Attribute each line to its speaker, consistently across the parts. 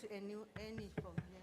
Speaker 1: Put any from here.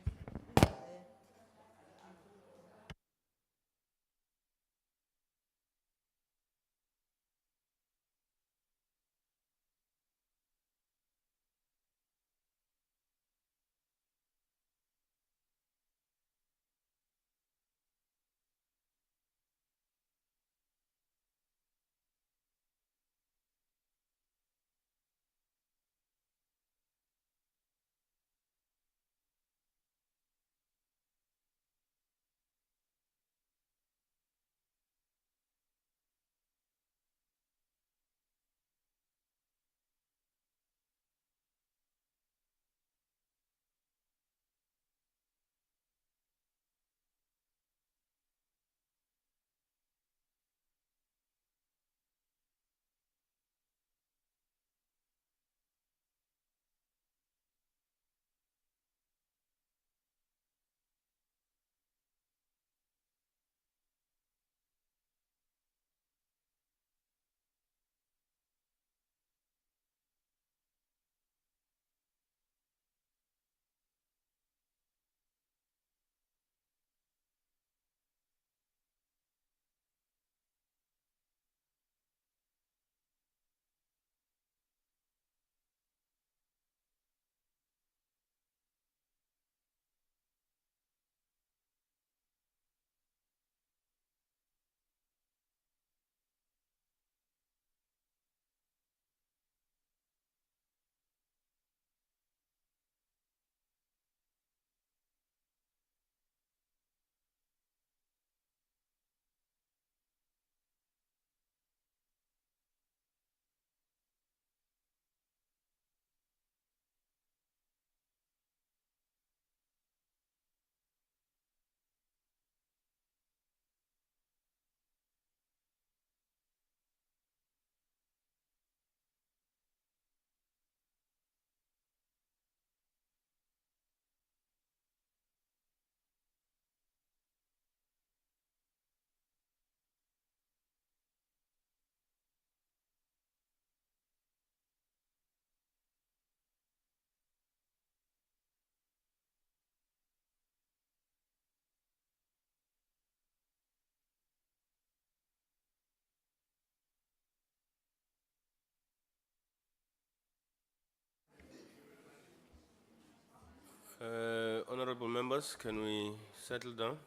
Speaker 2: Honorable members, can we settle down?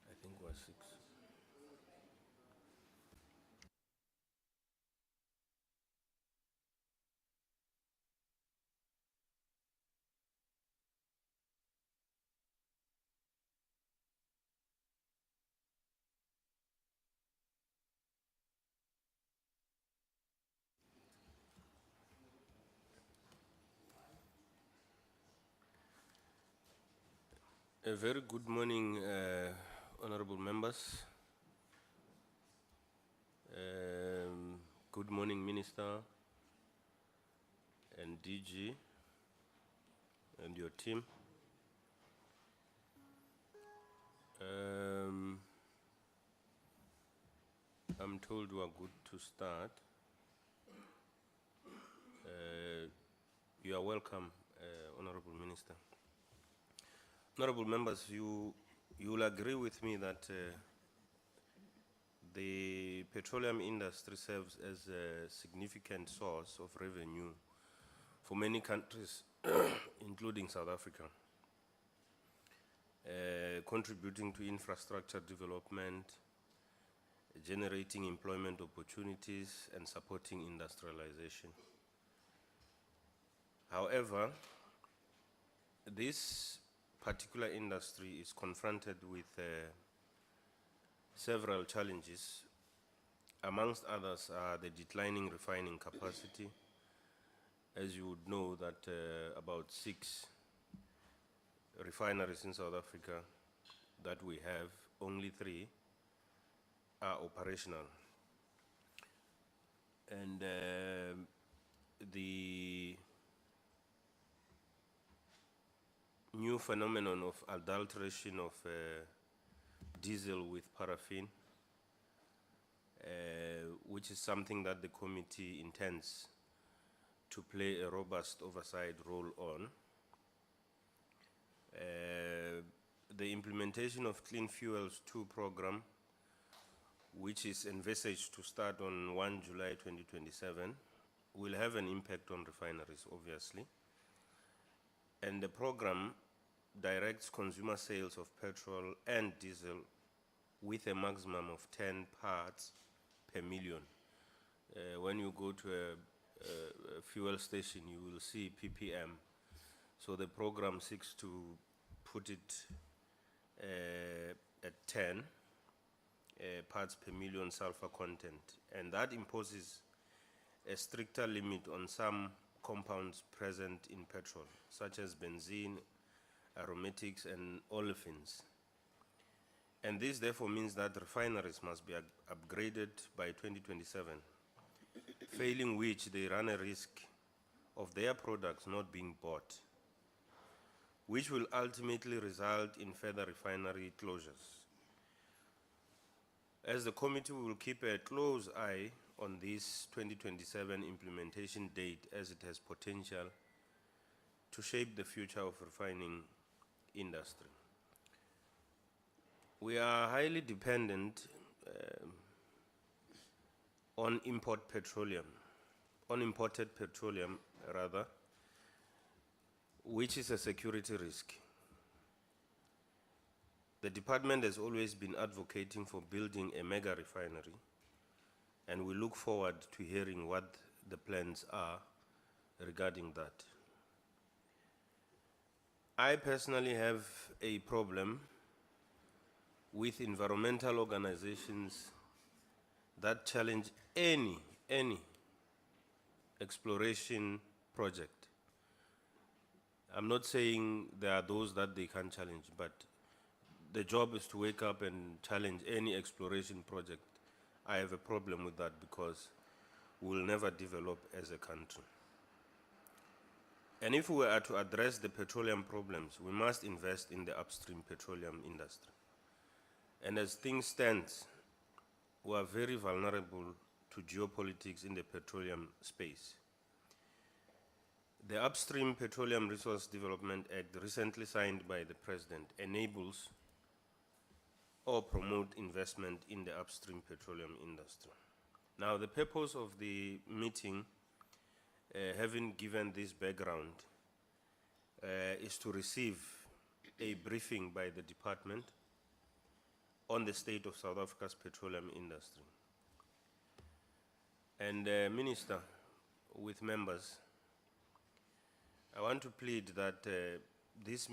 Speaker 2: I think we're six. A very good morning, honorable members. Good morning, Minister and DG and your team. I'm told we are good to start. You are welcome, Honorable Minister. Honorable members, you will agree with me that the petroleum industry serves as a significant source of revenue for many countries, including South Africa, contributing to infrastructure development, generating employment opportunities, and supporting industrialization. However, this particular industry is confronted with several challenges. Amongst others are the declining refining capacity. As you would know that about 6 refineries in South Africa that we have, only 3 are operational. And the new phenomenon of adulteration of diesel with paraffin which is something that the committee intends to play a robust oversight role on. The implementation of Clean Fuels 2 program, which is envisaged to start on 1 July 2027, will have an impact on refineries, obviously. And the program directs consumer sales of petrol and diesel with a maximum of 10 parts per million. When you go to a fuel station, you will see ppm. So the program seeks to put it at 10 parts per million sulfur content, and that imposes a stricter limit on some compounds present in petrol, such as benzene, aromatics, and olefins. And this therefore means that refineries must be upgraded by 2027, failing which they run a risk of their products not being bought, which will ultimately result in further refinery closures. As the committee will keep a close eye on this 2027 implementation date, as it has potential to shape the future of refining industry. We are highly dependent on imported petroleum, which is a security risk. The department has always been advocating for building a mega refinery, and we look forward to hearing what the plans are regarding that. I personally have a problem with environmental organizations that challenge any exploration project. I'm not saying there are those that they can't challenge, but the job is to wake up and challenge any exploration project. I have a problem with that because we'll never develop as a country. And if we are to address the petroleum problems, we must invest in the upstream petroleum industry. And as things stand, we are very vulnerable to geopolitics in the petroleum space. The Upstream Petroleum Resource Development Act, recently signed by the President, enables or promote investment in the upstream petroleum industry. Now, the purpose of the meeting, having given this background, is to receive a briefing by the department on the state of South Africa's petroleum industry. And Minister, with members, I want to plead that this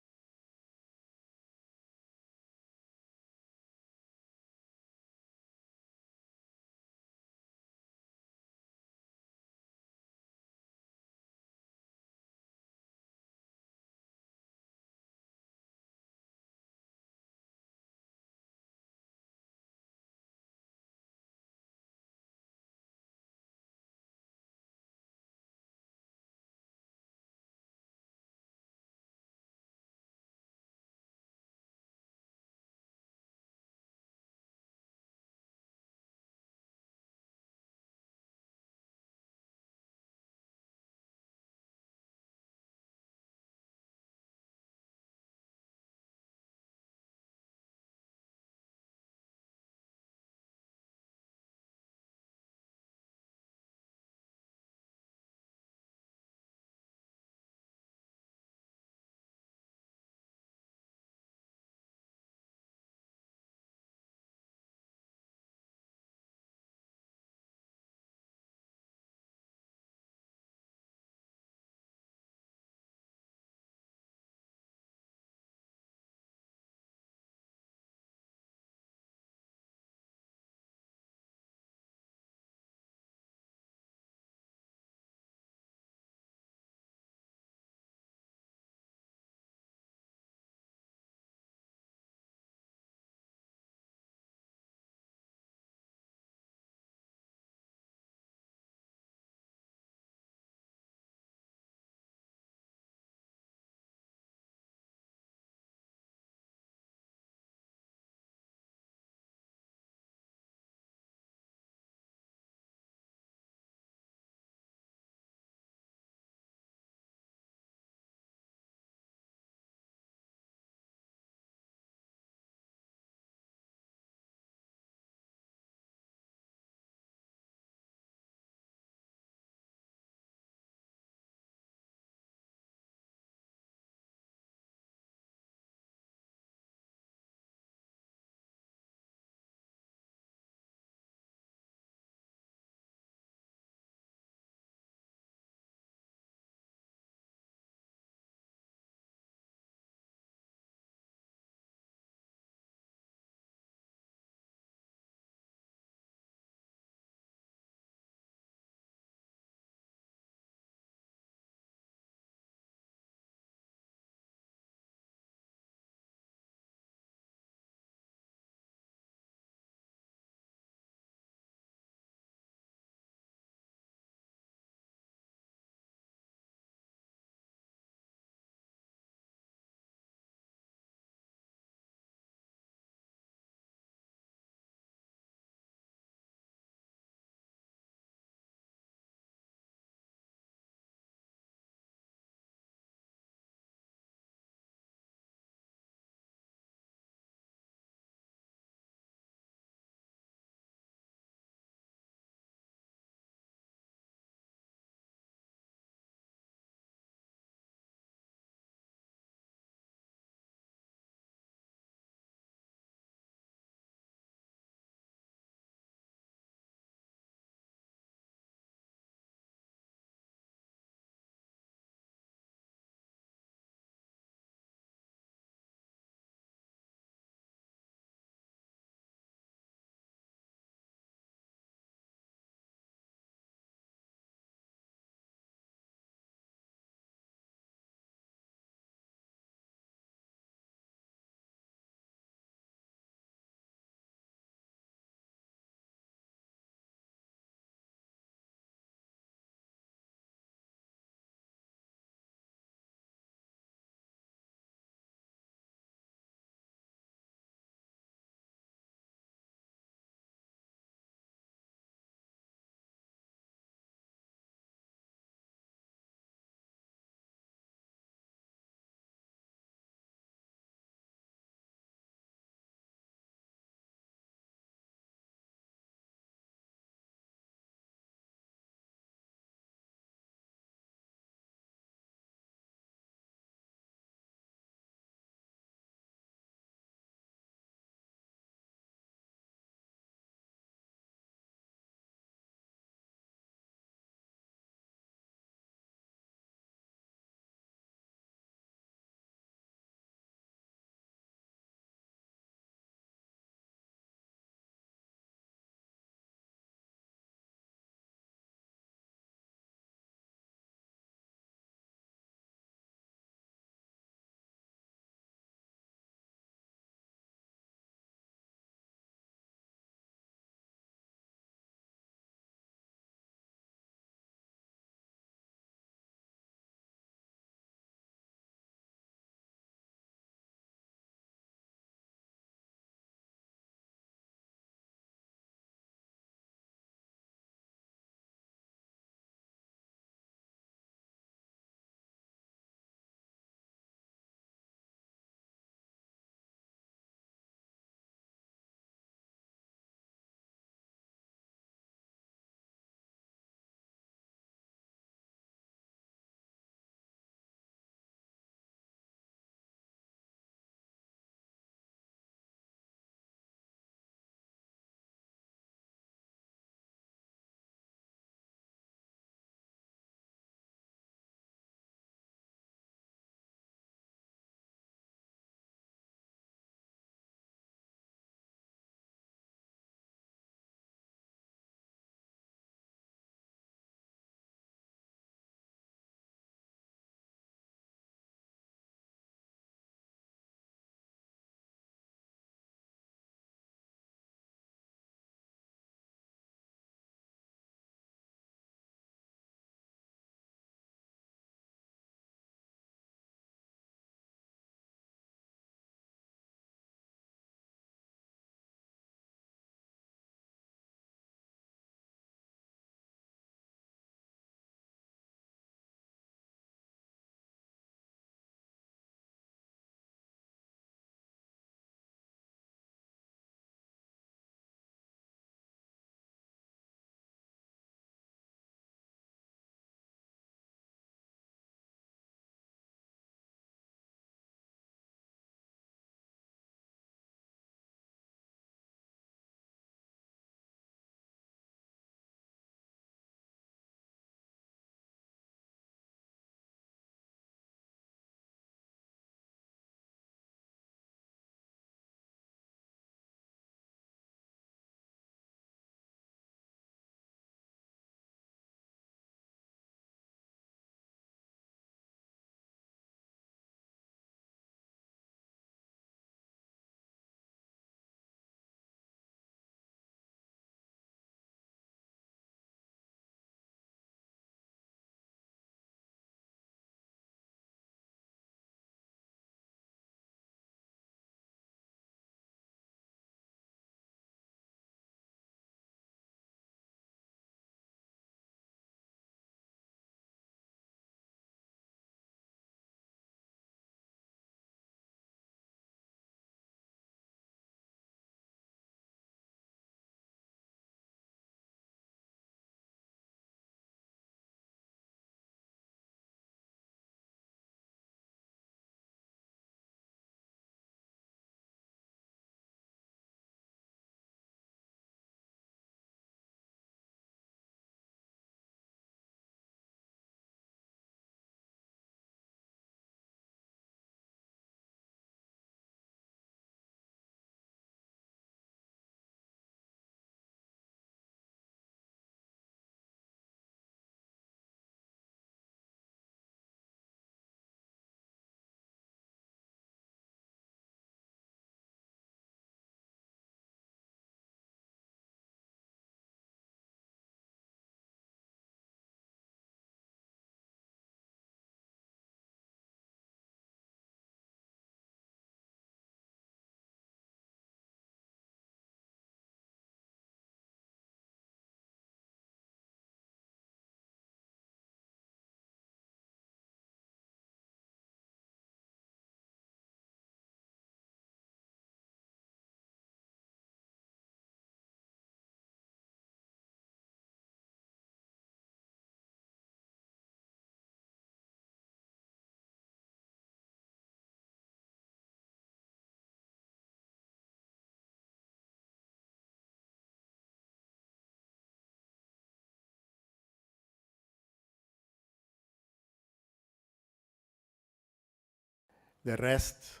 Speaker 3: the rest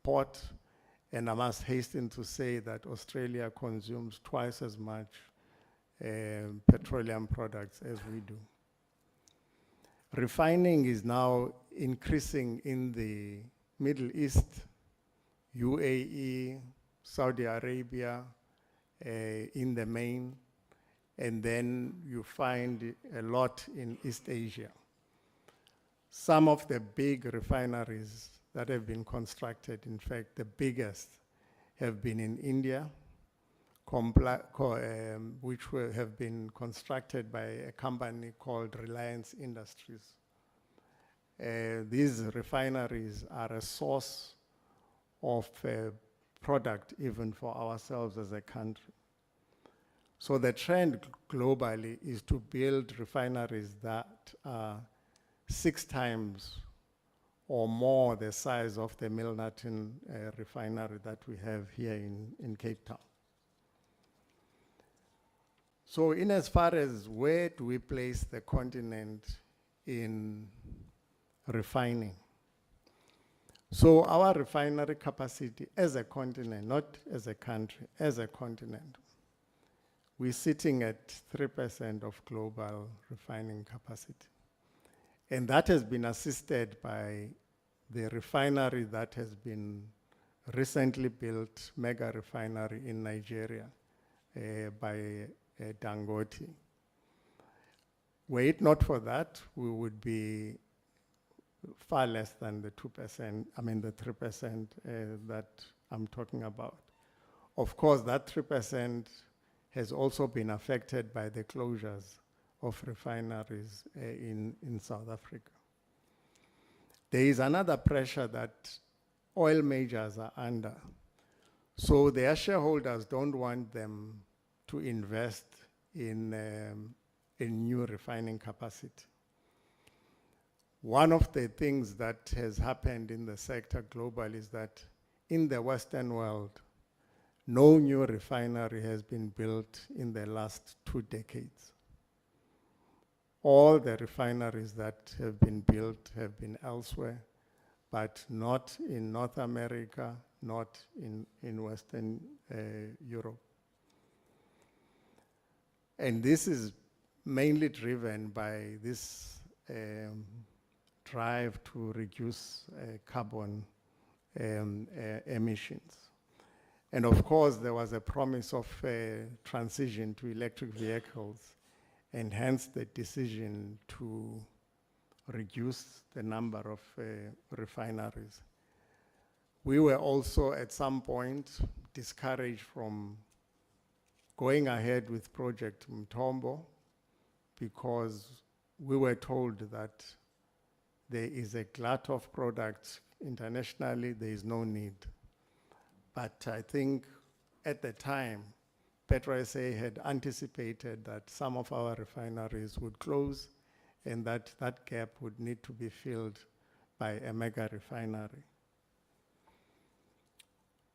Speaker 3: port, and I must hasten to say that Australia consumes twice as much petroleum products as we do. Refining is now increasing in the Middle East, UAE, Saudi Arabia, in the main, and then you find a lot in East Asia. Some of the big refineries that have been constructed, in fact, the biggest, have been in India, which have been constructed by a company called Reliance Industries. These refineries are a source of product even for ourselves as a country. So the trend globally is to build refineries that are 6 times or more the size of the Milnerton refinery that we have here in Cape Town. So in as far as where do we place the continent in refining? So our refinery capacity as a continent, not as a country, as a continent, we're sitting at 3% of global refining capacity. And that has been assisted by the refinery that has been recently built, mega refinery in Nigeria by Dangote. Were it not for that, we would be far less than the 2%, the 3% that I'm talking about. Of course, that 3% has also been affected by the closures of refineries in South Africa. There is another pressure that oil majors are under. So their shareholders don't want them to invest in new refining capacity. One of the things that has happened in the sector globally is that in the Western world, no new refinery has been built in the last 2 decades. All the refineries that have been built have been elsewhere, but not in North America, not in Western Europe. And this is mainly driven by this drive to reduce carbon emissions. And of course, there was a promise of transition to electric vehicles, and hence the decision to reduce the number of refineries. We were also at some point discouraged from going ahead with Project Mtombo because we were told that there is a glut of products internationally, there is no need. But I think at the time, PetroSA had anticipated that some of our refineries would close and that that gap would need to be filled by a mega refinery.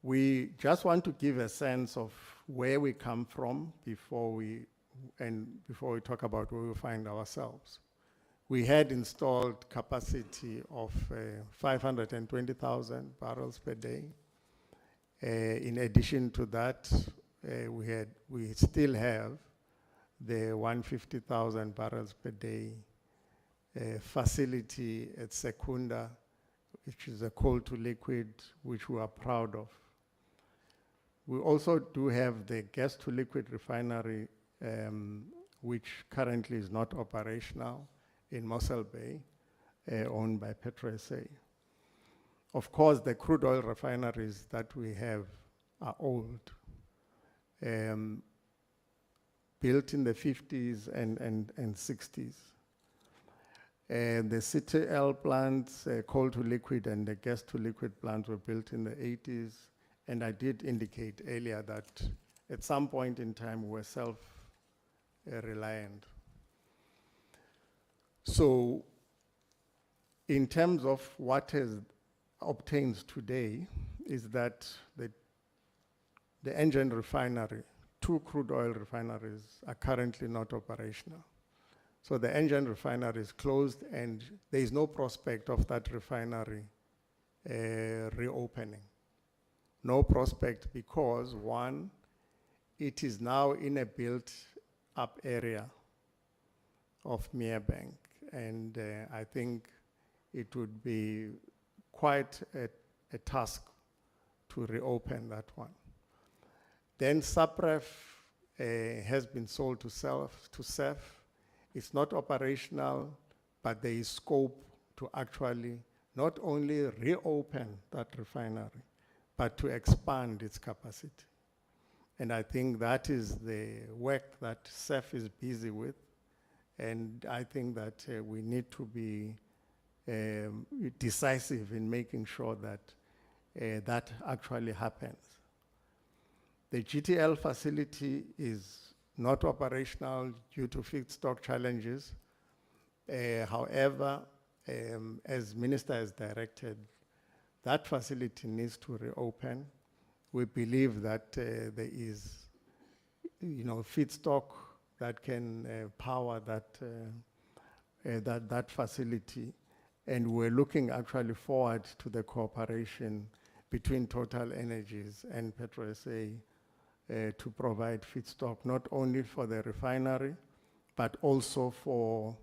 Speaker 3: We just want to give a sense of where we come from before we talk about where we find ourselves. We had installed capacity of 520,000 barrels per day. In addition to that, we still have the 150,000 barrels per day facility at Secunda, which is a coal to liquid, which we are proud of. We also do have the gas to liquid refinery, which currently is not operational in Mossel Bay, owned by PetroSA. Of course, the crude oil refineries that we have are old, built in the 50s and 60s. The CTL plants, coal to liquid and the gas to liquid plants were built in the 80s. And I did indicate earlier that at some point in time we were self-reliant. So in terms of what is obtained today is that the engine refinery, 2 crude oil refineries are currently not operational. So the engine refinery is closed and there is no prospect of that refinery reopening. No prospect because, one, it is now in a built-up area of Merebank, and I think it would be quite a task to reopen that one. Then SAPREF has been sold to SEF. It's not operational, but there is scope to actually not only reopen that refinery, but to expand its capacity. And I think that is the work that SEF is busy with. And I think that we need to be decisive in making sure that that actually happens. The GTL facility is not operational due to feedstock challenges. However, as Minister has directed, that facility needs to reopen. We believe that there is, feedstock that can power that facility, and we're looking actually forward to the cooperation between Total Energies and PetroSA to provide feedstock not only for the refinery, but also for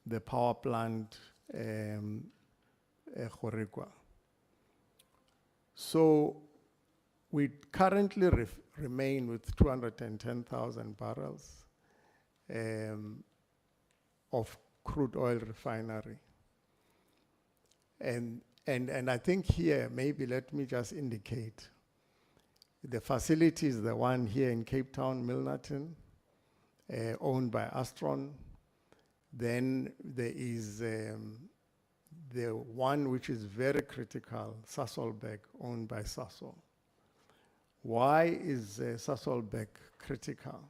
Speaker 3: the power plant Gorikwa. So we currently remain with 210,000 barrels of crude oil refinery. And I think here, maybe let me just indicate, the facility is the one here in Cape Town, Milnerton, owned by Astron. Then there is the one which is very critical, Sasolburg, owned by Sasol. Why is Sasolburg critical?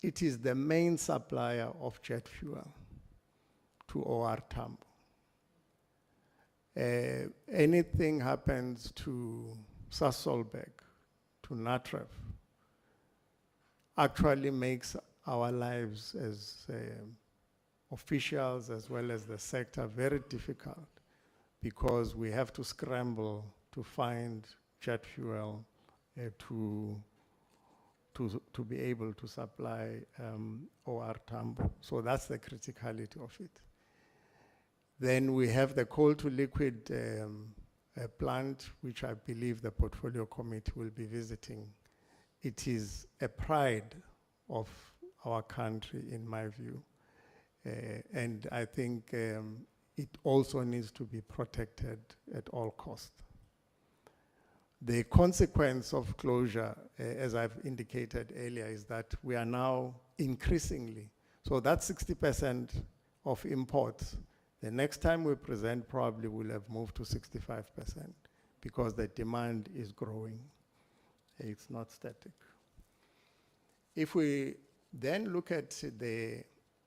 Speaker 3: It is the main supplier of jet fuel to OR Tambo. Anything happens to Sasolburg, to Natref, actually makes our lives as officials as well as the sector very difficult, because we have to scramble to find jet fuel to be able to supply OR Tambo. So that's the criticality of it. Then we have the coal to liquid plant, which I believe the portfolio committee will be visiting. It is a pride of our country, in my view. And I think it also needs to be protected at all costs. The consequence of closure, as I've indicated earlier, is that we are now increasingly, so that's 60% of imports. The next time we present, probably we'll have moved to 65% because the demand is growing. It's not static. If we then look at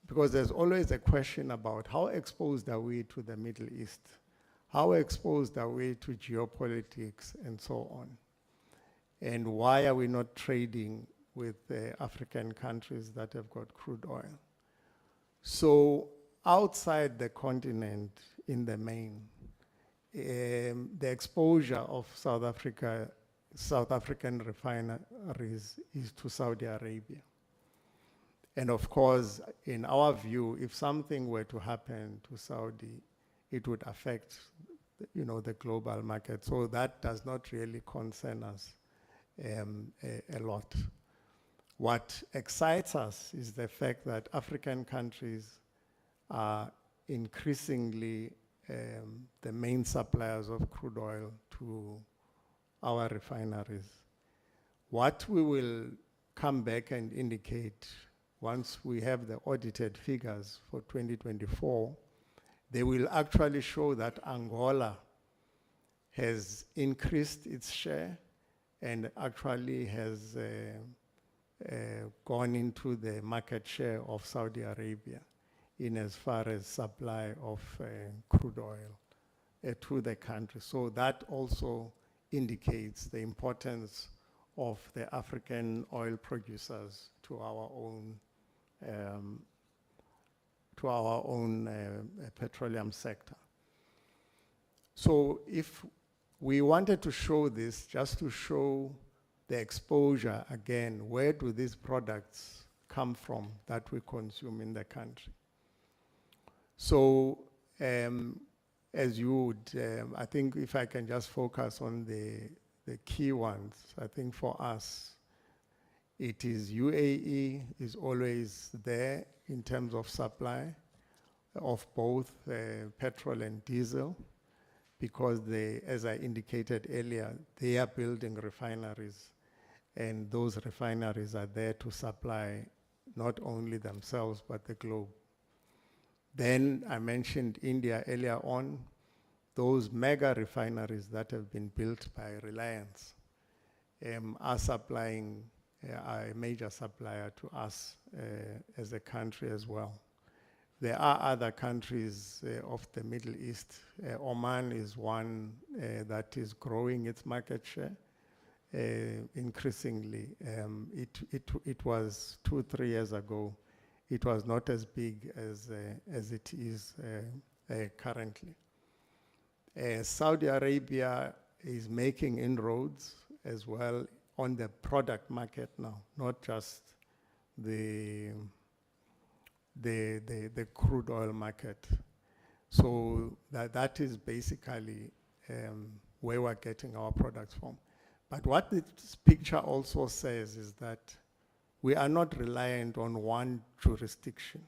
Speaker 3: because there's always a question about how exposed are we to the Middle East? How exposed are we to geopolitics and so on? And why are we not trading with African countries that have got crude oil? So outside the continent, in the main, the exposure of South African refineries is to Saudi Arabia. And of course, in our view, if something were to happen to Saudi, it would affect, the global market. So that does not really concern us a lot. What excites us is the fact that African countries are increasingly the main suppliers of crude oil to our refineries. What we will come back and indicate once we have the audited figures for 2024, they will actually show that Angola has increased its share and actually has gone into the market share of Saudi Arabia in as far as supply of crude oil to the country. So that also indicates the importance of the African oil producers to our own petroleum sector. So if we wanted to show this, just to show the exposure again, where do these products come from that we consume in the country? So as you would, I think if I can just focus on the key ones, I think for us, it is UAE is always there in terms of supply of both petrol and diesel, because they, as I indicated earlier, they are building refineries, and those refineries are there to supply not only themselves but the globe. Then I mentioned India earlier on. Those mega refineries that have been built by Reliance are supplying, are a major supplier to us as a country as well. There are other countries of the Middle East. Oman is one that is growing its market share increasingly. It was 2-3 years ago. It was not as big as it is currently. Saudi Arabia is making inroads as well on the product market now, not just the crude oil market. So that is basically where we're getting our products from. But what this picture also says is that we are not reliant on one jurisdiction.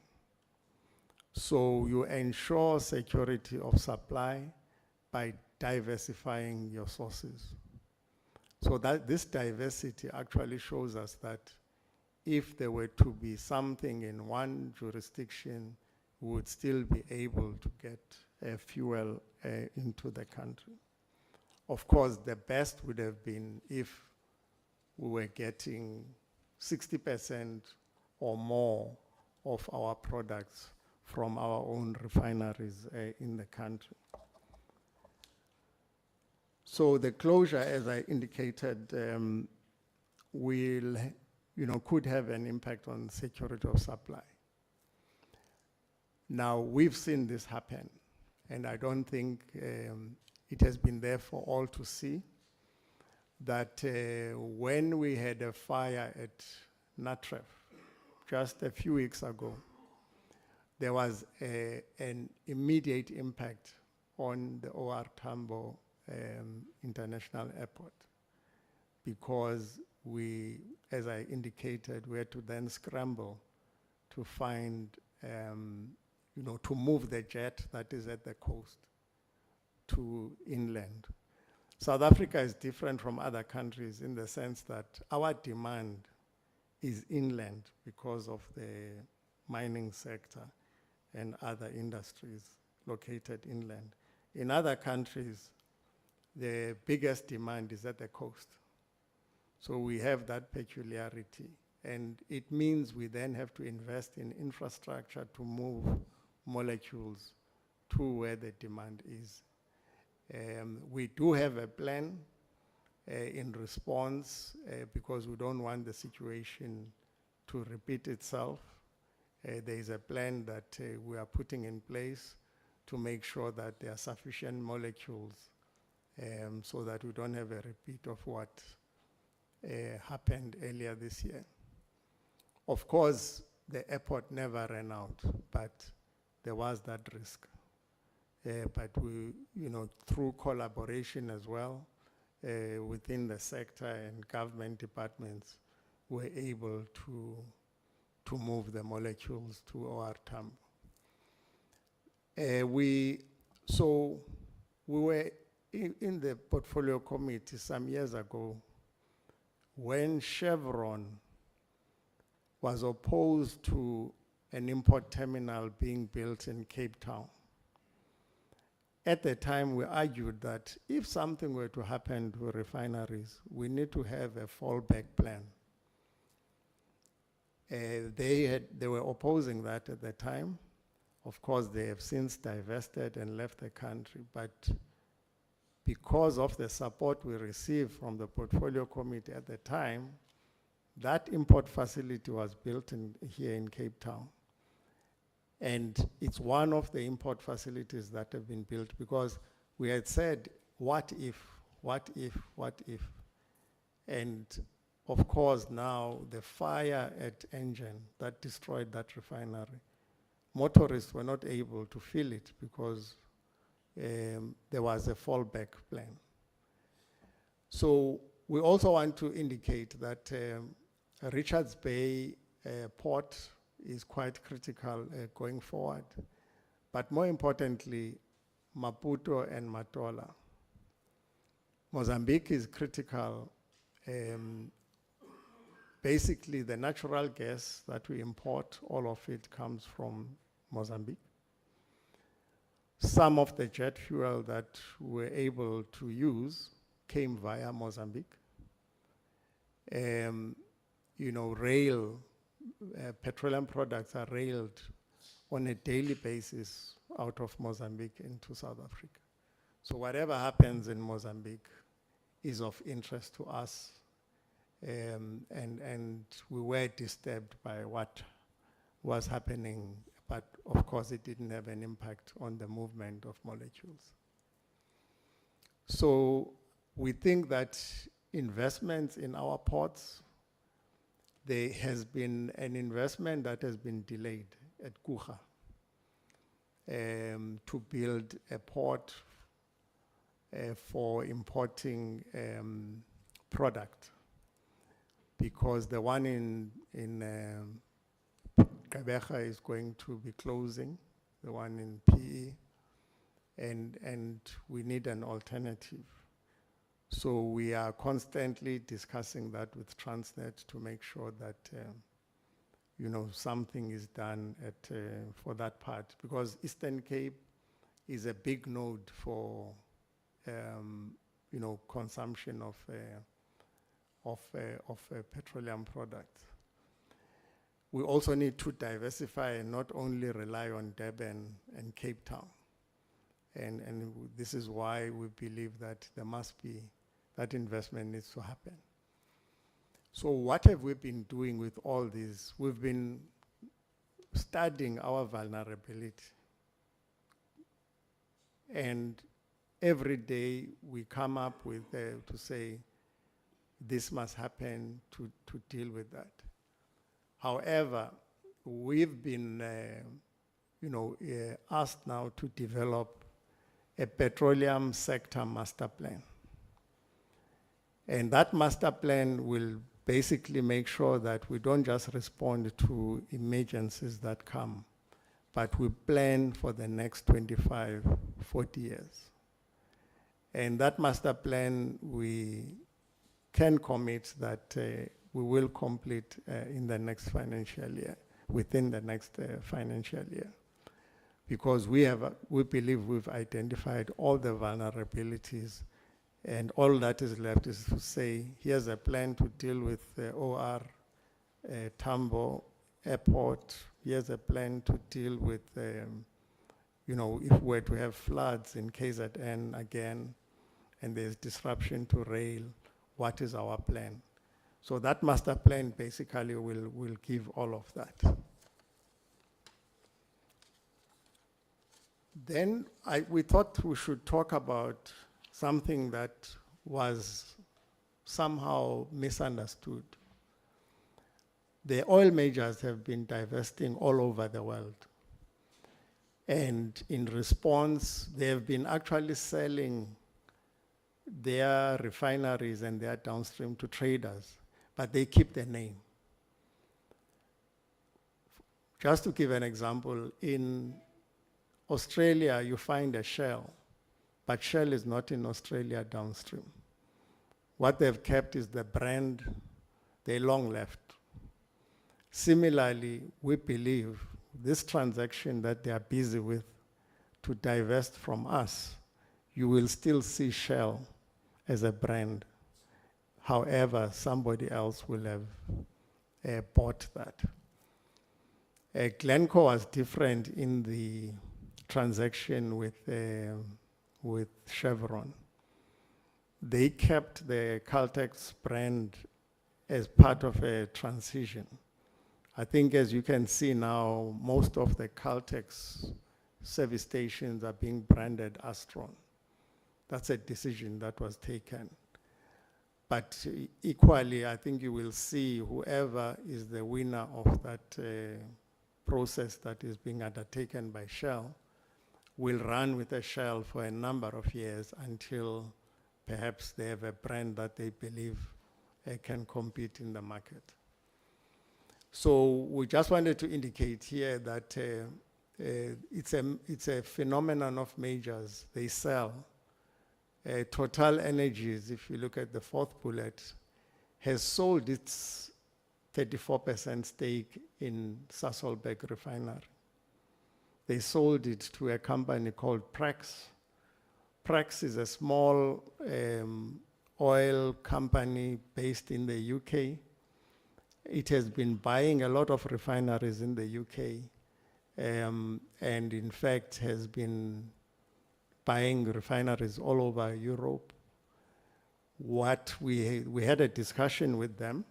Speaker 3: So you ensure security of supply by diversifying your sources. So that this diversity actually shows us that if there were to be something in one jurisdiction, we would still be able to get fuel into the country. Of course, the best would have been if we were getting 60% or more of our products from our own refineries in the country. So the closure, as I indicated, could have an impact on security of supply. Now, we've seen this happen, and I don't think it has been there for all to see, that when we had a fire at Natref just a few weeks ago, there was an immediate impact on the OR Tambo International Airport, because we, as I indicated, we had to then scramble to find, to move the jet that is at the coast to inland. South Africa is different from other countries in the sense that our demand is inland because of the mining sector and other industries located inland. In other countries, the biggest demand is at the coast. So we have that peculiarity. And it means we then have to invest in infrastructure to move molecules to where the demand is. We do have a plan in response because we don't want the situation to repeat itself. There is a plan that we are putting in place to make sure that there are sufficient molecules so that we don't have a repeat of what happened earlier this year. Of course, the airport never ran out, but there was that risk. But we, through collaboration as well within the sector and government departments, were able to move the molecules to OR Tambo. We were in the portfolio committee some years ago when Chevron was opposed to an import terminal being built in Cape Town. At the time, we argued that if something were to happen to refineries, we need to have a fallback plan. They were opposing that at the time. Of course, they have since divested and left the country, but because of the support we received from the portfolio committee at the time, that import facility was built here in Cape Town. And it's one of the import facilities that have been built because we had said, what if? And of course now the fire at Engine that destroyed that refinery, motorists were not able to fill it because there was a fallback plan. So we also want to indicate that Richards Bay port is quite critical going forward. But more importantly, Maputo and Matola. Mozambique is critical. Basically, the natural gas that we import, all of it comes from Mozambique. Some of the jet fuel that we're able to use came via Mozambique. Rail, petroleum products are railed on a daily basis out of Mozambique into South Africa. So whatever happens in Mozambique is of interest to us. And we were disturbed by what was happening, but of course it didn't have an impact on the movement of molecules. So we think that investments in our ports, there has been an investment that has been delayed at Kucha to build a port for importing product, because the one in Gqeberha is going to be closing, the one in PE, and we need an alternative. So we are constantly discussing that with Transnet to make sure that something is done for that part, because Eastern Cape is a big node for consumption of petroleum products. We also need to diversify and not only rely on Durban and Cape Town. And this is why we believe that there must be, that investment needs to happen. So what have we been doing with all this? We've been studying our vulnerability. And every day we come up with, to say, this must happen to deal with that. However, we've been asked now to develop a petroleum sector master plan. And that master plan will basically make sure that we don't just respond to emergencies that come, but we plan for the next 25, 40 years. And that master plan, we can commit that we will complete in the next financial year, within the next financial year. Because we believe we've identified all the vulnerabilities, and all that is left is to say, here's a plan to deal with OR, Tambo Airport. Here's a plan to deal with, if we're to have floods in KZN again, and there's disruption to rail, what is our plan? So that master plan basically will give all of that. Then we thought we should talk about something that was somehow misunderstood. The oil majors have been divesting all over the world. And in response, they have been actually selling their refineries and their downstream to traders, but they keep the name. Just to give an example, in Australia, you find a Shell, but Shell is not in Australia downstream. What they've kept is the brand they long left. Similarly, we believe this transaction that they are busy with to divest from us, you will still see Shell as a brand. However, somebody else will have bought that. Glencore was different in the transaction with Chevron. They kept the Caltex brand as part of a transition. I think, as you can see now, most of the Caltex service stations are being branded Astron. That's a decision that was taken. But equally, I think you will see whoever is the winner of that process that is being undertaken by Shell will run with a Shell for a number of years until perhaps they have a brand that they believe can compete in the market. So we just wanted to indicate here that it's a phenomenon of majors. They sell. Total Energies, if you look at the fourth bullet, has sold its 34% stake in Sasolburg Refinery. They sold it to a company called Prax. Prax is a small oil company based in the UK. It has been buying a lot of refineries in the UK, and in fact has been buying refineries all over Europe. What we had a discussion with them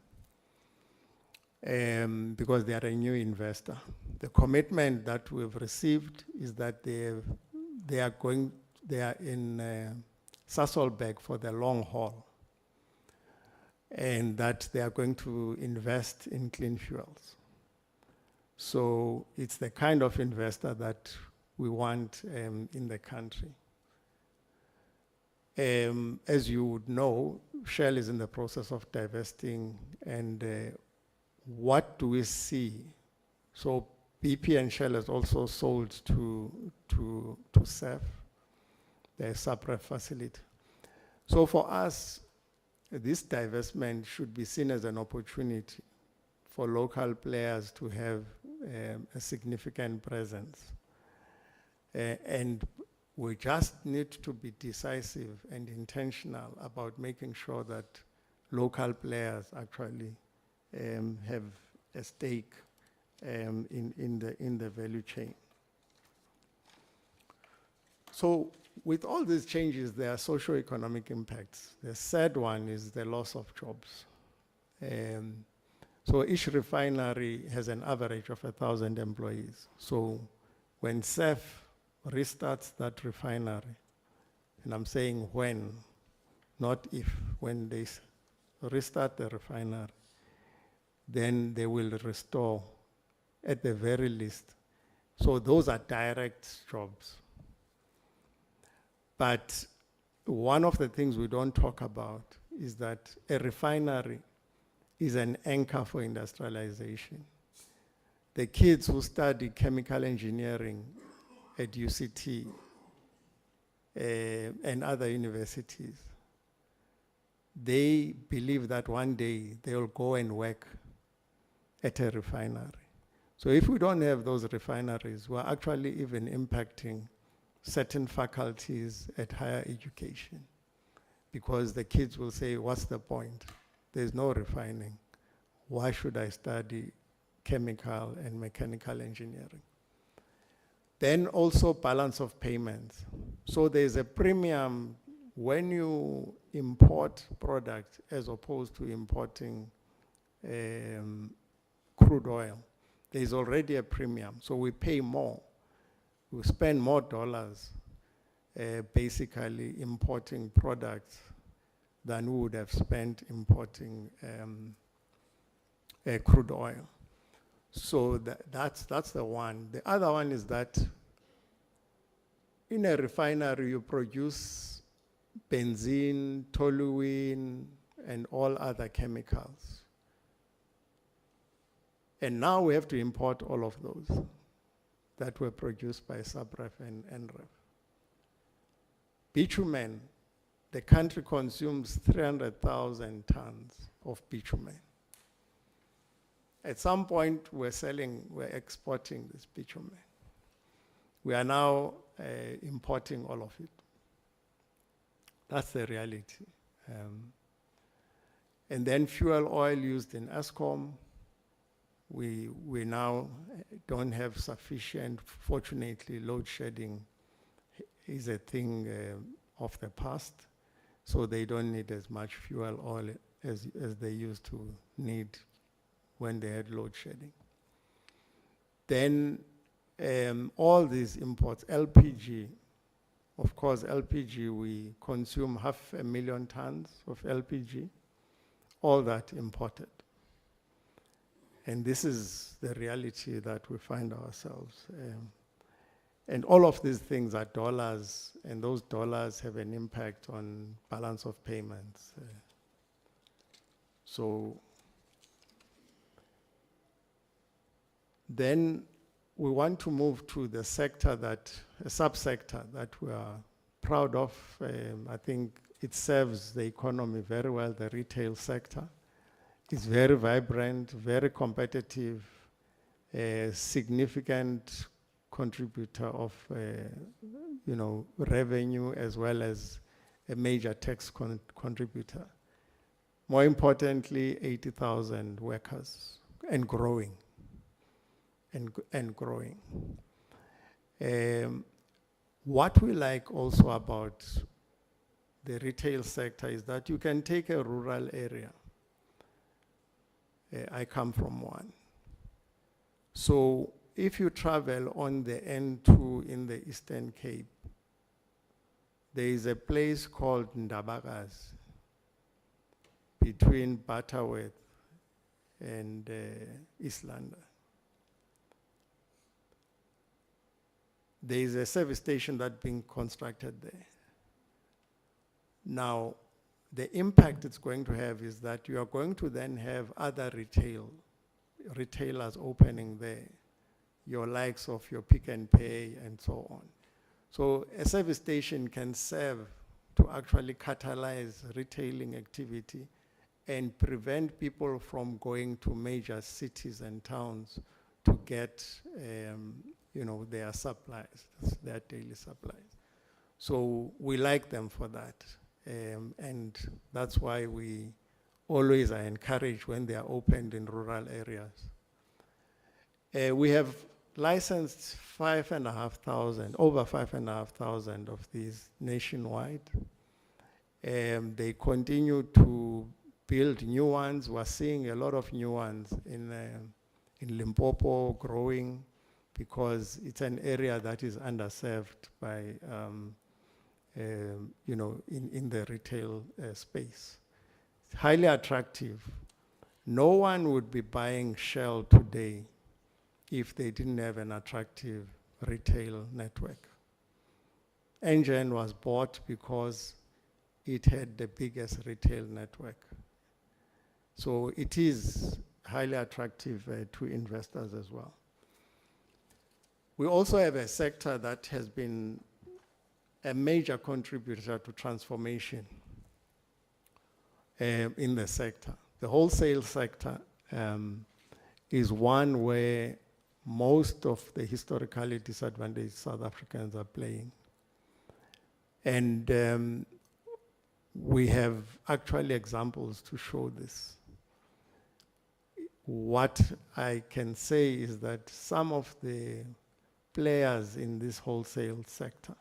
Speaker 3: because they are a new investor. The commitment that we've received is that they are in Sasolburg for the long haul, and that they are going to invest in clean fuels. So it's the kind of investor that we want in the country. As you would know, Shell is in the process of divesting, and what do we see? So BP and Shell has also sold to SAF, their SAPREF facility. So for us, this divestment should be seen as an opportunity for local players to have a significant presence. And we just need to be decisive and intentional about making sure that local players actually have a stake in the value chain. So with all these changes, there are socio-economic impacts. The sad one is the loss of jobs. So each refinery has an average of 1,000 employees. So when SAF restarts that refinery, and I'm saying when, not if, when they restart the refinery, then they will restore at the very least. So those are direct jobs. But one of the things we don't talk about is that a refinery is an anchor for industrialization. The kids who study chemical engineering at UCT and other universities, they believe that one day they'll go and work at a refinery. So if we don't have those refineries, we're actually even impacting certain faculties at higher education, because the kids will say, what's the point? There's no refining. Why should I study chemical and mechanical engineering? Then also balance of payments. So there's a premium when you import products as opposed to importing crude oil. There's already a premium, so we pay more. We spend more dollars basically importing products than we would have spent importing crude oil. So that's the one. The other one is that in a refinery you produce benzene, toluene, and all other chemicals. And now we have to import all of those that were produced by SAPREF and NREF. Bitumen, the country consumes 300,000 tons of bitumen. At some point, we're exporting this bitumen. We are now importing all of it. That's the reality. And then fuel oil used in ESCOM, we now don't have sufficient. Fortunately, load shedding is a thing of the past, so they don't need as much fuel oil as they used to need when they had load shedding. Then all these imports, LPG, Of course, LPG, we consume 500,000 tons of LPG, all that imported. And this is the reality that we find ourselves. And all of these things are dollars, and those dollars have an impact on balance of payments. So then we want to move to the sector that, a subsector that we are proud of. I think it serves the economy very well, the retail sector. It's very vibrant, very competitive, a significant contributor of revenue, as well as a major tax contributor. More importantly, 80,000 workers and growing. What we like also about the retail sector is that you can take a rural area. I come from one. So if you travel on the N2 in the Eastern Cape, there is a place called Ndabakazi between Butterworth and East London. There is a service station that's being constructed there. Now, the impact it's going to have is that you are going to then have other retailers opening there, your likes of your Pick and Pay and so on. So a service station can serve to actually catalyze retailing activity and prevent people from going to major cities and towns to get their supplies, their daily supplies. So we like them for that. And that's why we always are encouraged when they are opened in rural areas. We have licensed 5,500, over 5,500 of these nationwide. They continue to build new ones. We're seeing a lot of new ones in Limpopo growing, because it's an area that is underserved by, in the retail space. It's highly attractive. No one would be buying Shell today if they didn't have an attractive retail network. Engen was bought because it had the biggest retail network. So it is highly attractive to investors as well. We also have a sector that has been a major contributor to transformation in the sector. The wholesale sector is one where most of the historically disadvantaged South Africans are playing. And we have actually examples to show this. What I can say is that some of the players in this wholesale sector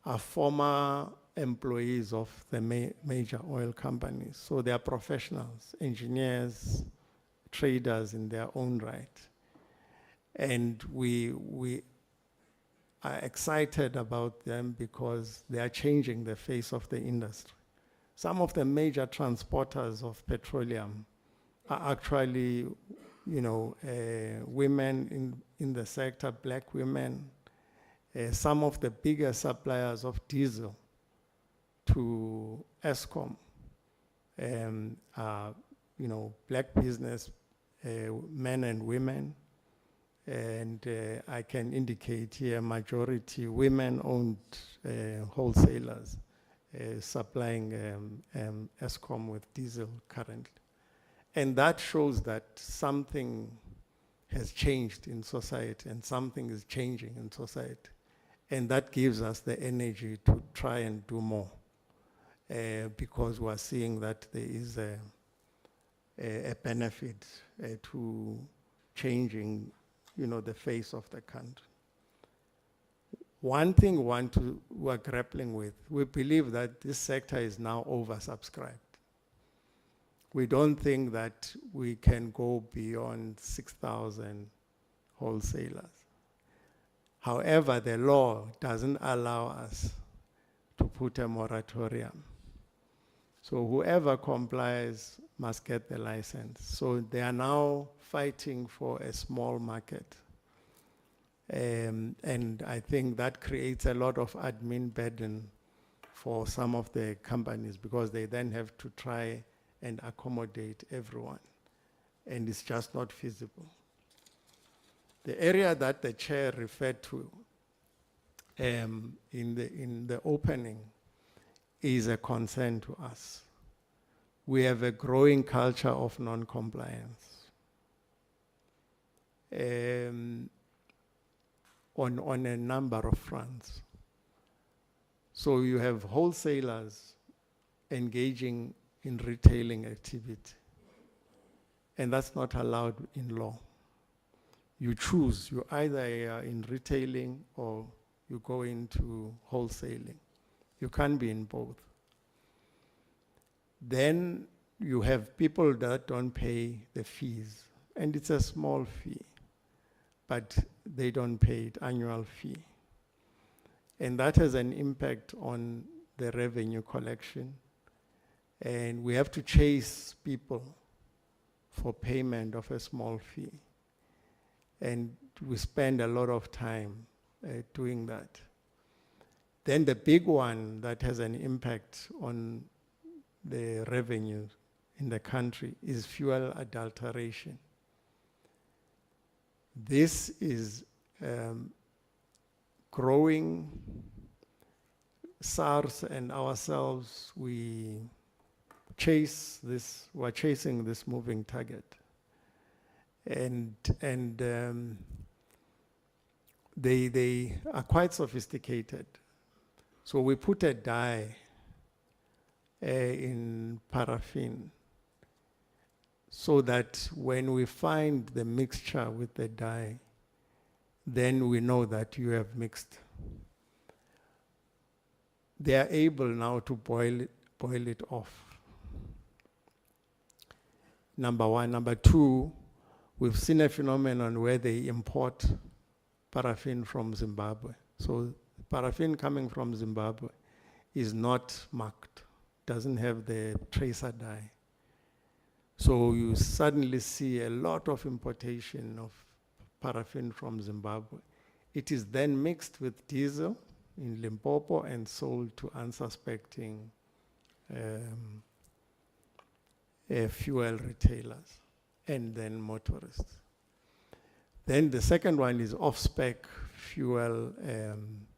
Speaker 3: are former employees of the major oil companies. So they are professionals, engineers, traders in their own right. And we are excited about them because they are changing the face of the industry. Some of the major transporters of petroleum are actually, women in the sector, black women. Some of the bigger suppliers of diesel to Eskom are, black business men and women. And I can indicate here majority women-owned wholesalers supplying Eskom with diesel currently. And that shows that something has changed in society and something is changing in society. And that gives us the energy to try and do more because we're seeing that there is a benefit to changing, the face of the country. One thing we're grappling with, we believe that this sector is now oversubscribed. We don't think that we can go beyond 6,000 wholesalers. However, the law doesn't allow us to put a moratorium. So whoever complies must get the license. So they are now fighting for a small market. And I think that creates a lot of admin burden for some of the companies, because they then have to try and accommodate everyone. And it's just not feasible. The area that the chair referred to in the opening is a concern to us. We have a growing culture of non-compliance on a number of fronts. So you have wholesalers engaging in retailing activity, and that's not allowed in law. You choose, you either are in retailing or you go into wholesaling. You can't be in both. Then you have people that don't pay the fees, and it's a small fee, but they don't pay it, annual fee. And that has an impact on the revenue collection. And we have to chase people for payment of a small fee. And we spend a lot of time doing that. Then the big one that has an impact on the revenue in the country is fuel adulteration. This is growing. SARS and ourselves, we're chasing this moving target. And they are quite sophisticated. So we put a dye in paraffin, so that when we find the mixture with the dye, then we know that you have mixed. They are able now to boil it off. Number one. Number two, we've seen a phenomenon where they import paraffin from Zimbabwe. So paraffin coming from Zimbabwe is not marked, doesn't have the tracer dye. So you suddenly see a lot of importation of paraffin from Zimbabwe. It is then mixed with diesel in Limpopo and sold to unsuspecting fuel retailers and then motorists. Then the second one is off-spec fuel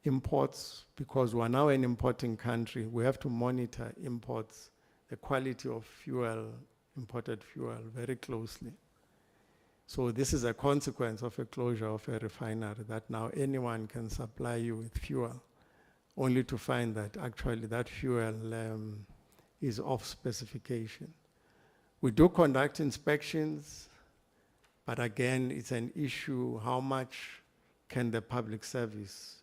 Speaker 3: imports, because we're now an importing country. We have to monitor imports, the quality of fuel, imported fuel, very closely. So this is a consequence of a closure of a refinery, that now anyone can supply you with fuel, only to find that actually that fuel is off specification. We do conduct inspections, but again, it's an issue, how much can the public service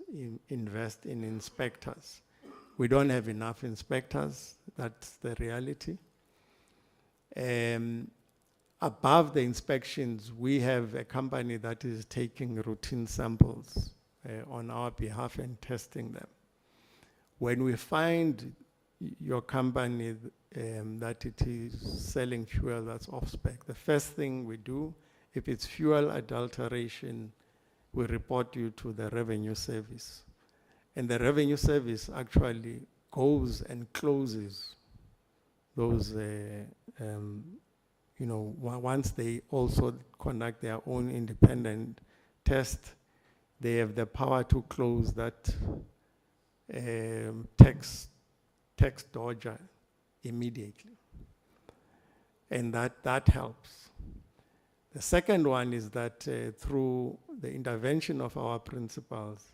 Speaker 3: invest in inspectors? We don't have enough inspectors, that's the reality. Above the inspections, we have a company that is taking routine samples on our behalf and testing them. When we find your company that it is selling fuel that's off-spec, the first thing we do, if it's fuel adulteration, we report you to the revenue service. And the revenue service actually goes and closes those, once they also conduct their own independent test, they have the power to close that tax dodger immediately. And that helps. The second one is that through the intervention of our principals,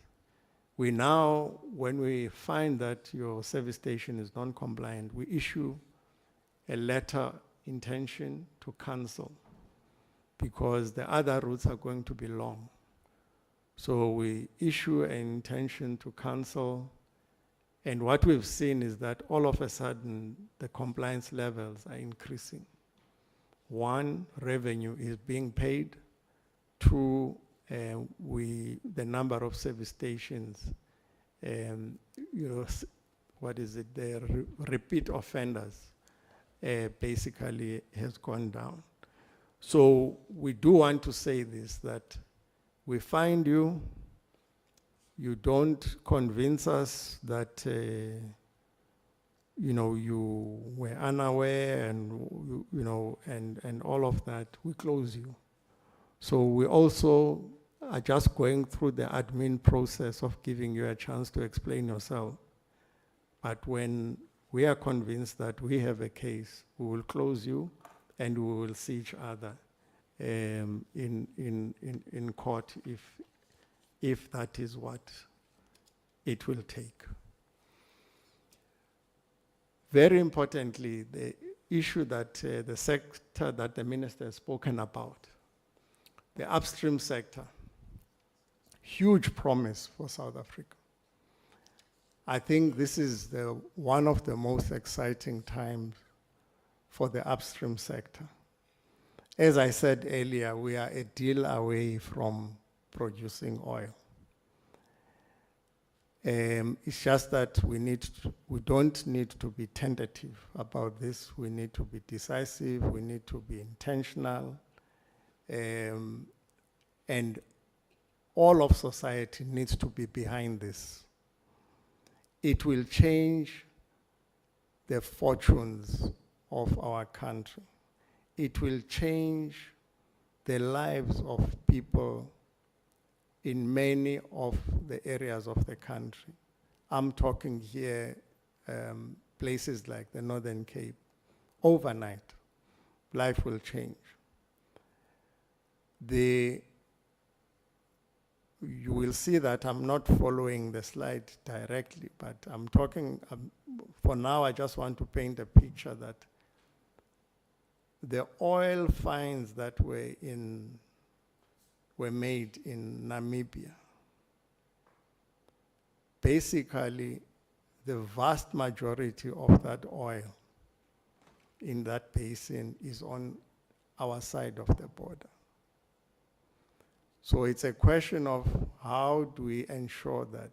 Speaker 3: we now, when we find that your service station is non-compliant, we issue a letter intention to cancel, because the other routes are going to be long. So we issue an intention to cancel, and what we've seen is that all of a sudden the compliance levels are increasing. One, revenue is being paid. Two, the number of service stations, what is it, the repeat offenders basically has gone down. So we do want to say this, that we find you, you don't convince us that you were unaware and and all of that, we close you. So we also are just going through the admin process of giving you a chance to explain yourself. But when we are convinced that we have a case, we will close you and we will see each other in court if that is what it will take. Very importantly, the issue that the sector that the minister has spoken about, the upstream sector, huge promise for South Africa. I think this is one of the most exciting times for the upstream sector. As I said earlier, we are a deal away from producing oil. It's just that we don't need to be tentative about this. We need to be decisive. We need to be intentional. And all of society needs to be behind this. It will change the fortunes of our country. It will change the lives of people in many of the areas of the country. I'm talking here places like the Northern Cape. Overnight, life will change. You will see that I'm not following the slide directly, but I'm talking, for now I just want to paint a picture that the oil finds that were made in Namibia, basically the vast majority of that oil in that basin is on our side of the border. So it's a question of how do we ensure that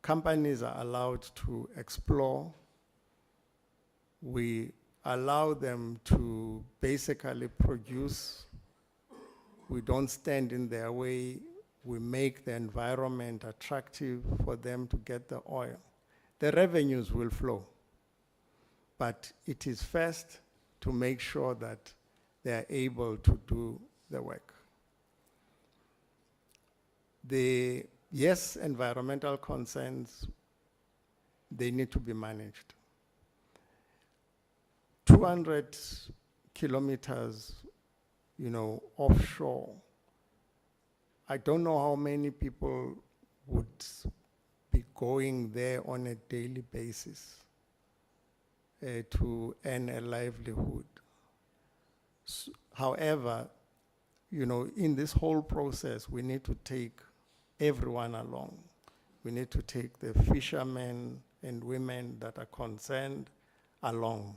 Speaker 3: companies are allowed to explore, we allow them to basically produce, we don't stand in their way, we make the environment attractive for them to get the oil. The revenues will flow, but it is first to make sure that they are able to do the work. Yes, environmental concerns, they need to be managed. 200 kilometers, offshore. I don't know how many people would be going there on a daily basis to earn a livelihood. However, in this whole process, we need to take everyone along. We need to take the fishermen and women that are concerned along.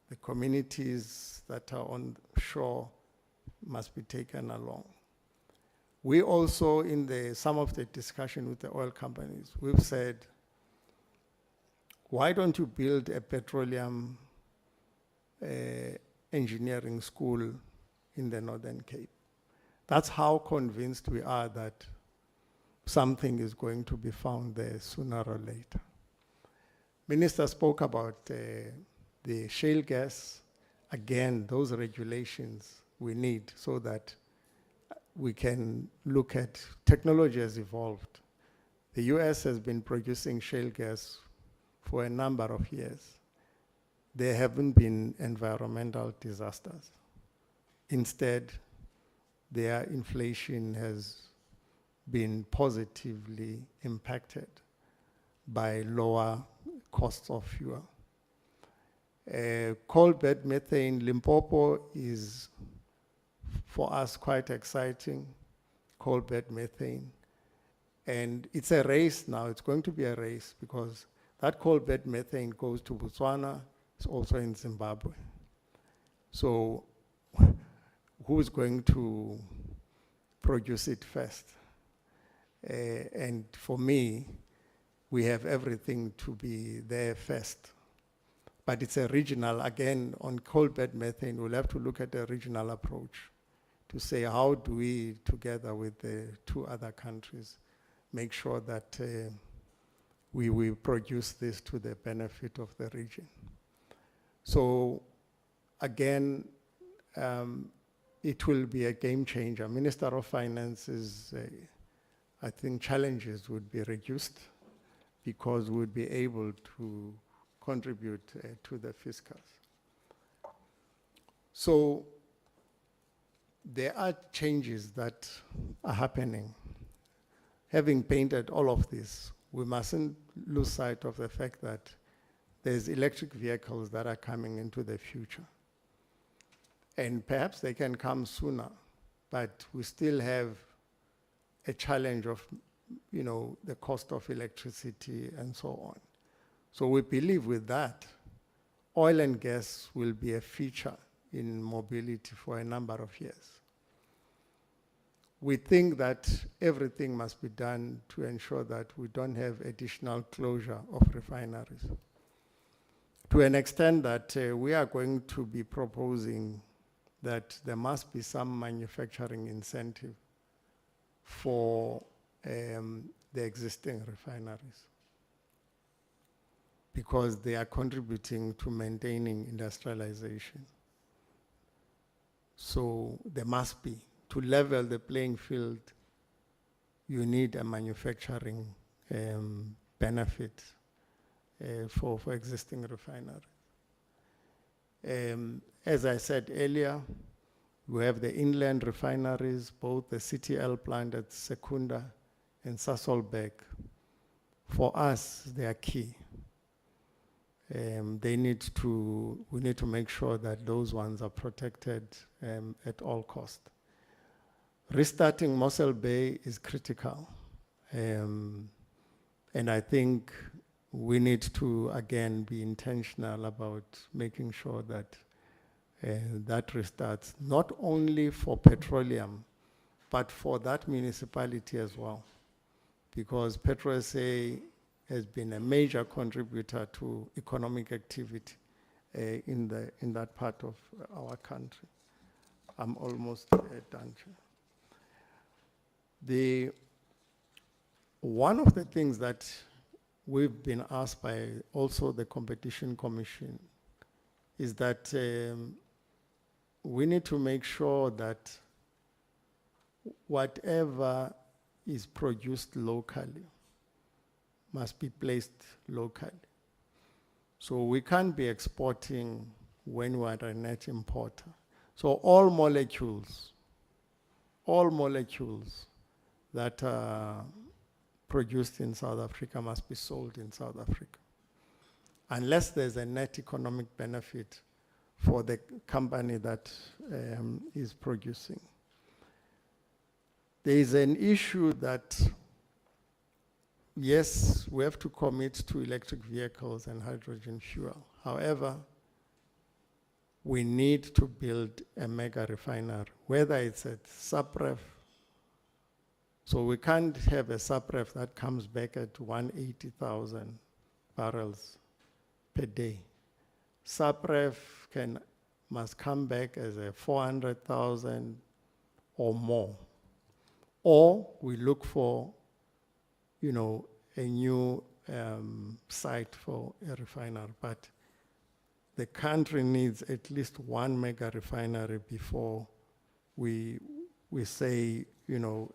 Speaker 3: The communities that are on shore must be taken along. We also, in some of the discussion with the oil companies, we've said, why don't you build a petroleum engineering school in the Northern Cape? That's how convinced we are that something is going to be found there sooner or later. Minister spoke about the shale gas. Again, those regulations we need so that we can look at, technology has evolved. The US has been producing shale gas for a number of years. There haven't been environmental disasters. Instead, their inflation has been positively impacted by lower costs of fuel. Coal bed methane, Limpopo is for us quite exciting, coal bed methane. And it's a race now, it's going to be a race because that coal bed methane goes to Botswana, it's also in Zimbabwe. So who's going to produce it first. And for me, we have everything to be there first. But it's a regional, again, on coal bed methane, we'll have to look at a regional approach to say how do we, together with the two other countries, make sure that we produce this to the benefit of the region. So again, it will be a game changer. Minister of Finance is, I think challenges would be reduced because we'd be able to contribute to the fiscals. So there are changes that are happening. Having painted all of this, we mustn't lose sight of the fact that there's electric vehicles that are coming into the future. And perhaps they can come sooner, but we still have a challenge of, the cost of electricity and so on. So we believe with that, oil and gas will be a feature in mobility for a number of years. We think that everything must be done to ensure that we don't have additional closure of refineries. To an extent that we are going to be proposing that there must be some manufacturing incentive for the existing refineries, because they are contributing to maintaining industrialization. So there must be, to level the playing field, you need a manufacturing benefit for existing refineries. As I said earlier, we have the inland refineries, both the CTL plant at Secunda and Sasolburg. For us, they are key. We need to make sure that those ones are protected at all costs. Restarting Mossel Bay is critical. And I think we need to, again, be intentional about making sure that that restarts, not only for petroleum, but for that municipality as well. Because PetroSA has been a major contributor to economic activity in that part of our country. I'm almost done. One of the things that we've been asked by also the Competition Commission is that we need to make sure that whatever is produced locally must be placed locally. So we can't be exporting when we're a net importer. So all molecules that are produced in South Africa must be sold in South Africa, unless there's a net economic benefit for the company that is producing. There is an issue that, yes, we have to commit to electric vehicles and hydrogen fuel. However, we need to build a mega refinery, whether it's at SAPREF. So we can't have a SAPREF that comes back at 180,000 barrels per day. SAPREF must come back as a 400,000 or more. Or we look for, a new site for a refinery. But the country needs at least one mega refinery before we say, there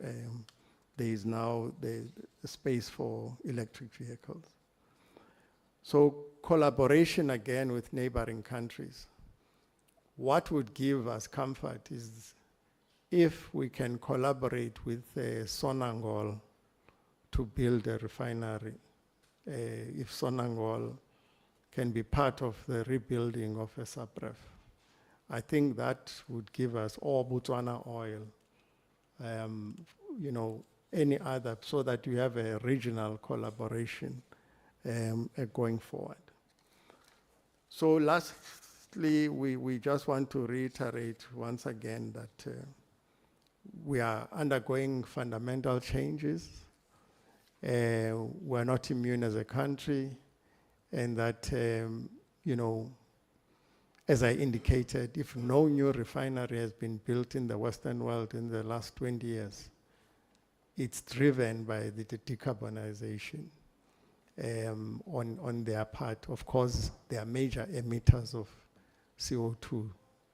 Speaker 3: is now the space for electric vehicles. So collaboration again with neighboring countries. What would give us comfort is if we can collaborate with Sonangol to build a refinery. If Sonangol can be part of the rebuilding of a SAPREF, I think that would give us, or Botswana Oil, any other, so that you have a regional collaboration going forward. So lastly, we just want to reiterate once again that we are undergoing fundamental changes. We're not immune as a country, and that, you know, as I indicated, if no new refinery has been built in the Western world in the last 20 years, it's driven by the decarbonization on their part. Of course, they are major emitters of CO2.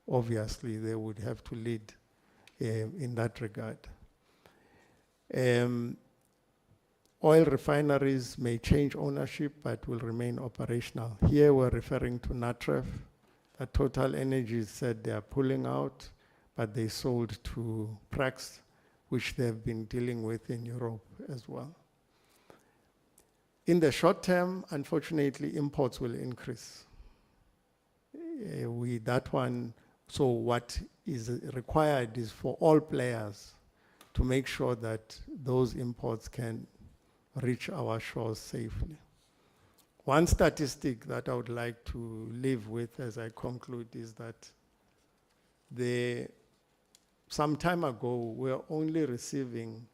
Speaker 3: Obviously, they would have to lead in that regard. Oil refineries may change ownership, but will remain operational. Here we're referring to Natref. That Total Energies said they are pulling out, but they sold to Prax, which they've been dealing with in Europe as well. In the short term, unfortunately, imports will increase. So what is required is for all players to make sure that those imports can reach our shores safely. One statistic that I would like to leave with as I conclude is that some time ago, we were only receiving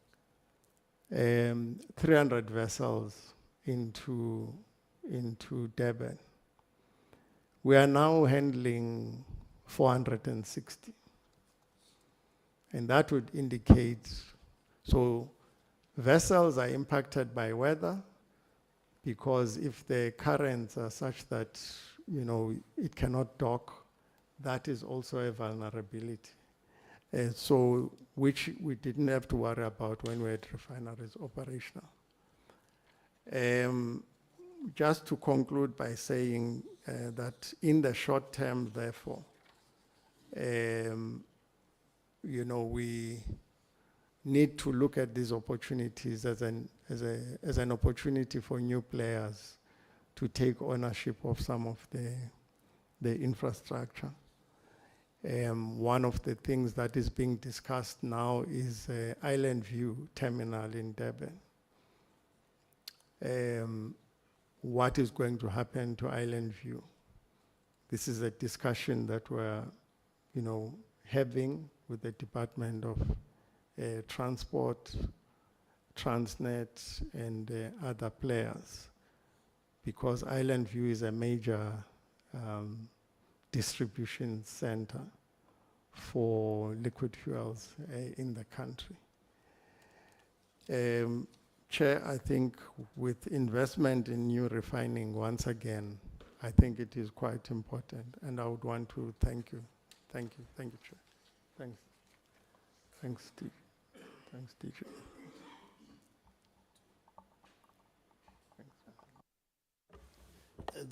Speaker 3: 300 vessels into Durban. We are now handling 460. And that would indicate, so vessels are impacted by weather, because if the currents are such that, you know, it cannot dock, that is also a vulnerability. So which we didn't have to worry about when we had refineries operational. Just to conclude by saying that in the short term, therefore, you know, we need to look at these opportunities as an opportunity for new players to take ownership of some of the infrastructure. One of the things that is being discussed now is Island View Terminal in Durban. What is going to happen to Island View? This is a discussion that we're, you know, having with the Department of Transport, Transnet, and other players, because Island View is a major distribution center for liquid fuels in the country. Chair, I think with investment in new refining, once again, I think it is quite important, and I would want to thank you. Thank you, Chair. Thanks. Thanks, DJ. Thanks, DJ.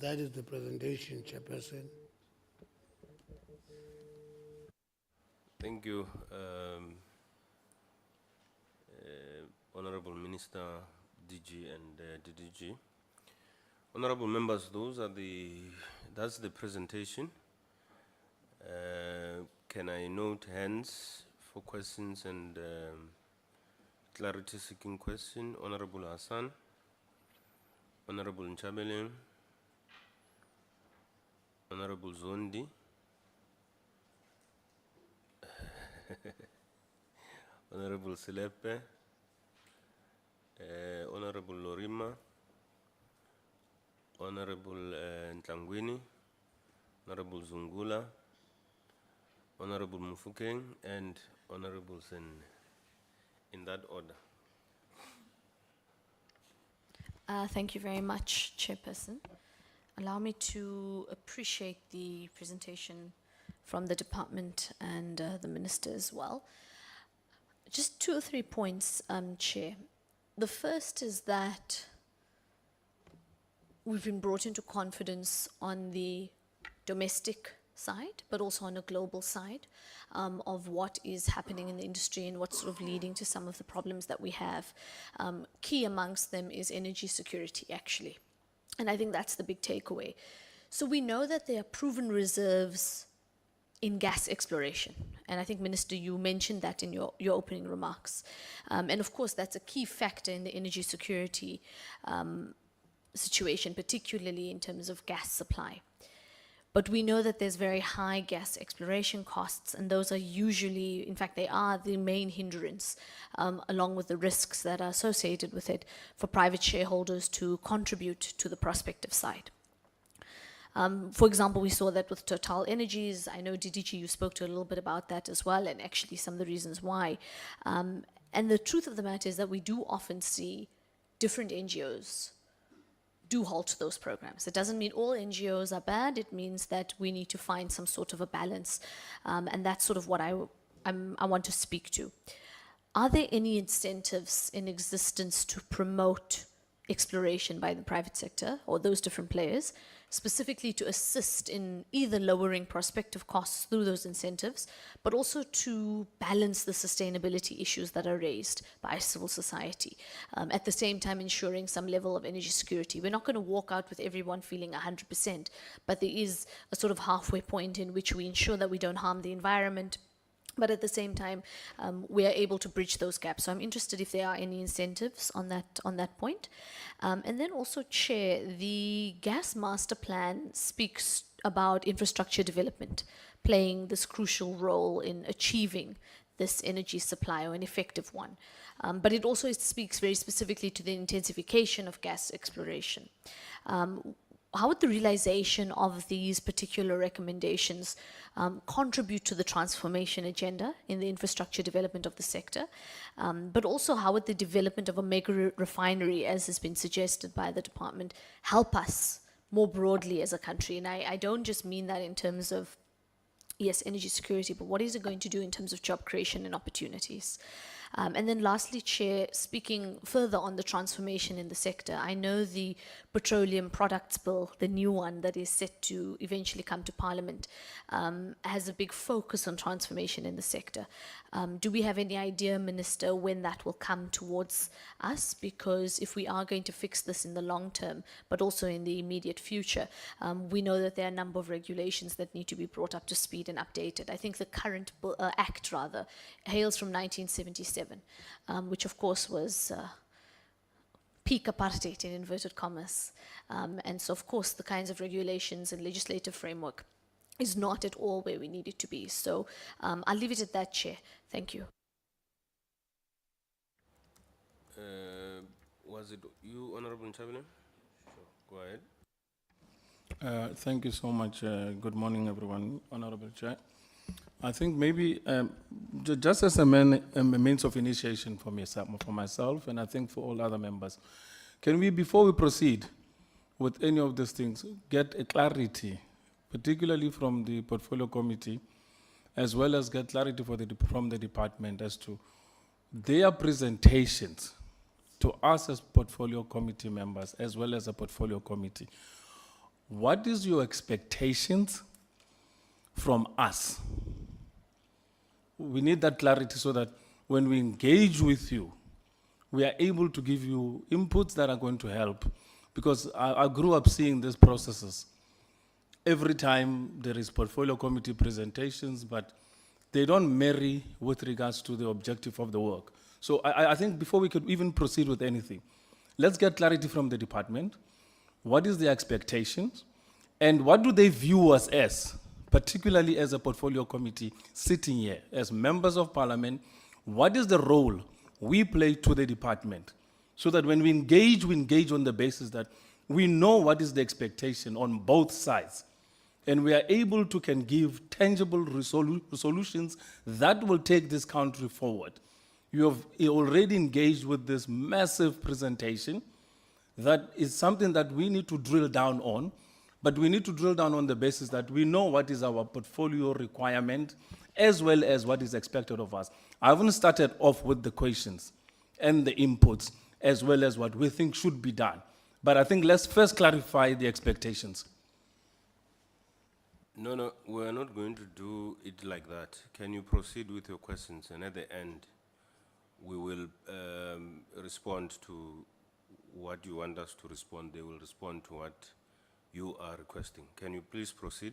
Speaker 4: That is the presentation, Chairperson.
Speaker 2: Thank you, Honorable Minister, DG and DDG. Honorable members, that's the presentation. Can I note hands for questions and clarity-seeking question? Honorable Hassan, Honorable Nchabele, Honorable Zondi, Honorable Selepe, Honorable Lorima, Honorable Ntlangwini, Honorable Zungula, Honorable Mufukeng, and Honorable Sen, in that order.
Speaker 5: Thank you very much, Chairperson. Allow me to appreciate the presentation from the department and the minister as well. Just 2 or 3 points, Chair. The first is that we've been brought into confidence on the domestic side, but also on a global side of what is happening in the industry and what's sort of leading to some of the problems that we have. Key amongst them is energy security, actually. And I think that's the big takeaway. So we know that there are proven reserves in gas exploration. And I think, Minister, you mentioned that in your opening remarks. And of course, that's a key factor in the energy security situation, particularly in terms of gas supply. But we know that there's very high gas exploration costs, and those are usually, in fact, they are the main hindrance, along with the risks that are associated with it, for private shareholders to contribute to the prospective side. For example, we saw that with Total Energies. I know, Didichi, you spoke to a little bit about that as well, and actually some of the reasons why. And the truth of the matter is that we do often see different NGOs do halt those programs. It doesn't mean all NGOs are bad. It means that we need to find some sort of a balance. And that's sort of what I want to speak to. Are there any incentives in existence to promote exploration by the private sector or those different players, specifically to assist in either lowering prospective costs through those incentives, but also to balance the sustainability issues that are raised by civil society, at the same time ensuring some level of energy security? We're not going to walk out with everyone feeling 100%, but there is a sort of halfway point in which we ensure that we don't harm the environment, but at the same time, we are able to bridge those gaps. So I'm interested if there are any incentives on that point. And then also, Chair, the Gas Master Plan speaks about infrastructure development playing this crucial role in achieving this energy supply, or an effective one. But it also speaks very specifically to the intensification of gas exploration. How would the realization of these particular recommendations contribute to the transformation agenda in the infrastructure development of the sector? But also, how would the development of a mega refinery, as has been suggested by the department, help us more broadly as a country? And I don't just mean that in terms of, yes, energy security, but what is it going to do in terms of job creation and opportunities? And then lastly, Chair, speaking further on the transformation in the sector, I know the Petroleum Products Bill, the new one that is set to eventually come to Parliament, has a big focus on transformation in the sector. Do we have any idea, Minister, when that will come towards us? Because if we are going to fix this in the long term, but also in the immediate future, we know that there are a number of regulations that need to be brought up to speed and updated. I think the current act, rather, hails from 1977. Which of course was peak apartheid in inverted commas. And so of course the kinds of regulations and legislative framework is not at all where we need it to be. So I'll leave it at that, Chair. Thank you.
Speaker 2: Was it you, Honorable Nchabile? Sure. Go ahead.
Speaker 6: Thank you so much. Good morning, everyone, Honorable Chair. I think maybe just as a means of initiation for myself, and I think for all other members, can we, before we proceed with any of these things, get a clarity, particularly from the Portfolio Committee, as well as get clarity from the department as to their presentations to us as Portfolio Committee members, as well as a Portfolio Committee. What is your expectations from us? We need that clarity so that when we engage with you, we are able to give you inputs that are going to help. Because I grew up seeing these processes. Every time there is Portfolio Committee presentations, but they don't marry with regards to the objective of the work. So I think before we could even proceed with anything, let's get clarity from the department. What is the expectations? And what do they view us as? Particularly as a Portfolio Committee sitting here, as members of Parliament, what is the role we play to the department? So that when we engage on the basis that we know what is the expectation on both sides, and we are able to can give tangible solutions that will take this country forward. You have already engaged with this massive presentation that is something that we need to drill down on. But we need to drill down on the basis that we know what is our portfolio requirement as well as what is expected of us. I haven't started off with the questions and the inputs as well as what we think should be done. But I think let's first clarify the expectations.
Speaker 2: No, we're not going to do it like that. Can you proceed with your questions? And at the end, we will respond to what you want us to respond. They will respond to what you are requesting. Can you please proceed?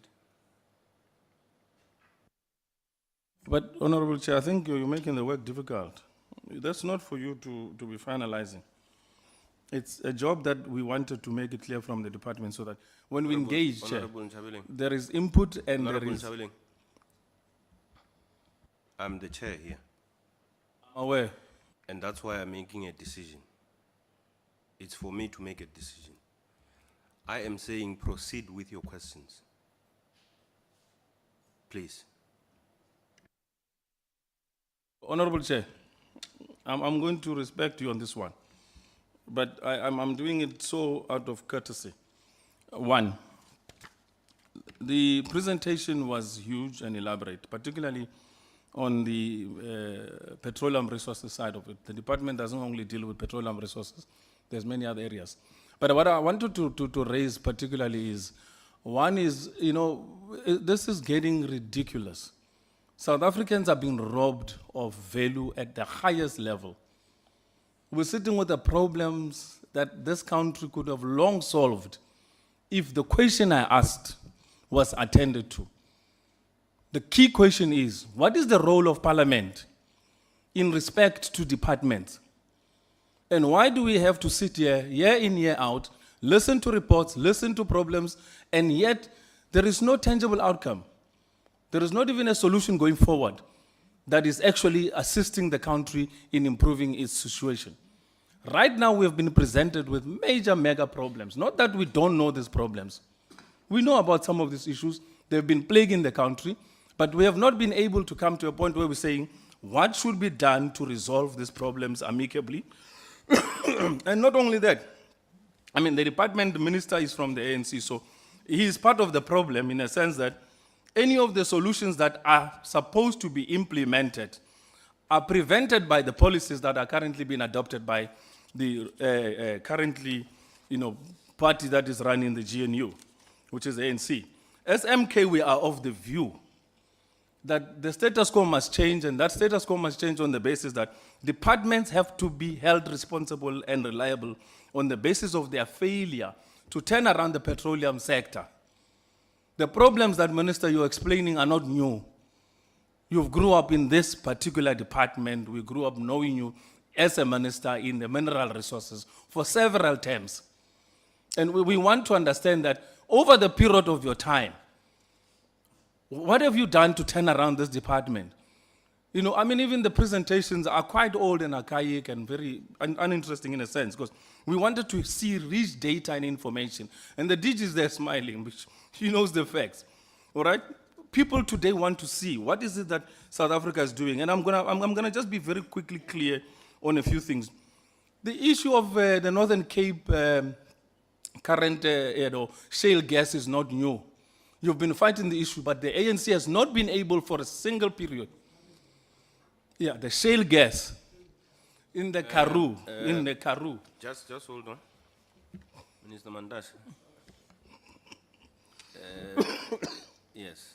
Speaker 6: But, Honorable Chair, I think you're making the work difficult. That's not for you to be finalizing. It's a job that we wanted to make it clear from the department so that when we engage, Chair,
Speaker 2: Honorable Nchabeling.
Speaker 6: there is input and there
Speaker 2: Honorable
Speaker 6: is
Speaker 2: Nchabeling. I'm the chair here,
Speaker 6: aware.
Speaker 2: and that's why I'm making a decision. It's for me to make a decision. I am saying proceed with your questions. Please.
Speaker 6: Honorable Chair, I'm going to respect you on this one, but I'm doing it so out of courtesy. One, the presentation was huge and elaborate, particularly on the petroleum resources side of it. The department doesn't only deal with petroleum resources, there's many other areas. But what I wanted to raise particularly is, one is, this is getting ridiculous. South Africans are being robbed of value at the highest level. We're sitting with the problems that this country could have long solved if the question I asked was attended to. The key question is, what is the role of Parliament in respect to departments? And why do we have to sit here, year in, year out, listen to reports, listen to problems, and yet there is no tangible outcome? There is not even a solution going forward that is actually assisting the country in improving its situation. Right now, we have been presented with major, mega problems. Not that we don't know these problems. We know about some of these issues. They've been plaguing the country, but we have not been able to come to a point where we're saying, what should be done to resolve these problems amicably? And not only that, the department minister is from the ANC, so he is part of the problem in a sense that any of the solutions that are supposed to be implemented are prevented by the policies that are currently being adopted by the party that is running the GNU, which is the ANC. As MK, we are of the view that the status quo must change, and that status quo must change on the basis that departments have to be held responsible and reliable on the basis of their failure to turn around the petroleum sector. The problems that, Minister, you're explaining are not new. You've grew up in this particular department. We grew up knowing you as a minister in the mineral resources for several terms. And we want to understand that over the period of your time, what have you done to turn around this department? Even the presentations are quite old and archaic and very uninteresting in a sense, because we wanted to see rich data and information. And the DG is there smiling, which he knows the facts. All right? People today want to see what is it that South Africa is doing. And I'm gonna just be very quickly clear on a few things. The issue of the Northern Cape current shale gas is not new. You've been fighting the issue, but the ANC has not been able for a single period. Yeah, the shale gas in the Karoo,
Speaker 2: Just hold on. Minister Mandash. Yes.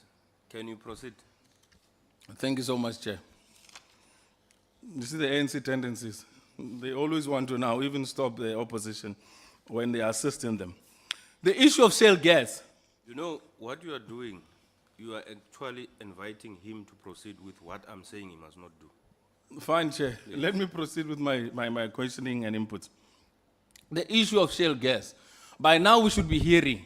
Speaker 2: Can you proceed?
Speaker 6: Thank you so much, Chair. You see the ANC tendencies. They always want to now even stop the opposition when they are assisting them. The issue of shale gas.
Speaker 2: What you are doing, you are actually inviting him to proceed with what I'm saying he must not do.
Speaker 6: Fine, Chair. Yes. Let me proceed with my questioning and inputs. The issue of shale gas. By now, we should be hearing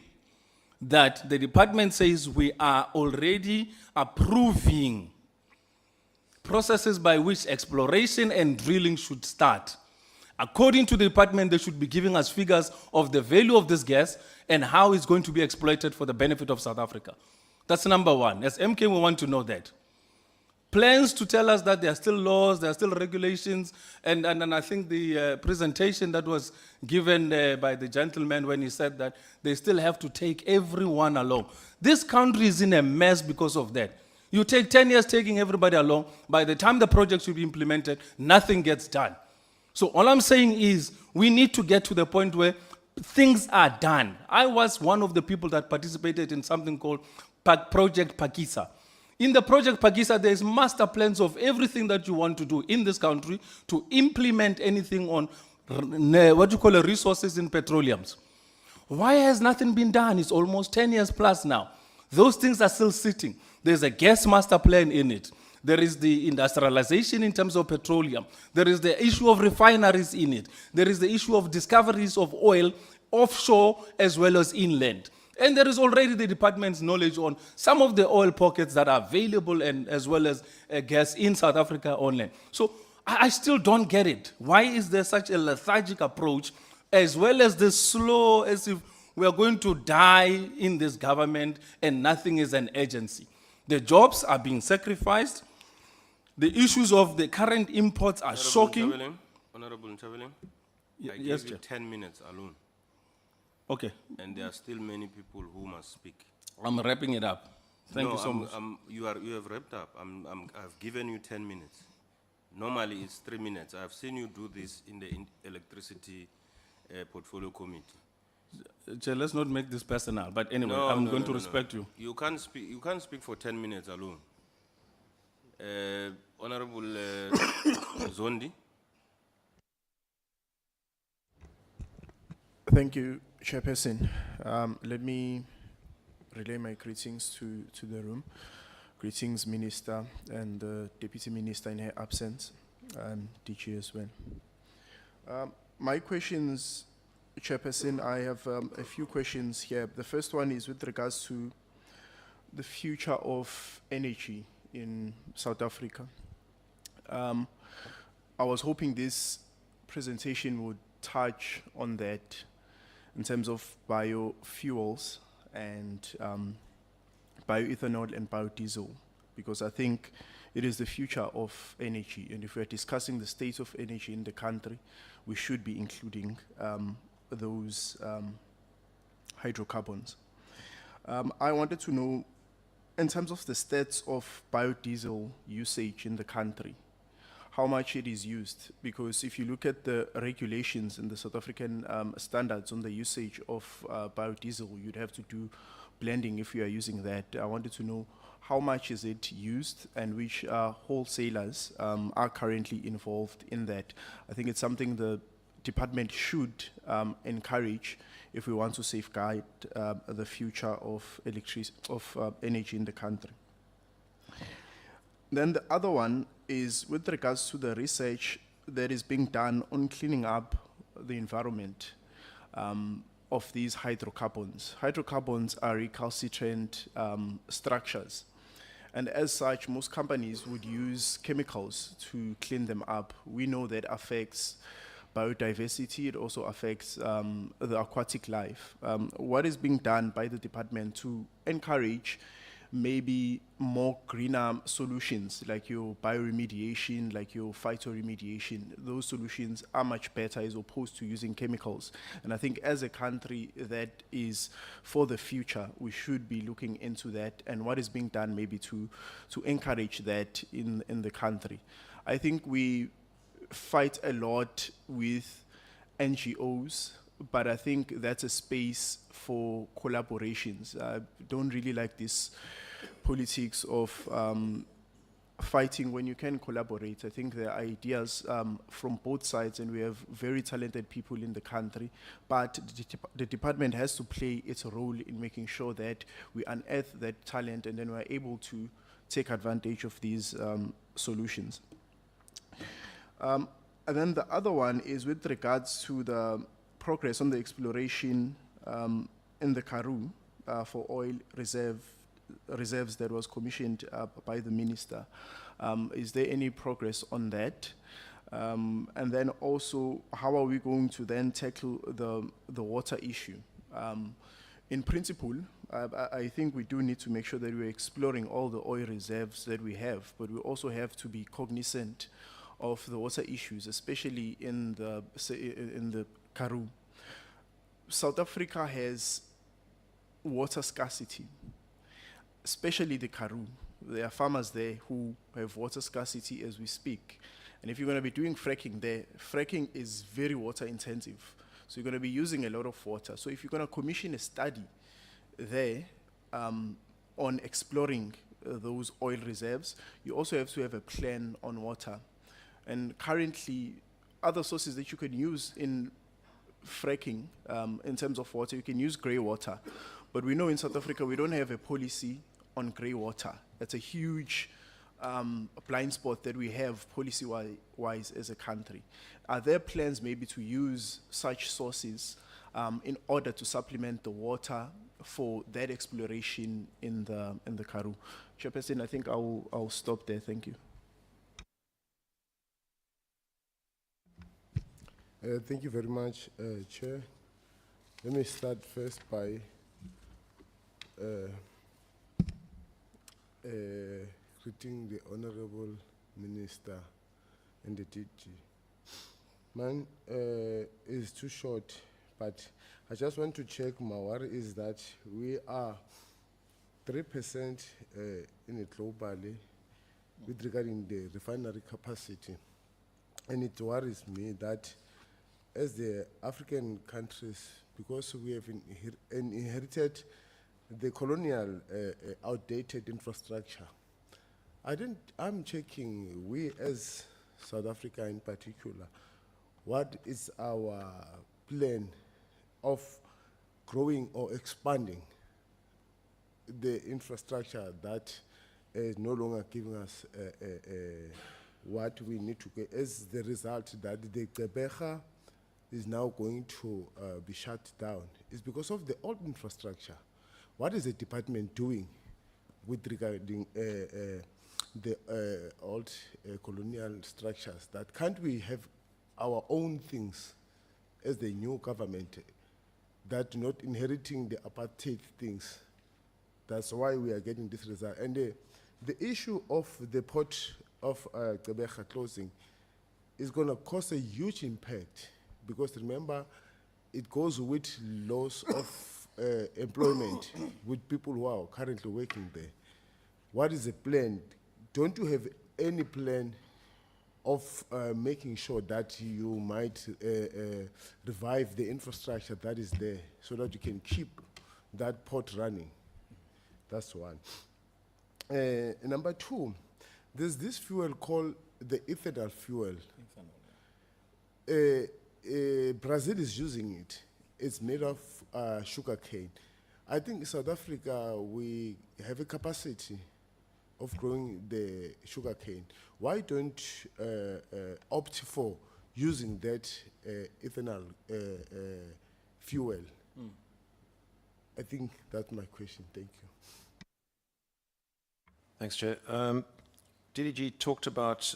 Speaker 6: that the department says we are already approving processes by which exploration and drilling should start. According to the department, they should be giving us figures of the value of this gas and how it's going to be exploited for the benefit of South Africa. That's number one. As MK, we want to know that. Plans to tell us that there are still laws, there are still regulations, and I think the presentation that was given by the gentleman when he said that they still have to take everyone along. This country is in a mess because of that. You take 10 years taking everybody along, by the time the project should be implemented, nothing gets done. So all I'm saying is we need to get to the point where things are done. I was one of the people that participated in something called Project Pakisa. In the Project Pakisa, there's master plans of everything that you want to do in this country to implement anything on resources in petroleums. Why has nothing been done? It's almost 10 years plus now. Those things are still sitting. There's a gas master plan in it. There is the industrialization in terms of petroleum. There is the issue of refineries in it. There is the issue of discoveries of oil offshore as well as inland. And there is already the department's knowledge on some of the oil pockets that are available and as well as gas in South Africa on land. So I still don't get it. Why is there such a lethargic approach as well as the slow, as if we are going to die in this government and nothing is an agency? The jobs are being sacrificed. The issues of the current imports are shocking.
Speaker 2: Honorable Nchaveling, I
Speaker 6: yes,
Speaker 2: gave you
Speaker 6: Chair.
Speaker 2: 10 minutes alone,
Speaker 6: Okay,
Speaker 2: and there are still many people who must speak.
Speaker 6: I'm wrapping it up. Thank you so much.
Speaker 2: You have wrapped up. I've given you 10 minutes. Normally it's 3 minutes. I've seen you do this in the electricity portfolio committee.
Speaker 6: Chair, let's not make this personal, but anyway, I'm going to respect you.
Speaker 2: You can't speak for 10 minutes alone. Honorable Zondi.
Speaker 7: Thank you, Chairperson. Let me relay my greetings to the room. Greetings, Minister and the Deputy Minister in her absence, and DG as well. My questions, Chairperson, I have a few questions here. The first one is with regards to the future of energy in South Africa. I was hoping this presentation would touch on that in terms of biofuels and bioethanol and biodiesel, because I think it is the future of energy. And if we're discussing the state of energy in the country, we should be including those hydrocarbons. I wanted to know, in terms of the stats of biodiesel usage in the country, how much it is used, because if you look at the regulations and the South African standards on the usage of biodiesel, you'd have to do blending if you are using that. I wanted to know how much is it used and which wholesalers are currently involved in that. I think it's something the department should encourage if we want to safeguard the future of energy in the country. Then the other one is with regards to the research that is being done on cleaning up the environment of these hydrocarbons. Hydrocarbons are recalcitrant structures. And as such, most companies would use chemicals to clean them up. We know that affects biodiversity. It also affects the aquatic life. What is being done by the department to encourage maybe more greener solutions, like your bioremediation, like your phytoremediation? Those solutions are much better as opposed to using chemicals. And I think as a country that is for the future, we should be looking into that and what is being done maybe to encourage that in the country. I think we fight a lot with NGOs, but I think that's a space for collaborations. I don't really like this politics of fighting when you can collaborate. I think there are ideas from both sides, and we have very talented people in the country, but the department has to play its role in making sure that we unearth that talent and then we're able to take advantage of these solutions. And then the other one is with regards to the progress on the exploration in the Karoo for oil reserves that was commissioned by the minister. Is there any progress on that? And then also, how are we going to then tackle the water issue? In principle, I think we do need to make sure that we're exploring all the oil reserves that we have, but we also have to be cognizant of the water issues, especially in the Karoo. South Africa has water scarcity, especially the Karoo. There are farmers there who have water scarcity as we speak. And if you're going to be doing fracking there, fracking is very water intensive. So you're going to be using a lot of water. So if you're going to commission a study there on exploring those oil reserves, you also have to have a plan on water. And currently, other sources that you can use in fracking in terms of water, you can use grey water. But we know in South Africa, we don't have a policy on grey water. That's a huge blind spot that we have policy-wise as a country. Are there plans maybe to use such sources in order to supplement the water for that exploration in the Karoo? Chairperson, I think I'll stop there. Thank you.
Speaker 8: Thank you very much, Chair. Let me start first by greeting the Honorable Minister and the DG. Mine is too short, but I just want to check. My worry is that we are 3% in it globally with regarding the refinery capacity. And it worries me that as the African countries, because we have inherited the colonial outdated infrastructure, I'm checking, we as South Africa in particular, what is our plan of growing or expanding the infrastructure that is no longer giving us what we need to get, as the result that the Gqeberha is now going to be shut down. It's because of the old infrastructure. What is the department doing with regarding the old colonial structures? That can't we have our own things as the new government, that not inheriting the apartheid things? That's why we are getting this result. And the issue of the port of Gqeberha closing is going to cause a huge impact, because remember, it goes with loss of employment with people who are currently working there. What is the plan? Don't you have any plan of making sure that you might revive the infrastructure that is there so that you can keep that port running? That's one. Number two, there's this fuel called the ethanol fuel. Brazil is using it. It's made of sugar cane. I think in South Africa, we have a capacity of growing the sugar cane. Why don't opt for using that ethanol fuel? I think that's my question. Thank you.
Speaker 9: Thanks, Chair. DDG talked about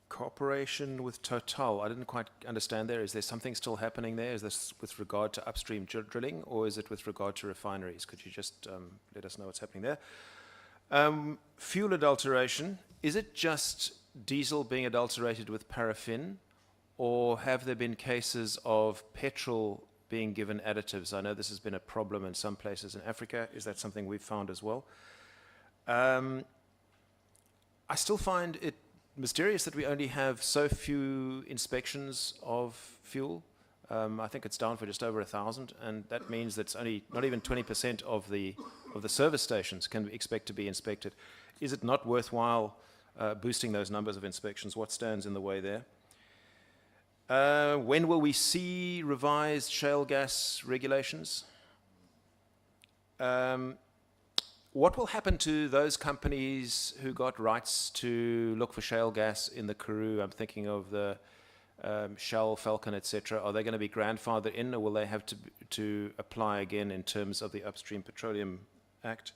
Speaker 9: cooperation with Total. I didn't quite understand there. Is there something still happening there? Is this with regard to upstream drilling, or is it with regard to refineries? Could you just let us know what's happening there? Fuel adulteration, is it just diesel being adulterated with paraffin, or have there been cases of petrol being given additives? I know this has been a problem in some places in Africa. Is that something we've found as well? I still find it mysterious that we only have so few inspections of fuel. I think it's down for just over 1,000, and that means that's only not even 20% of the service stations can expect to be inspected. Is it not worthwhile boosting those numbers of inspections? What stands in the way there? When will we see revised shale gas regulations? What will happen to those companies who got rights to look for shale gas in the Karoo? I'm thinking of the Shell, Falcon, etc. Are they going to be grandfathered in, or will they have to apply again in terms of the Upstream Petroleum Act?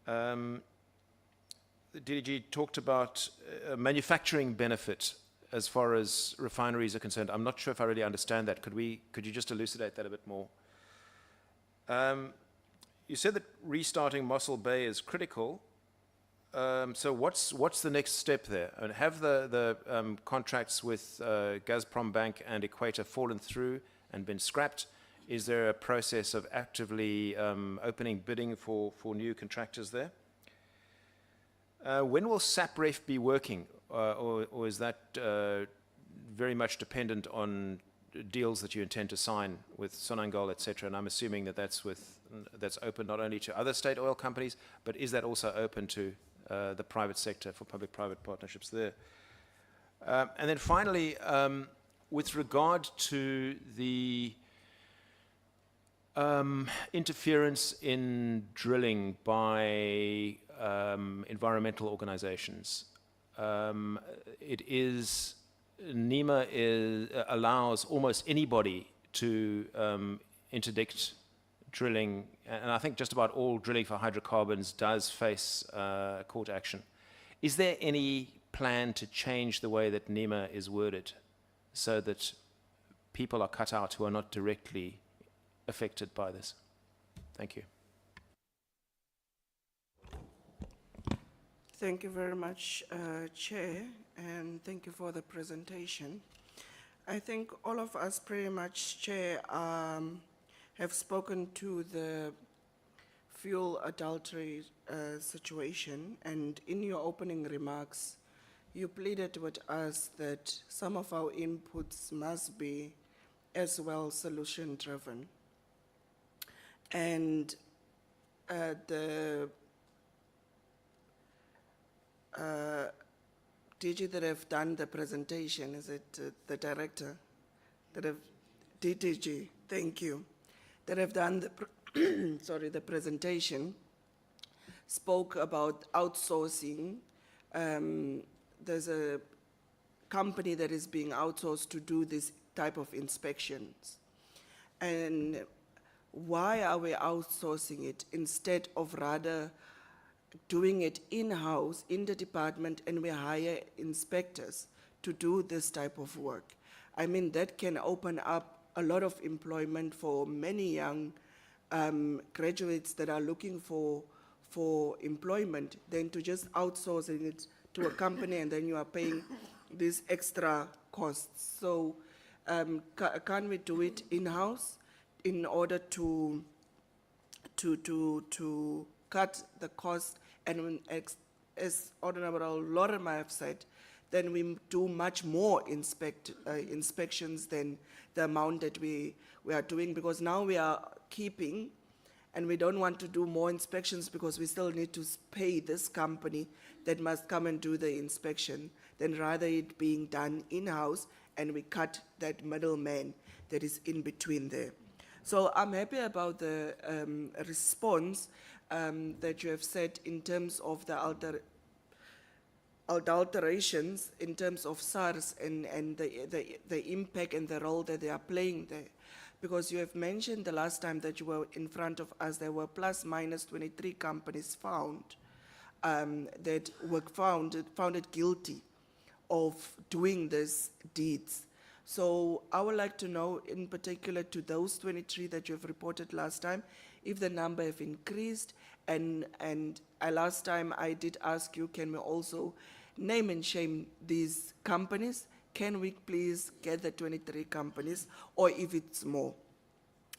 Speaker 9: The DDG talked about manufacturing benefit as far as refineries are concerned. I'm not sure if I really understand that. Could you just elucidate that a bit more? You said that restarting Mossel Bay is critical. So what's the next step there? And have the contracts with Gazprom Bank and Equator fallen through and been scrapped? Is there a process of actively opening bidding for new contractors there? When will SAPREF be working, or is that very much dependent on deals that you intend to sign with Sonangol, etc.? And I'm assuming that that's open not only to other state oil companies, but is that also open to the private sector for public-private partnerships there? And then finally, with regard to the interference in drilling by environmental organizations. NEMA allows almost anybody to interdict drilling, and I think just about all drilling for hydrocarbons does face court action. Is there any plan to change the way that NEMA is worded so that people are cut out who are not directly affected by this? Thank you.
Speaker 1: Thank you very much, Chair, and thank you for the presentation. I think all of us pretty much, Chair, have spoken to the fuel adultery situation, and in your opening remarks, you pleaded with us that some of our inputs must be as well solution-driven. And the DG that have done the presentation, is it the director that have, DTG, thank you, that have done the, sorry, the presentation, spoke about outsourcing. There's a company that is being outsourced to do this type of inspections. And why are we outsourcing it instead of rather doing it in-house in the department, and we hire inspectors to do this type of work? I mean, that can open up a lot of employment for many young graduates that are looking for employment than to just outsourcing it to a company and then you are paying these extra costs. So can we do it in-house in order to cut the cost? And when as Honorable Lorema have said, then we do much more inspections than the amount that we are doing, because now we are keeping, and we don't want to do more inspections because we still need to pay this company that must come and do the inspection, then rather it being done in-house and we cut that middleman that is in between there. So I'm happy about the response that you have said in terms of the adulterations, in terms of SARS and the impact and the role that they are playing there. Because you have mentioned the last time that you were in front of us, there were plus minus 23 companies found that were founded guilty of doing these deeds. So I would like to know, in particular to those 23 that you have reported last time, if the number have increased, and last time I did ask you, can we also name and shame these companies? Can we please get the 23 companies, or if it's more?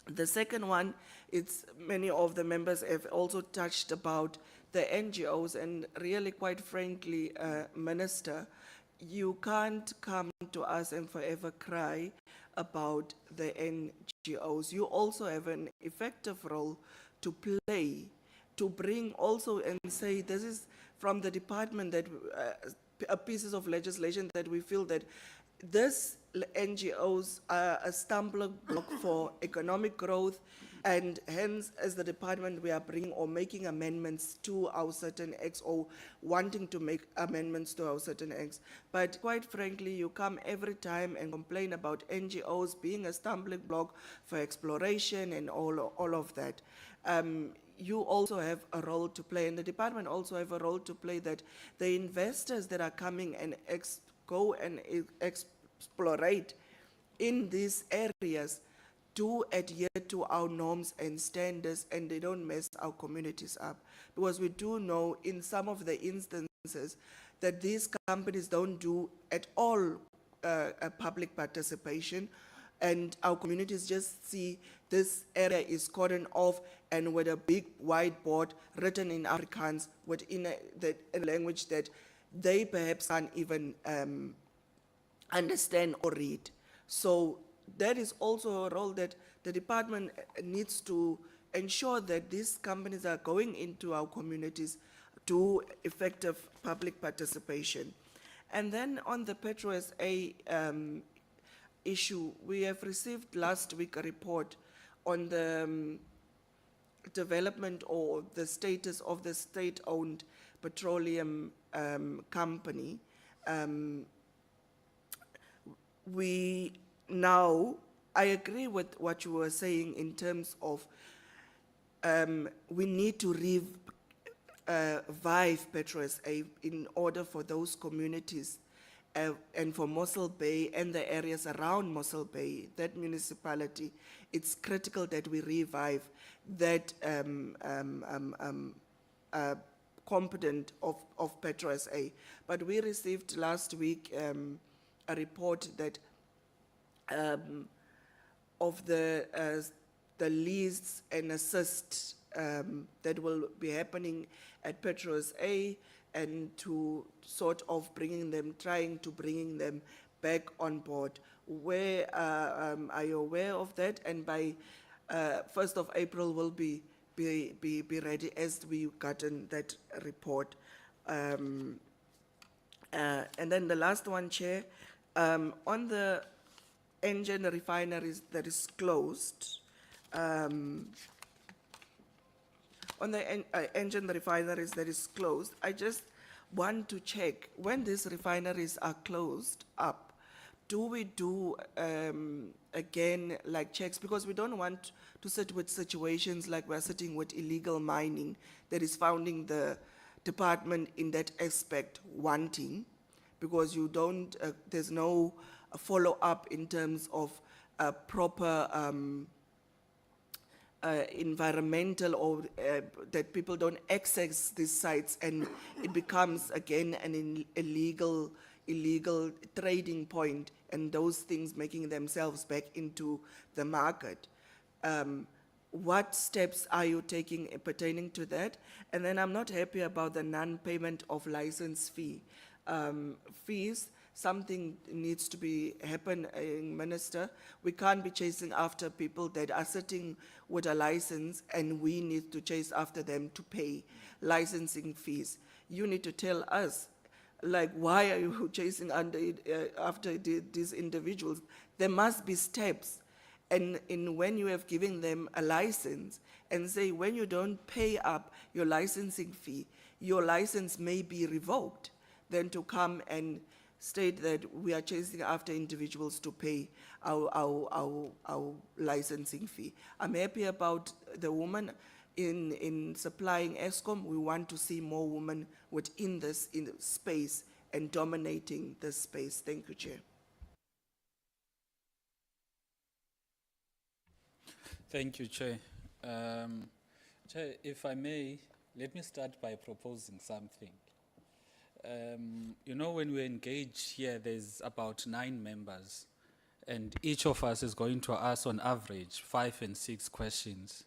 Speaker 1: The second one, it's many of the members have also touched about the NGOs, and really, quite frankly, Minister, you can't come to us and forever cry about the NGOs. You also have an effective role to play, to bring also and say, this is from the department that pieces of legislation that we feel that this NGOs are a stumbling block for economic growth, and hence, as the department, we are bringing or making amendments to our certain acts, or wanting to make amendments to our certain acts. But quite frankly, you come every time and complain about NGOs being a stumbling block for exploration and all of that. You also have a role to play, and the department also have a role to play, that the investors that are coming and go and explorate in these areas do adhere to our norms and standards, and they don't mess our communities up. Because we do know in some of the instances that these companies don't do at all a public participation, and our communities just see this area is cordoned off and with a big whiteboard written in Afrikaans within a language that they perhaps can't even understand or read. So that is also a role that the department needs to ensure, that these companies are going into our communities to effective public participation. And then on the PetroSA issue, we have received last week a report on the development or the status of the state-owned petroleum company, we now, I agree with what you were saying in terms of we need to revive PetroSA in order for those communities and for Mossel Bay and the areas around Mossel Bay, that municipality, it's critical that we revive that component of PetroSA. But we received last week a report that of the lease and assist that will be happening at PetroSA, and to sort of trying to bringing them back on board. Where are you aware of that? And by 1st of April will be ready as we gotten that report. And then the last one, Chair, on the engine refineries that is closed, on the engine refineries that is closed, I just want to check, when these refineries are closed up, do we do, again, like checks? Because we don't want to sit with situations like we're sitting with illegal mining that is founding the department in that aspect wanting, because you don't, there's no follow-up in terms of proper environmental, or that people don't access these sites, and it becomes again an illegal trading point, and those things making themselves back into the market. What steps are you taking pertaining to that? And then I'm not happy about the non-payment of license fees. Something needs to be happening, Minister. We can't be chasing after people that are sitting with a license, and we need to chase after them to pay licensing fees. You need to tell us, like, why are you chasing after these individuals? There must be steps. And when you have given them a license, and say, when you don't pay up your licensing fee, your license may be revoked, then to come and state that we are chasing after individuals to pay our licensing fee. I'm happy about the woman in supplying ESCOM. We want to see more women within this space and dominating this space. Thank you, Chair.
Speaker 10: Thank you, Chair. Chair, if I may, let me start by proposing something. You know, when we engage here, there's about 9 members, and each of us is going to ask on average 5 and 6 questions.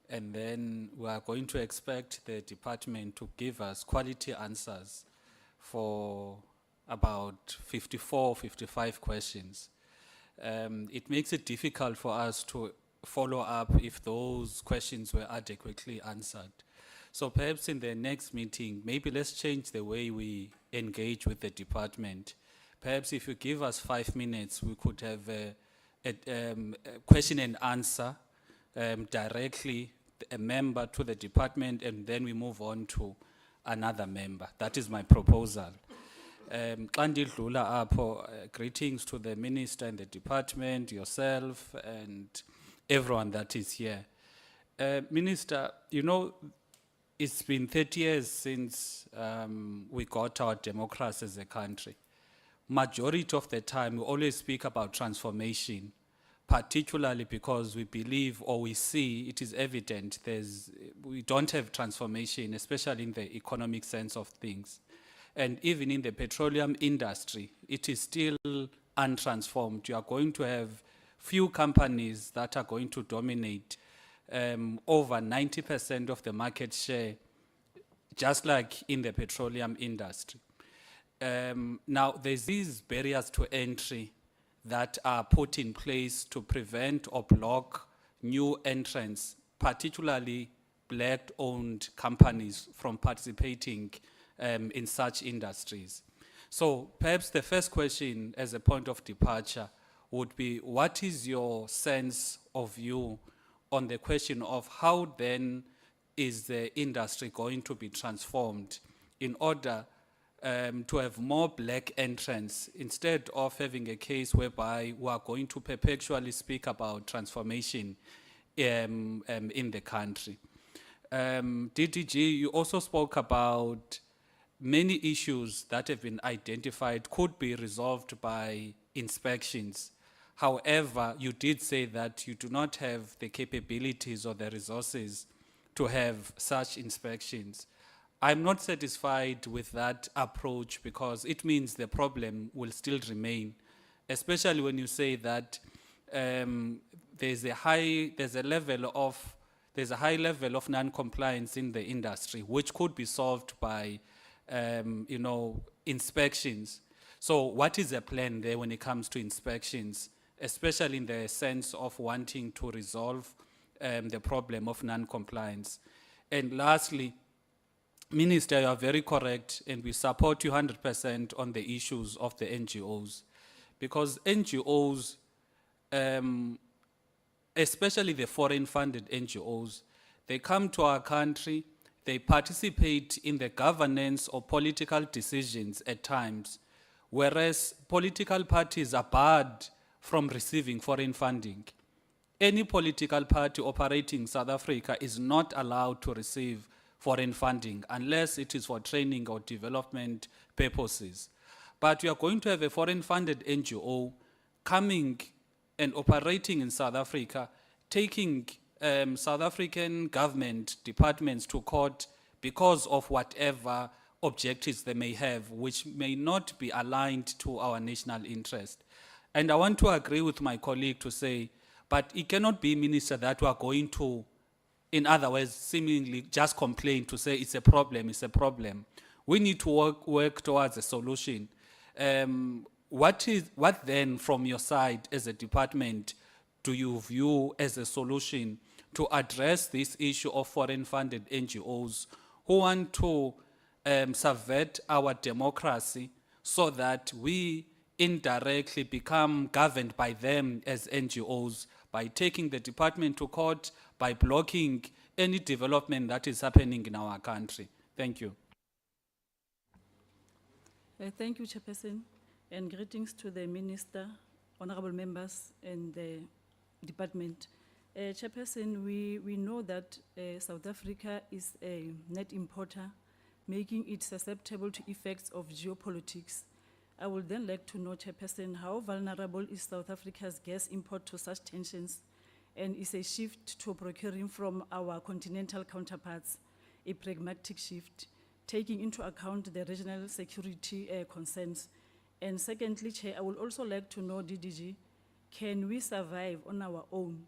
Speaker 10: And then we are going to expect the department to give us quality answers for about 54, 55 questions. It makes it difficult for us to follow up if those questions were adequately answered. So perhaps in the next meeting, maybe let's change the way we engage with the department. Perhaps if you give us 5 minutes, we could have a question and answer directly, a member to the department, and then we move on to another member. That is my proposal. Greetings to the minister and the department, yourself, and everyone that is here. Minister, you know, it's been 30 years since we got our democracy as a country. Majority of the time, we always speak about transformation, particularly because we believe, or we see, it is evident, we don't have transformation, especially in the economic sense of things. And even in the petroleum industry, it is still untransformed. You are going to have few companies that are going to dominate over 90% of the market share, just like in the petroleum industry. Now, there's these barriers to entry that are put in place to prevent or block new entrants, particularly black-owned companies, from participating in such industries. So perhaps the first question as a point of departure would be, what is your sense of view on the question of how then is the industry going to be transformed in order to have more black entrants instead of having a case whereby we are going to perpetually speak about transformation in the country. DDG, you also spoke about many issues that have been identified could be resolved by inspections. However, you did say that you do not have the capabilities or the resources to have such inspections. I'm not satisfied with that approach because it means the problem will still remain, especially when you say that there's a high level of non-compliance in the industry, which could be solved by inspections. So what is the plan there when it comes to inspections, especially in the sense of wanting to resolve the problem of non-compliance? And lastly, Minister, you are very correct, and we support you 100% on the issues of the NGOs. Because NGOs, especially the foreign-funded NGOs, they come to our country, they participate in the governance of political decisions at times, whereas political parties are barred from receiving foreign funding. Any political party operating in South Africa is not allowed to receive foreign funding unless it is for training or development purposes. But we are going to have a foreign-funded NGO coming and operating in South Africa, taking South African government departments to court because of whatever objectives they may have, which may not be aligned to our national interest. And I want to agree with my colleague to say, but it cannot be, Minister, that we are going to, in other words, seemingly just complain to say it's a problem, it's a problem. We need to work towards a solution. What then, from your side as a department, do you view as a solution to address this issue of foreign-funded NGOs who want to subvert our democracy so that we indirectly become governed by them as NGOs by taking the department to court, by blocking any development that is happening in our country? Thank you.
Speaker 11: Thank you, Chairperson, and greetings to the Minister, honorable members, and the department. Chairperson, we know that South Africa is a net importer, making it susceptible to effects of geopolitics. I would then like to know, Chairperson, how vulnerable is South Africa's gas import to such tensions, and is a shift to procuring from our continental counterparts a pragmatic shift, taking into account the regional security concerns? And secondly, Chair, I would also like to know, DDG, can we survive on our own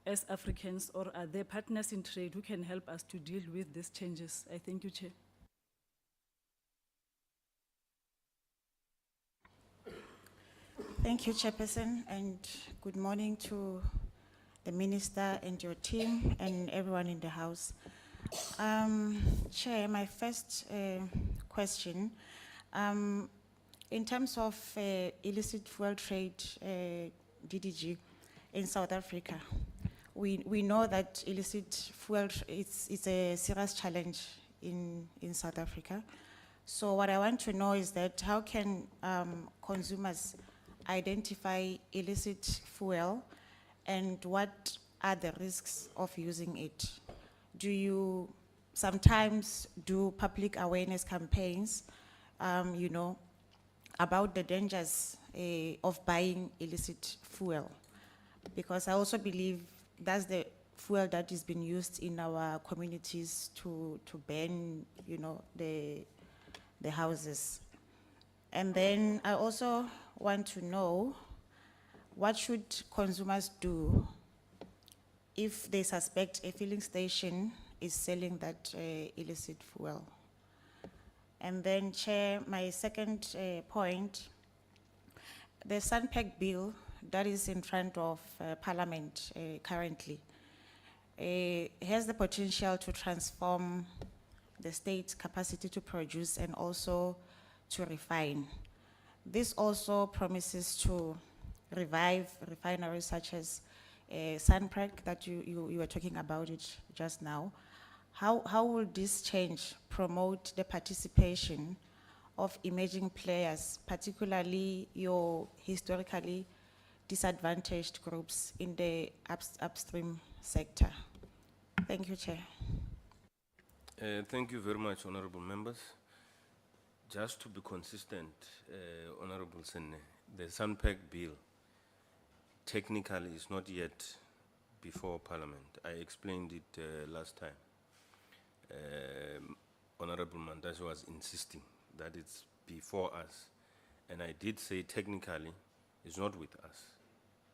Speaker 11: as Africans, or are there partners in trade who can help us to deal with these changes? I thank you, Chair.
Speaker 12: Thank you, Chairperson, and good morning to the Minister and your team and everyone in the House. Chair, my first question, in terms of illicit fuel trade, DDG, in South Africa, we know that illicit fuel, it's a serious challenge in South Africa. So what I want to know is that how can consumers identify illicit fuel, and what are the risks of using it? Do you sometimes do public awareness campaigns, about the dangers of buying illicit fuel? Because I also believe that's the fuel that is being used in our communities to burn, the houses. And then I also want to know, what should consumers do if they suspect a filling station is selling that illicit fuel? And then, Chair, my second point, the SANPAC bill that is in front of Parliament currently has the potential to transform the state's capacity to produce and also to refine. This also promises to revive refineries such as Sunpark that you were talking about it just now. How will this change promote the participation of emerging players, particularly your historically disadvantaged groups in the upstream sector? Thank you, Chair.
Speaker 2: Thank you very much, honorable members. Just to be consistent, Honorable Senne, the Sunpack bill technically is not yet before Parliament. I explained it last time. Honorable Mandashi was insisting that it's before us. And I did say technically it's not with us.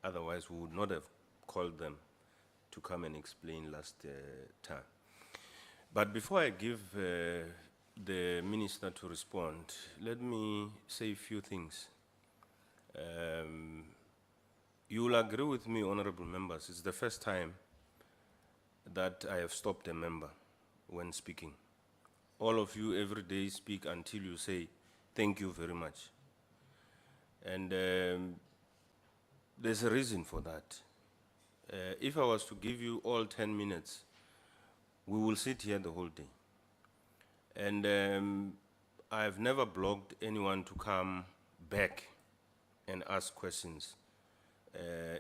Speaker 2: Otherwise, we would not have called them to come and explain last time. But before I give the minister to respond, let me say a few things. You will agree with me, honorable members, it's the first time that I have stopped a member when speaking. All of you every day speak until you say, thank you very much. And there's a reason for that. If I was to give you all 10 minutes, we will sit here the whole day. And I've never blocked anyone to come back and ask questions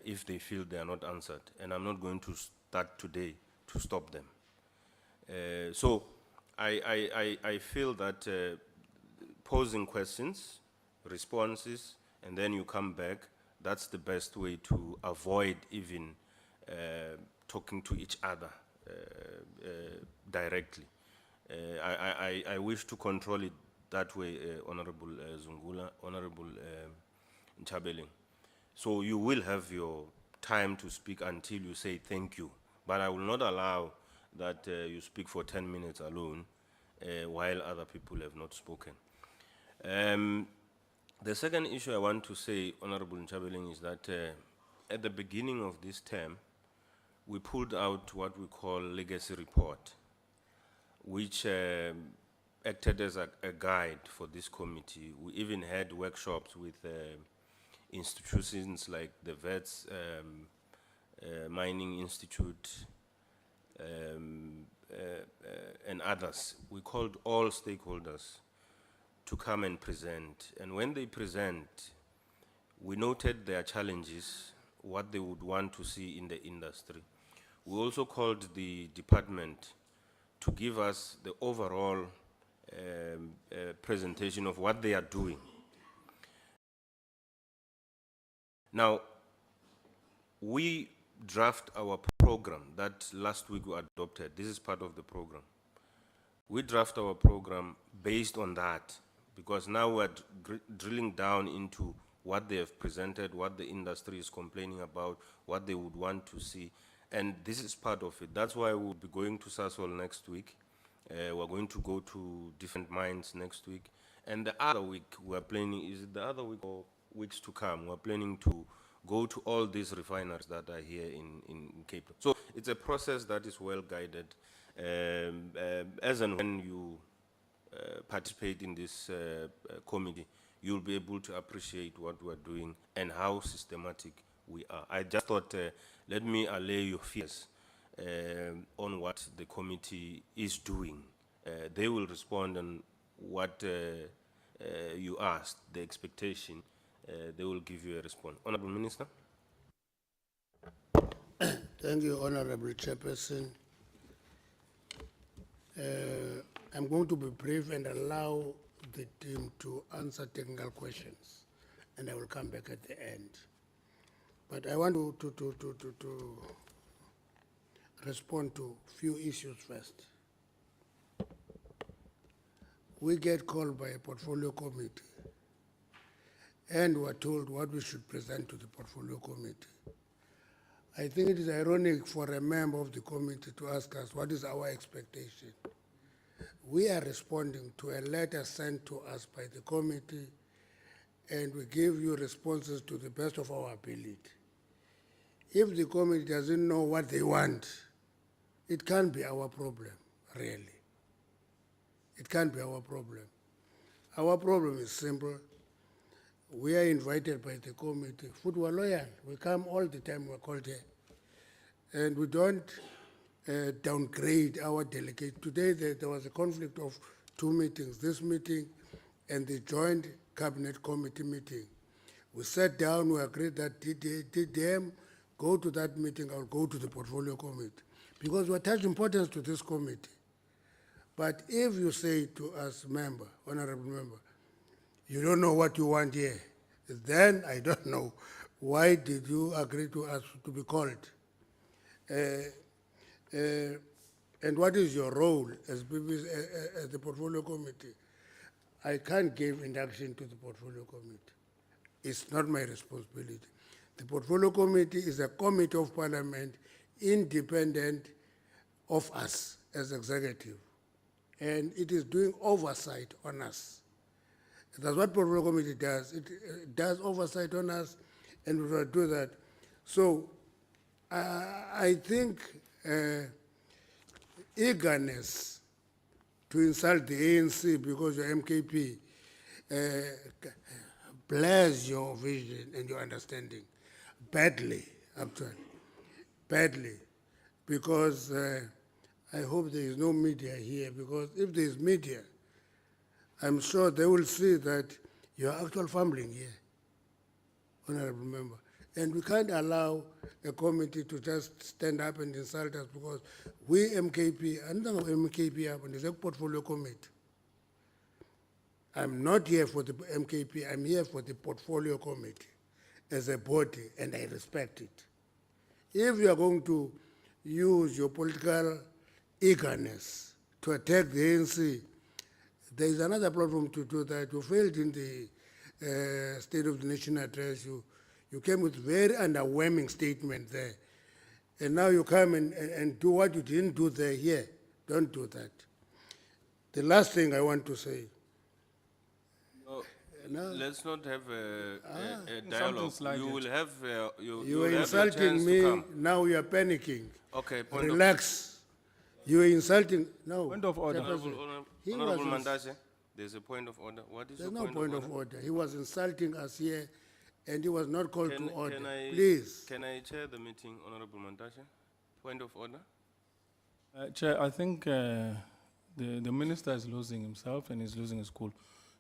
Speaker 2: if they feel they are not answered. And I'm not going to start today to stop them. So I feel that posing questions, responses, and then you come back, that's the best way to avoid even talking to each other directly. I wish to control it that way, Honorable Zungula, Honorable Nchabeling. So you will have your time to speak until you say thank you. But I will not allow that you speak for 10 minutes alone while other people have not spoken. The second issue I want to say, Honorable Nchabeling, is that at the beginning of this term, we pulled out what we call legacy report, which acted as a guide for this committee. We even had workshops with institutions like the VETS Mining Institute and others. We called all stakeholders to come and present. And when they present, we noted their challenges, what they would want to see in the industry. We also called the department to give us the overall presentation of what they are doing. Now, we draft our program that last week we adopted. This is part of the program. We draft our program based on that, because now we're drilling down into what they have presented, what the industry is complaining about, what they would want to see, and this is part of it. That's why we'll be going to Sasol next week. We're going to go to different mines next week, and the other week we're planning, is it the other week or weeks to come, we're planning to go to all these refineries that are here in Cape Town. So it's a process that is well guided. As and when you participate in this committee, you'll be able to appreciate what we're doing and how systematic we are. I just thought, let me allay your fears on what the committee is doing. They will respond on what you asked, the expectation. They will give you a response. Honorable Minister.
Speaker 4: Thank you, Honorable Chairperson. I'm going to be brief and allow the team to answer technical questions, and I will come back at the end. But I want to respond to a few issues first. We get called by a portfolio committee, and we're told what we should present to the portfolio committee. I think it is ironic for a member of the committee to ask us what is our expectation. We are responding to a letter sent to us by the committee, and we give you responses to the best of our ability. If the committee doesn't know what they want, it can't be our problem, really. It can't be our problem. Our problem is simple. We are invited by the committee. Food, we're loyal. We come all the time, we're called here. and we don't downgrade our delegate. Today there was a conflict of two meetings, this meeting and the joint cabinet committee meeting. We sat down, we agreed that did them go to that meeting or go to the portfolio committee, because we attach importance to this committee. But if you say to us, member, honorable member, you don't know what you want here, then I don't know why did you agree to us to be called. And what is your role as the portfolio committee? I can't give induction to the portfolio committee. It's not my responsibility. The portfolio committee is a committee of parliament, independent of us as executive. And it is doing oversight on us. That's what portfolio committee does. It does oversight on us, and we will do that. So I think eagerness to insult the ANC because you're MKP blurs your vision and your understanding badly, actually, badly, because I hope there is no media here, because if there is media, I'm sure they will see that you're actual fumbling here, honorable member. And we can't allow a committee to just stand up and insult us, because we MKP, and MKP up, and it's a portfolio committee. I'm not here for the MKP, I'm here for the portfolio committee as a body, and I respect it. If you are going to use your political eagerness to attack the ANC, there is another platform to do that. You failed in the State of the Nation address. You came with very underwhelming statement there. And now you come and do what you didn't do there here. Don't do that. The last thing I want to say.
Speaker 2: No, let's not have a dialogue. You will have
Speaker 4: You
Speaker 2: will
Speaker 4: are
Speaker 2: have your
Speaker 4: insulting
Speaker 2: chance to
Speaker 4: me,
Speaker 2: come.
Speaker 4: now you are panicking.
Speaker 2: Okay, point
Speaker 4: Relax. You are insulting, no.
Speaker 6: Point of order.
Speaker 2: Honorable,
Speaker 4: He
Speaker 2: Honorable
Speaker 4: was
Speaker 2: Mandashe, there's a point of order. What is
Speaker 4: There's
Speaker 2: your
Speaker 4: no point of order. He was insulting us here, and he was not called to order. Please.
Speaker 2: Can I chair the meeting, Honorable Mandashe? Point of order?
Speaker 6: Chair, I think the minister is losing himself and he's losing his cool.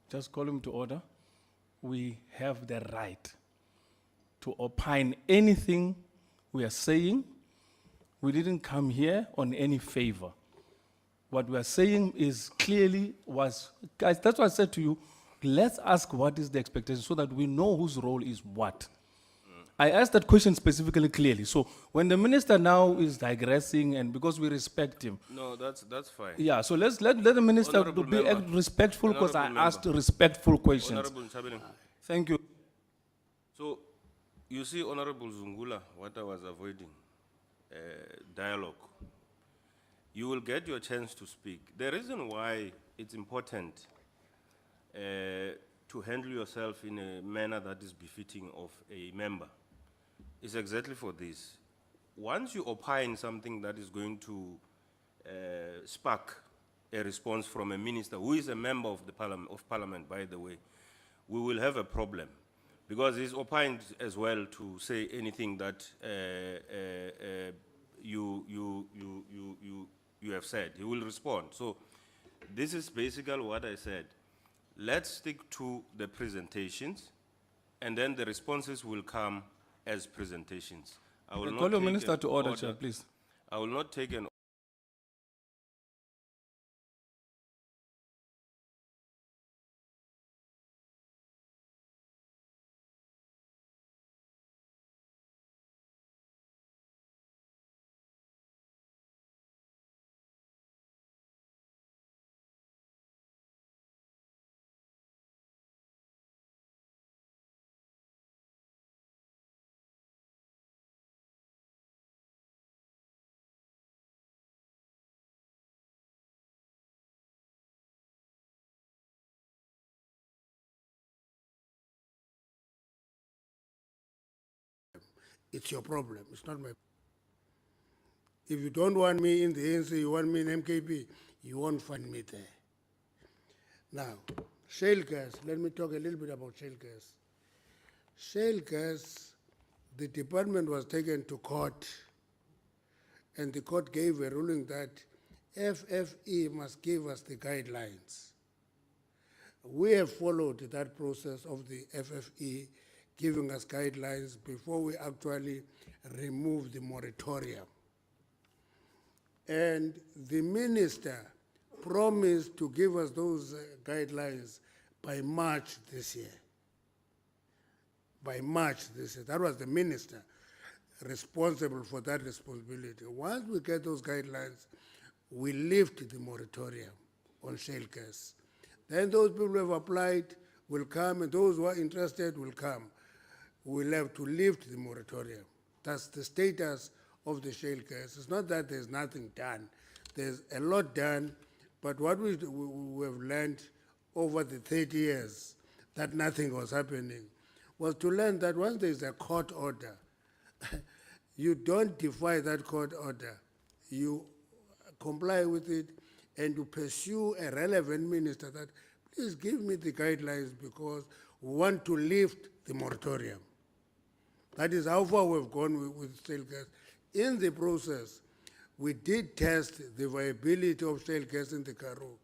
Speaker 6: Just call him to order. We have the right to opine anything we are saying. We didn't come here on any favor. What we are saying is clearly was, guys, that's why I said to you, let's ask what is the expectation so that we know whose role is what. I asked that question specifically clearly. So when the minister now is digressing, and because we respect him.
Speaker 2: No, that's fine.
Speaker 6: Yeah, so let the minister
Speaker 2: Honorable
Speaker 6: be
Speaker 2: member.
Speaker 6: respectful, because I
Speaker 2: Honorable
Speaker 6: asked
Speaker 2: member.
Speaker 6: respectful questions.
Speaker 2: Honorable Chabeleng.
Speaker 6: Thank you.
Speaker 2: So, you see, Honorable Zungula, what I was avoiding, dialogue. You will get your chance to speak. The reason why it's important to handle yourself in a manner that is befitting of a member is exactly for this. Once you opine something that is going to spark a response from a minister who is a member of the parliament, by the way, we will have a problem, because he's opined as well to say anything that you have said. He will respond. So this is basically what I said. Let's stick to the presentations, and then the responses will come as presentations. I will not
Speaker 6: Call your
Speaker 2: take
Speaker 6: minister
Speaker 2: an
Speaker 6: to order, Chair, please.
Speaker 2: I will not take an
Speaker 4: It's your problem, it's not my. If you don't want me in the ANC, you want me in MKP, you won't find me there. Now, shale gas, let me talk a little bit about shale gas. Shale gas, the department was taken to court and the court gave a ruling that FFE must give us the guidelines. We have followed that process of the FFE giving us guidelines before we actually remove the moratorium. And the minister promised to give us those guidelines by March this year. By March this year. That was the minister responsible for that responsibility. Once we get those guidelines, we lift the moratorium on shale gas. Then those people who have applied will come, and those who are interested will come. We'll have to lift the moratorium. That's the status of the shale gas. It's not that there's nothing done. There's a lot done, but what we have learned over the 30 years that nothing was happening was to learn that once there's a court order, you don't defy that court order. You comply with it, and you pursue a relevant minister that, please give me the guidelines because we want to lift the moratorium. That is how far we've gone with shale gas. In the process, we did test the viability of shale gas in the Karoo.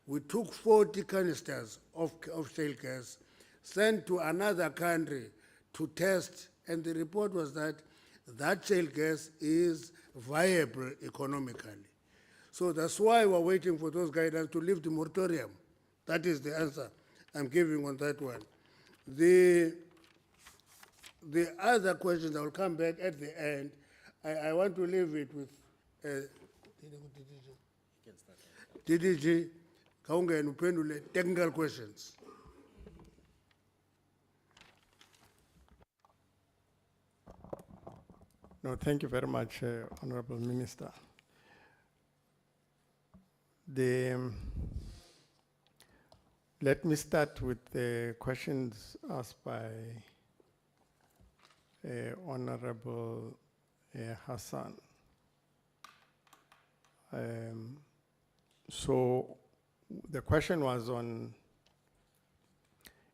Speaker 4: We took 40 canisters of shale gas, sent to another country to test, and the report was that that shale gas is viable economically. So that's why we're waiting for those guidelines to lift the moratorium. That is the answer I'm giving on that one. The other questions, I will come back at the end. I want to leave it with DDG, Kaunga and Upendule, technical questions.
Speaker 3: No, thank you very much, Honorable Minister. Let me start with the questions asked by Honorable Hassan. So the question was on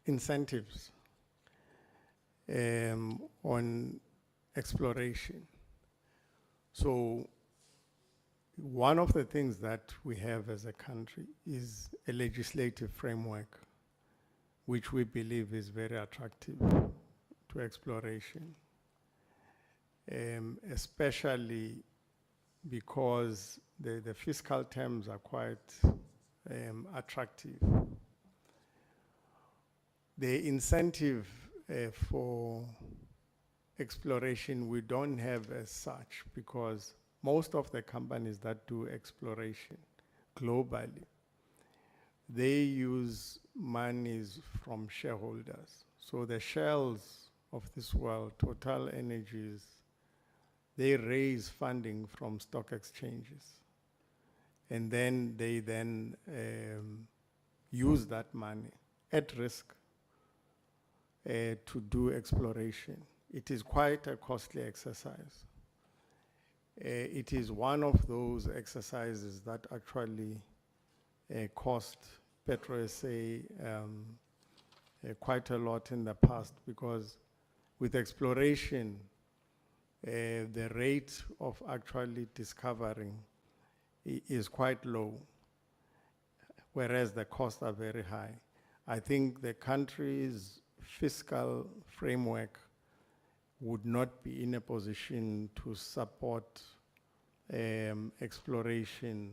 Speaker 3: incentives on exploration. So one of the things that we have as a country is a legislative framework which we believe is very attractive to exploration, especially because the fiscal terms are quite attractive. The incentive for exploration we don't have as such, because most of the companies that do exploration globally, they use monies from shareholders. So the shells of this world, Total Energies, they raise funding from stock exchanges. And then they use that money at risk to do exploration. It is quite a costly exercise. It is one of those exercises that actually cost PetroSA quite a lot in the past, because with exploration, the rate of actually discovering is quite low, whereas the costs are very high. I think the country's fiscal framework would not be in a position to support exploration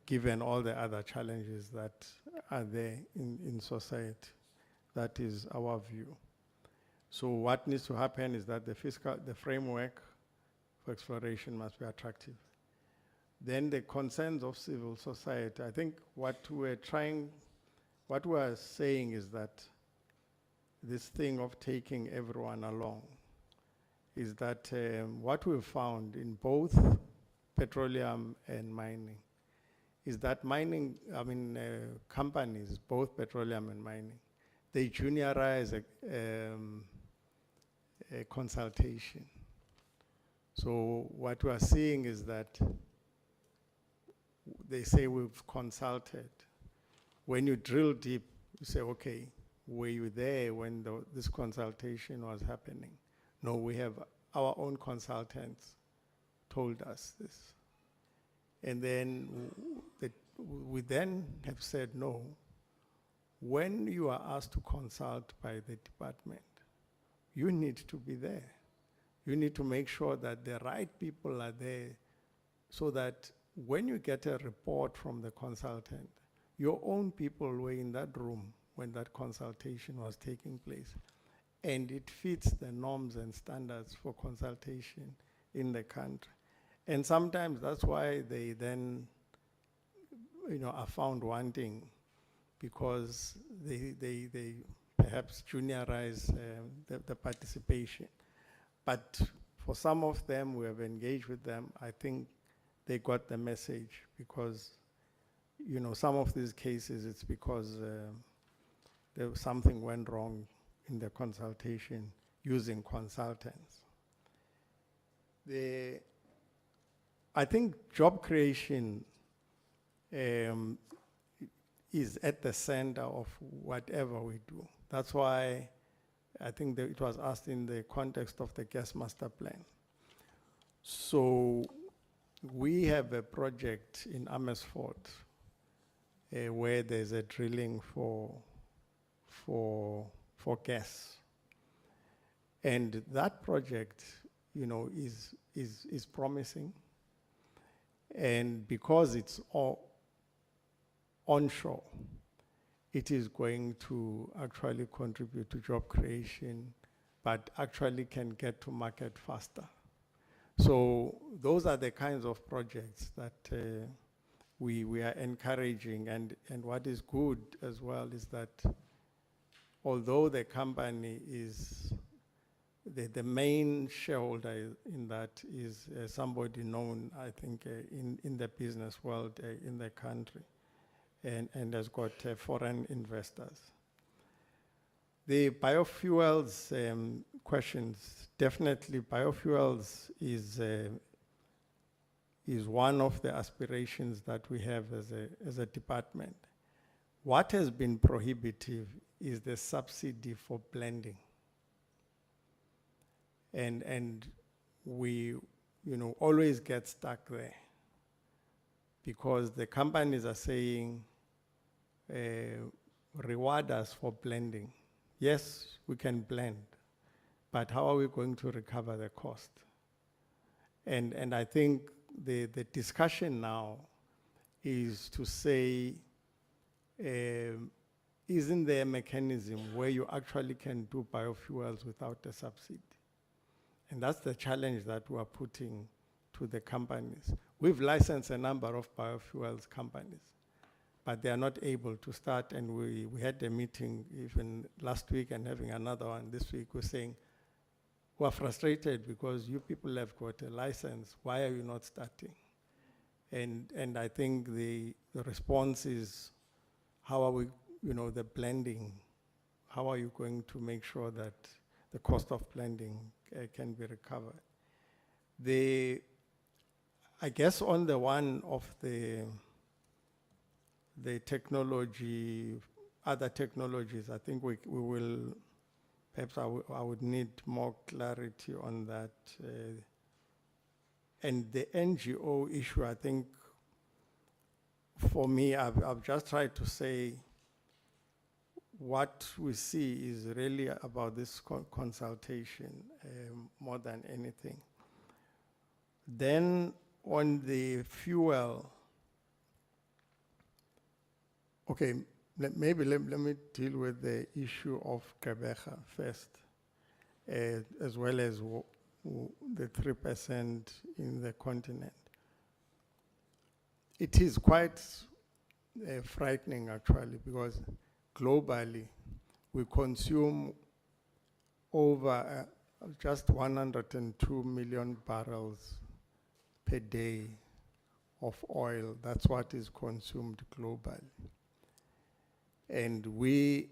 Speaker 3: given all the other challenges that are there in society. That is our view. So what needs to happen is that the framework for exploration must be attractive. Then the concerns of civil society, I think what we're saying is that this thing of taking everyone along is that what we've found in both petroleum and mining is that companies, both petroleum and mining, they juniorize a consultation. So what we are seeing is that they say we've consulted. When you drill deep, you say, okay, were you there when this consultation was happening? No, we have our own consultants told us this. And then we then have said, no, when you are asked to consult by the department, you need to be there. You need to make sure that the right people are there so that when you get a report from the consultant, your own people were in that room when that consultation was taking place. And it fits the norms and standards for consultation in the country. And sometimes that's why they then, are found wanting, because they perhaps juniorize the participation. But for some of them, we have engaged with them. I think they got the message, because, some of these cases, it's because something went wrong in the consultation using consultants. I think job creation is at the center of whatever we do. That's why I think that it was asked in the context of the gas master plan. So we have a project in Amersfoort where there's a drilling for gas. And that project, is promising. And because it's all onshore, it is going to actually contribute to job creation, but actually can get to market faster. So those are the kinds of projects that we are encouraging. And what is good as well is that although the company is, the main shareholder in that is somebody known, I think, in the business world in the country, and has got foreign investors. The biofuels questions, definitely biofuels is one of the aspirations that we have as a department. What has been prohibitive is the subsidy for blending. And we, always get stuck there, because the companies are saying, reward us for blending. Yes, we can blend, but how are we going to recover the cost? And I think the discussion now is to say, isn't there a mechanism where you actually can do biofuels without a subsidy? And that's the challenge that we're putting to the companies. We've licensed a number of biofuels companies, but they are not able to start. And we had a meeting even last week and having another one this week. We're saying, we're frustrated because you people have got a license. Why are you not starting? And I think the response is, how are we, the blending, how are you going to make sure that the cost of blending can be recovered? I guess on the one of the technology, other technologies, I think we will, perhaps I would need more clarity on that. And the NGO issue, I think, for me, I've just tried to say what we see is really about this consultation more than anything. Then on the fuel, okay, maybe let me deal with the issue of Gqeberha first, as well as the 3% in the continent. It is quite frightening, actually, because globally, we consume over just 102 million barrels per day of oil. That's what is consumed globally. And we,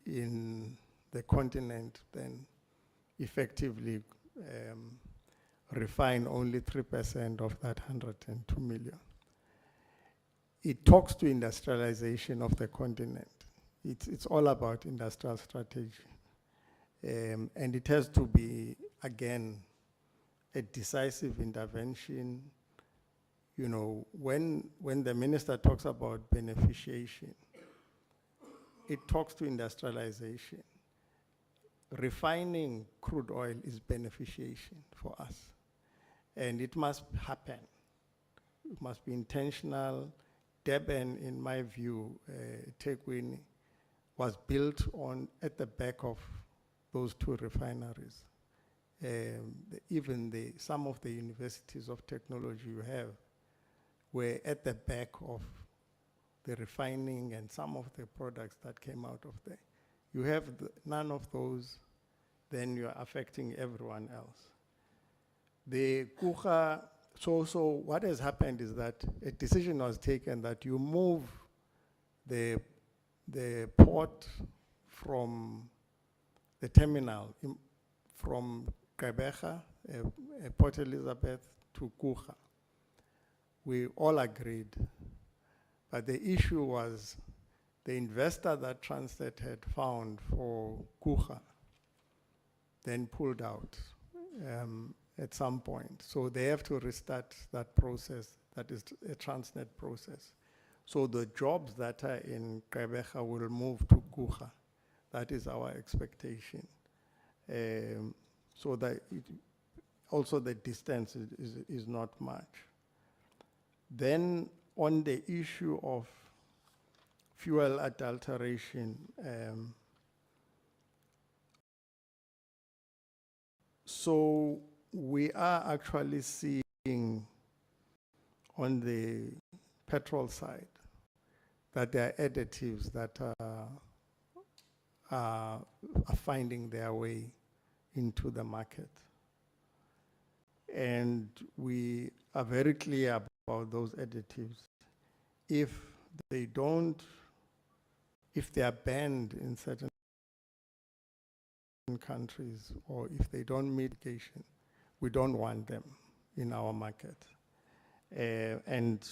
Speaker 3: in the continent, then effectively refine only 3% of that 102 million. It talks to industrialization of the continent. It's all about industrial strategy. And it has to be, again, a decisive intervention. You know, when the minister talks about beneficiation, it talks to industrialization. Refining crude oil is beneficiation for us. And it must happen. It must be intentional. Durban, in my view, Tekwini, was built at the back of those two refineries. Even some of the universities of technology you have were at the back of the refining and some of the products that came out of there. You have none of those, then you're affecting everyone else. The Kucha, so what has happened is that a decision was taken that you move the port from the terminal, from Gqeberha, Port Elizabeth, to Kucha. We all agreed. But the issue was the investor that Transnet had found for Kucha then pulled out at some point. So they have to restart that process, that is a Transnet process. So the jobs that are in Gqeberha will move to Kucha. That is our expectation. So that also the distance is not much. Then on the issue of fuel adulteration, so we are actually seeing on the petrol side that there are additives that are finding their way into the market. And we are very clear about those additives. If they are banned in certain countries, or if they don't meet mitigation, we don't want them in our market. And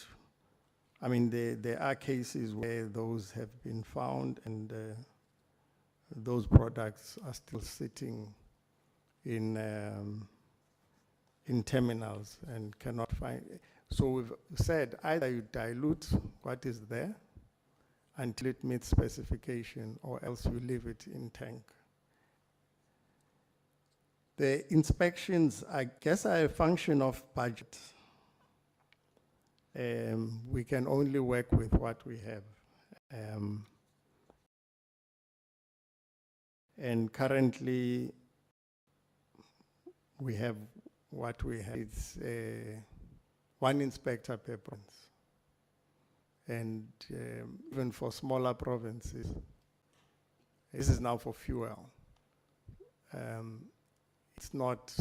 Speaker 3: I mean, there are cases where those have been found, and those products are still sitting in terminals and cannot find. So we've said either you dilute what is there until it meets specification, or else you leave it in tank. The inspections, I guess, are a function of budget. We can only work with what we have. And currently, we have what we have. It's one inspector per province. And even for smaller provinces, this is now for fuel. It's not,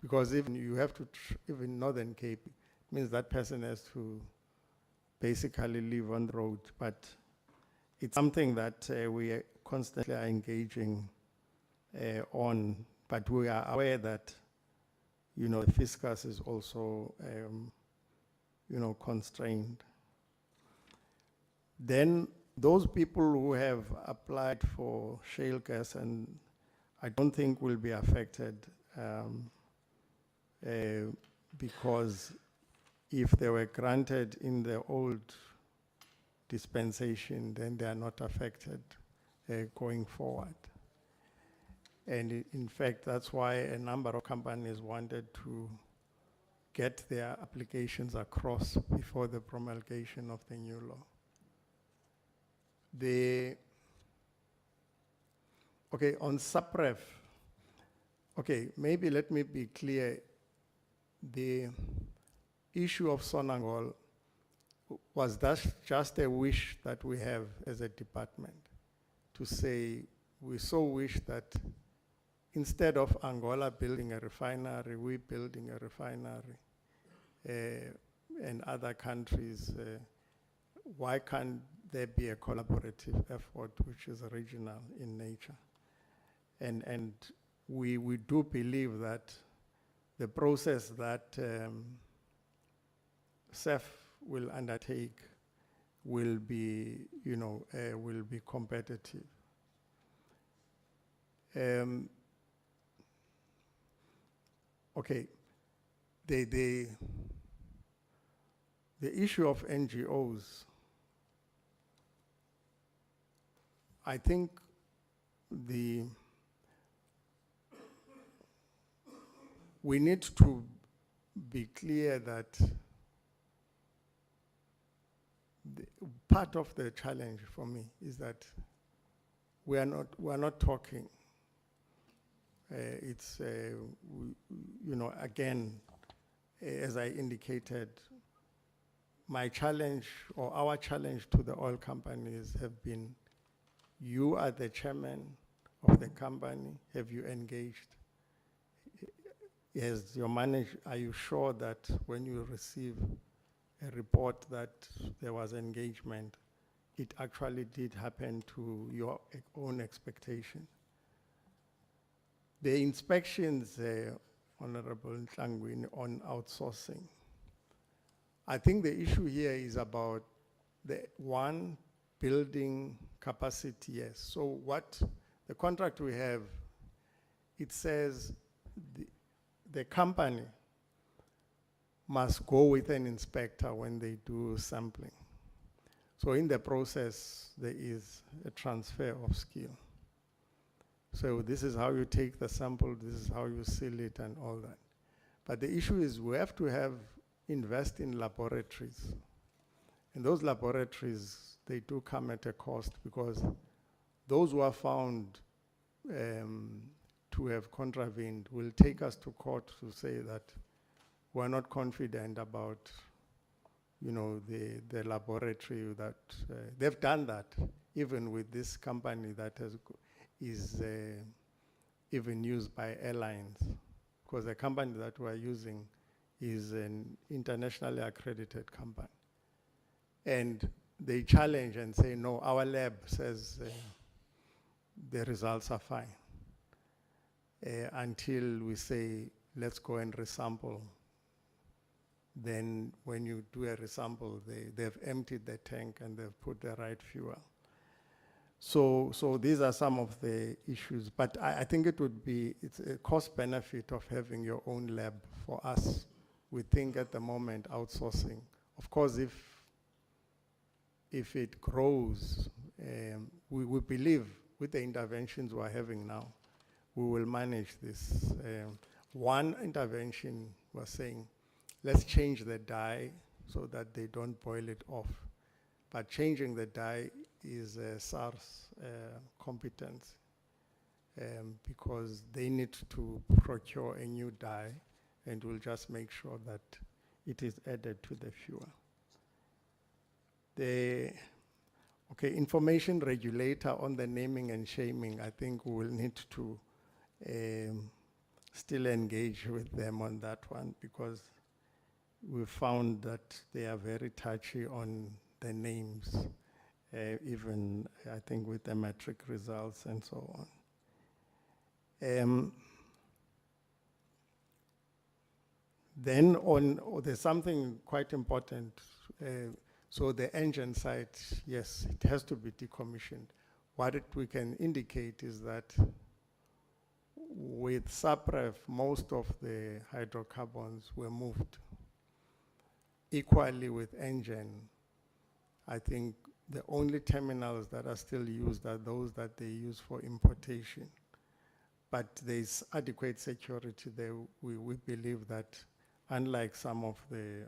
Speaker 3: because even you have to, even Northern Cape, it means that person has to basically live on the road. But it's something that we constantly are engaging on. But we are aware that, you know, the fiscus is also, you know, constrained. Then those people who have applied for shale gas, and I don't think will be affected because if they were granted in the old dispensation, then they are not affected going forward. And in fact, that's why a number of companies wanted to get their applications across before the promulgation of the new law. Okay, on SAPREF, okay, maybe let me be clear. The issue of Sonangol was just a wish that we have as a department to say we so wish that instead of Angola building a refinery, we building a refinery, and other countries, why can't there be a collaborative effort which is regional in nature? And we do believe that the process that CEF will undertake will be, you know, will be competitive. Okay, the issue of NGOs, I think we need to be clear that part of the challenge for me is that we are not talking. Again, as I indicated, my challenge or our challenge to the oil companies have been, you are the chairman of the company, have you engaged? As your manager, are you sure that when you receive a report that there was engagement, it actually did happen to your own expectation? The inspections, Honorable Ntlangwini, on outsourcing, I think the issue here is about the one, building capacity, yes. So what the contract we have, it says the company must go with an inspector when they do sampling. So in the process, there is a transfer of skill. So this is how you take the sample, this is how you seal it and all that. But the issue is we have to invest in laboratories. And those laboratories, they do come at a cost, because those who are found to have contravened will take us to court to say that we're not confident about, the laboratory that, they've done that, even with this company that is even used by airlines, because the company that we're using is an internationally accredited company. And they challenge and say, no, our lab says the results are fine. Until we say, let's go and resample. Then when you do a resample, they've emptied the tank and they've put the right fuel. So these are some of the issues, but I think it's a cost benefit of having your own lab for us. We think at the moment outsourcing. Of course, if it grows, we believe with the interventions we're having now, we will manage this. One intervention was saying, let's change the dye so that they don't boil it off. But changing the dye is a SARS competence, because they need to procure a new dye, and we'll just make sure that it is added to the fuel. Information regulator on the naming and shaming, I think we will need to still engage with them on that one, because we found that they are very touchy on the names, even I think with the metric results and so on. Then there's something quite important. So the engine side, yes, it has to be decommissioned. What we can indicate is that with SAPREF, most of the hydrocarbons were moved. Equally with engine, I think the only terminals that are still used are those that they use for importation. But there's adequate security there. We believe that unlike some of the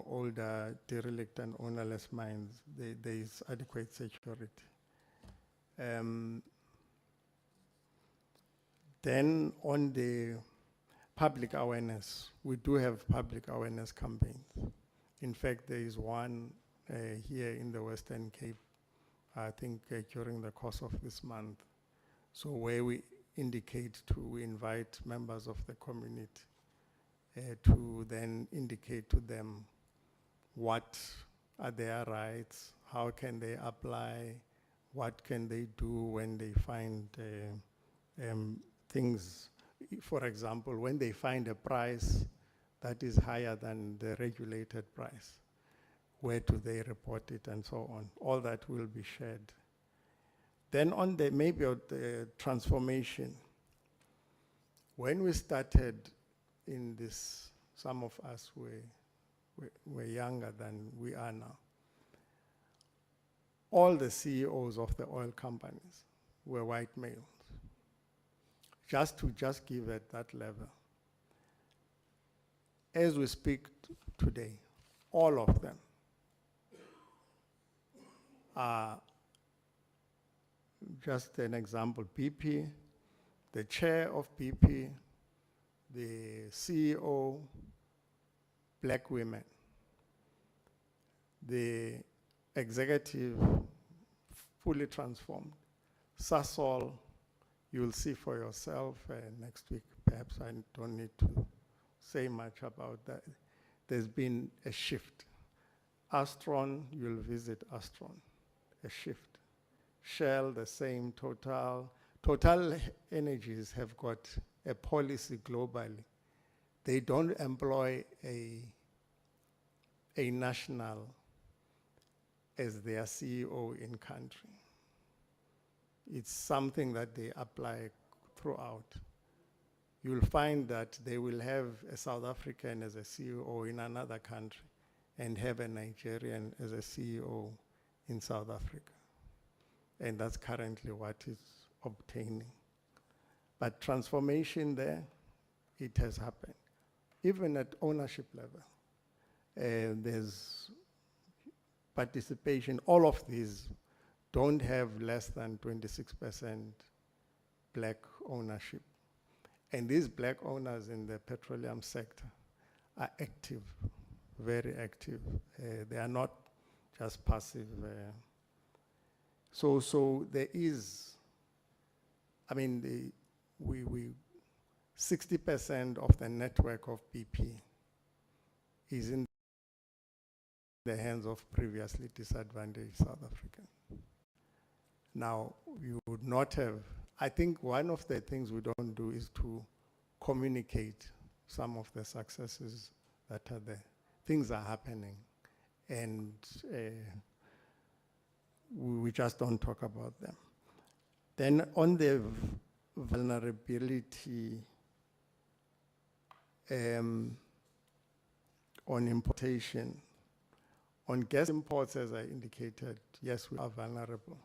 Speaker 3: older derelict and ownerless mines, there is adequate security. Then on the public awareness, we do have public awareness campaigns. In fact, there is one here in the Western Cape, I think during the course of this month. So where we invite members of the community to then indicate to them what are their rights, how can they apply, what can they do when they find things. For example, when they find a price that is higher than the regulated price, where do they report it and so on. All that will be shared. Then on the transformation, when we started, in this, some of us were younger than we are now. All the CEOs of the oil companies were white males. Just to give at that level. As we speak today, all of them are, just an example, BP, the chair of BP, the CEO, black women, the executive, fully transformed. Sasol, you'll see for yourself next week. Perhaps I don't need to say much about that. There's been a shift. Astron, you'll visit Astron, a shift. Shell, the same. Total Energies have got a policy globally. They don't employ a national as their CEO in country. It's something that they apply throughout. You'll find that they will have a South African as a CEO in another country and have a Nigerian as a CEO in South Africa. And that's currently what is obtaining. But transformation there, it has happened. Even at ownership level, there's participation. All of these don't have less than 26% black ownership. And these black owners in the petroleum sector are active, very active. They are not just passive. So there is, I mean, 60% of the network of BP is in the hands of previously disadvantaged South Africans. Now, you would not have, I think one of the things we don't do is to communicate some of the successes that are there. Things are happening, and we just don't talk about them. Then on the vulnerability on importation, on gas imports, as I indicated, yes, we are vulnerable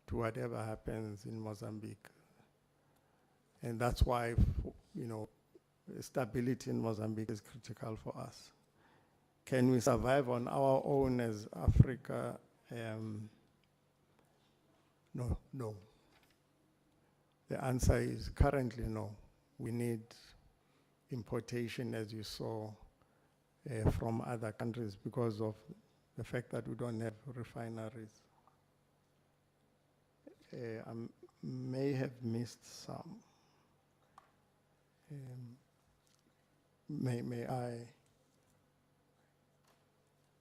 Speaker 3: to whatever happens in Mozambique. And that's why, stability in Mozambique is critical for us. Can we survive on our own as Africa? No. The answer is currently no. We need importation, as you saw, from other countries because of the fact that we don't have refineries. I may have missed some. May I?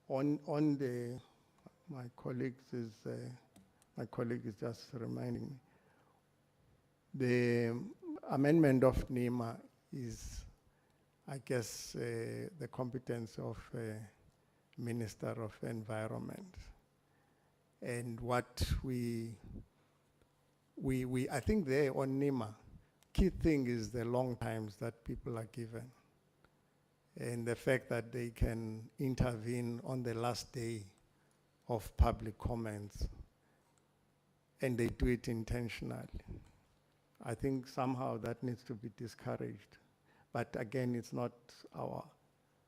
Speaker 3: On the, my colleague is just reminding me. The amendment of NEMA is, I guess, the competence of Minister of Environment. And what I think there on NEMA, key thing is the long times that people are given and the fact that they can intervene on the last day of public comments, and they do it intentionally. I think somehow that needs to be discouraged. But again, it's not our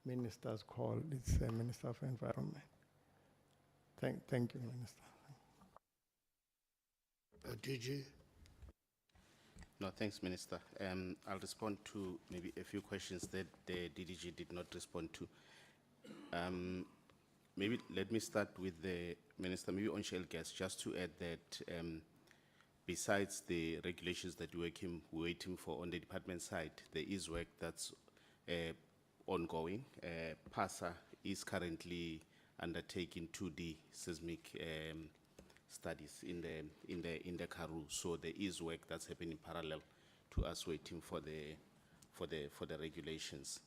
Speaker 3: minister's call, it's the Minister of Environment. Thank you, Minister.
Speaker 4: DG?
Speaker 13: No, thanks, Minister. I'll respond to maybe a few questions that the DDG did not respond to. Maybe let me start with the Minister, maybe on shale gas, just to add that besides the regulations that we're waiting for on the department side, there is work that's ongoing. PASA is currently undertaking 2D seismic studies in the Karoo. So there is work that's happening in parallel to us waiting for the regulations.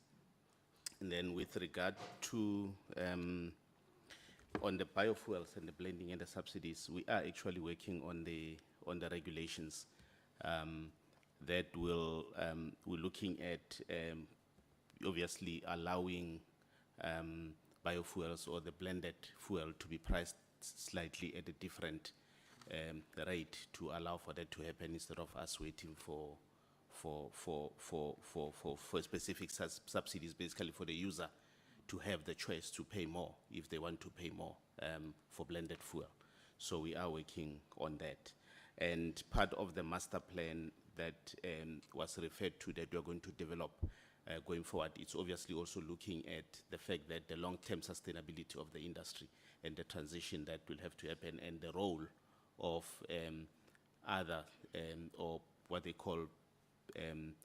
Speaker 13: And then with regard to on the biofuels and the blending and the subsidies, we are actually working on the regulations that will we're looking at obviously allowing biofuels or the blended fuel to be priced slightly at a different rate to allow for that to happen instead of us waiting for specific subsidies, basically for the user to have the choice to pay more if they want to pay more for blended fuel. So we are working on that. And part of the master plan that was referred to that we are going to develop going forward, it's obviously also looking at the fact that the long-term sustainability of the industry and the transition that will have to happen and the role of other or what they call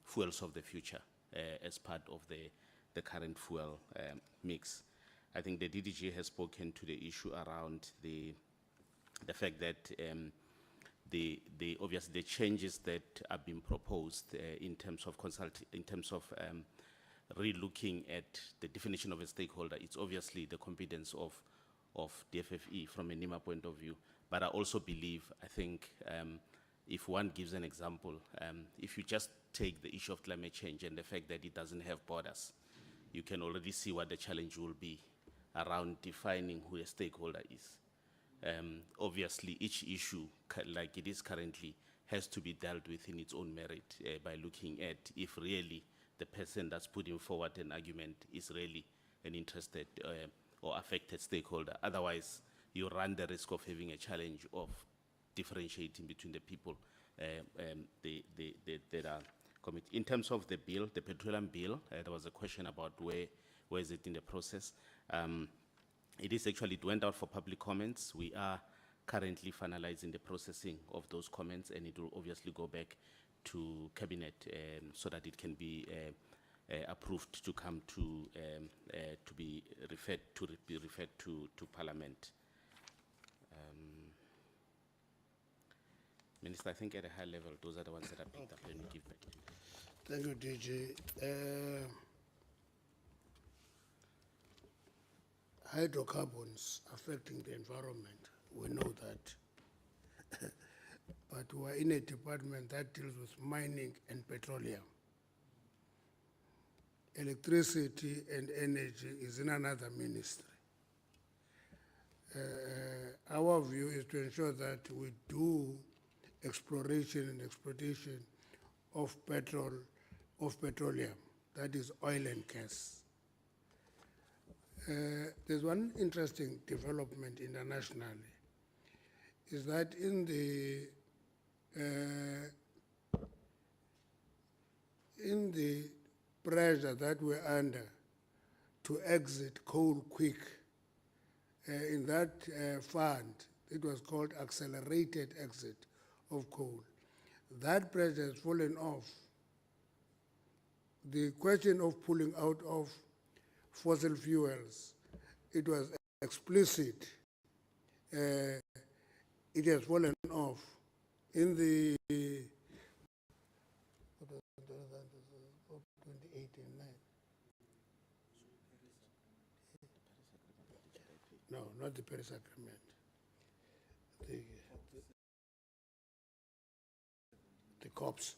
Speaker 13: fuels of the future as part of the current fuel mix. I think the DDG has spoken to the issue around the fact that obviously the changes that are being proposed in terms of re-looking at the definition of a stakeholder, it's obviously the competence of DFFE from a NEMA point of view. But I also believe, I think, if one gives an example, if you just take the issue of climate change and the fact that it doesn't have borders, you can already see what the challenge will be around defining who a stakeholder is. Obviously, each issue, like it is currently, has to be dealt with in its own merit by looking at if really the person that's putting forward an argument is really an interested or affected stakeholder. Otherwise, you run the risk of having a challenge of differentiating between the people that are committed. In terms of the bill, the petroleum bill, there was a question about where is it in the process. It is actually, it went out for public comments. We are currently finalizing the processing of those comments, and it will obviously go back to cabinet so that it can be approved to come to be referred to Parliament. Minister, I think at a high level, those are the ones that I picked up. Let me give back to you.
Speaker 4: Thank you, DG. Hydrocarbons affecting the environment, we know that. But we're in a department that deals with mining and petroleum. Electricity and energy is in another ministry. Our view is to ensure that we do exploration and exploitation of petroleum, that is oil and gas. There's one interesting development internationally, is that in the pressure that we're under to exit coal quick, in that fund, it was called accelerated exit of coal. That pressure has fallen off. The question of pulling out of fossil fuels, it was explicit. It has fallen off. In the 28 and 9. No, not the Paris Agreement. The COPs.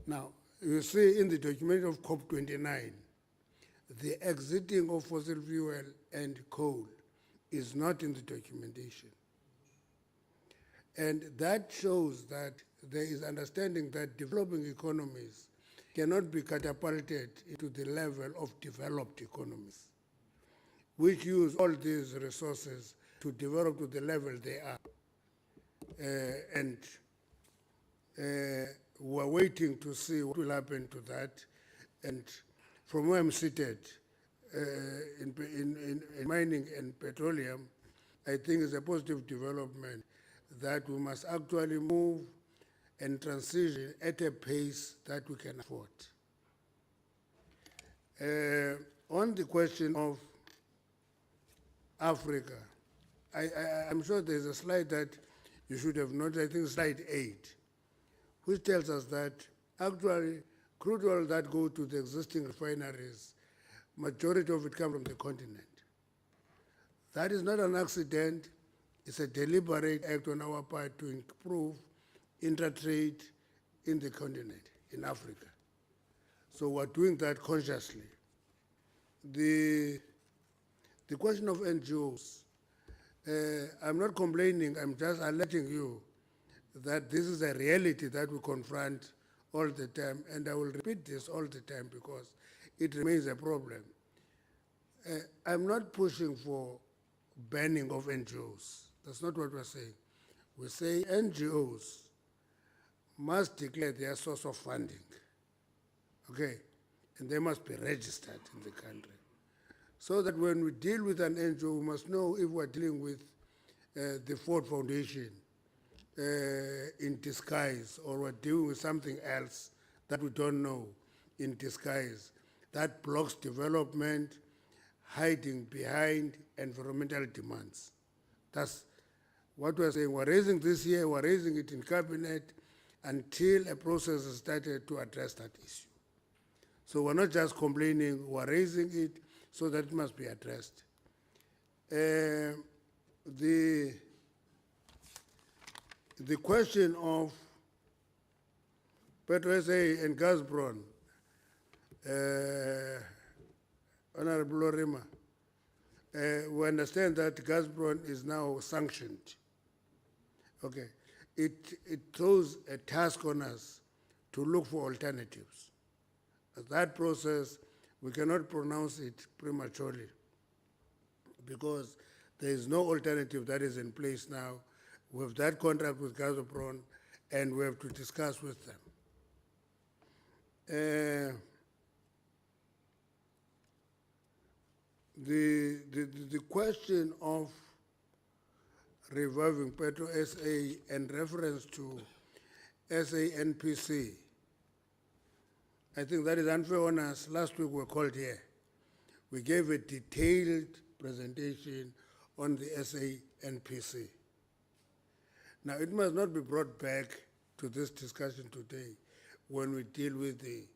Speaker 4: Now, you see in the document of COP29, the exiting of fossil fuel and coal is not in the documentation. And that shows that there is understanding that developing economies cannot be catapulted into the level of developed economies, which use all these resources to develop to the level they are. We're waiting to see what will happen to that. And from where I'm seated, in mining and petroleum, I think it's a positive development that we must actually move and transition at a pace that we can afford. On the question of Africa, I'm sure there's a slide that you should have noted, I think slide 8, which tells us that actually crude oil that go to the existing refineries, majority of it comes from the continent. That is not an accident. It's a deliberate act on our part to improve intertrade in the continent, in Africa. So we're doing that consciously. the question of NGOs, I'm not complaining, I'm just alerting you that this is a reality that we confront all the time, and I will repeat this all the time because it remains a problem. I'm not pushing for banning of NGOs. That's not what we're saying. We say NGOs must declare their source of funding, okay? And they must be registered in the country. So that when we deal with an NGO, we must know if we're dealing with the Ford Foundation in disguise, or we're dealing with something else that we don't know in disguise, that blocks development, hiding behind environmental demands. That's what we're saying. We're raising this year, we're raising it in cabinet until a process is started to address that issue. So we're not just complaining, we're raising it so that it must be addressed. The question of PetroSA and Gazprom, Honorable Lorima, we understand that Gazprom is now sanctioned. Okay, it throws a task on us to look for alternatives. That process, we cannot pronounce it prematurely because there is no alternative that is in place now. We have that contract with Gazprom, and we have to discuss with them. The question of reviving PetroSA and reference to SANPC, I think that is unfair on us. Last week we were called here. We gave a detailed presentation on the SANPC. Now, it must not be brought back to this discussion today when we deal with the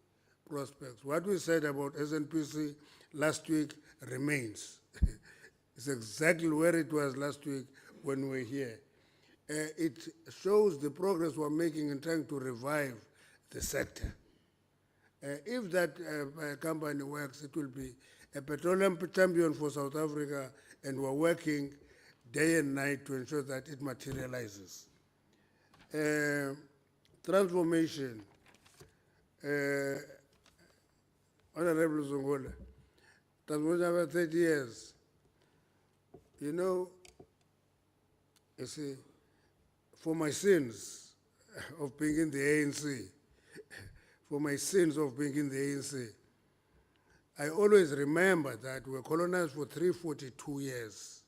Speaker 4: prospects. What we said about SNPC last week remains. It's exactly where it was last week when we were here. It shows the progress we're making in trying to revive the sector. If that company works, it will be a petroleum champion for South Africa, and we're working day and night to ensure that it materializes. Transformation. Honorable Zongola, transformation over 30 years. You know, you see, for my sins of being in the ANC, for my sins of being in the ANC, I always remember that we were colonized for 342 years,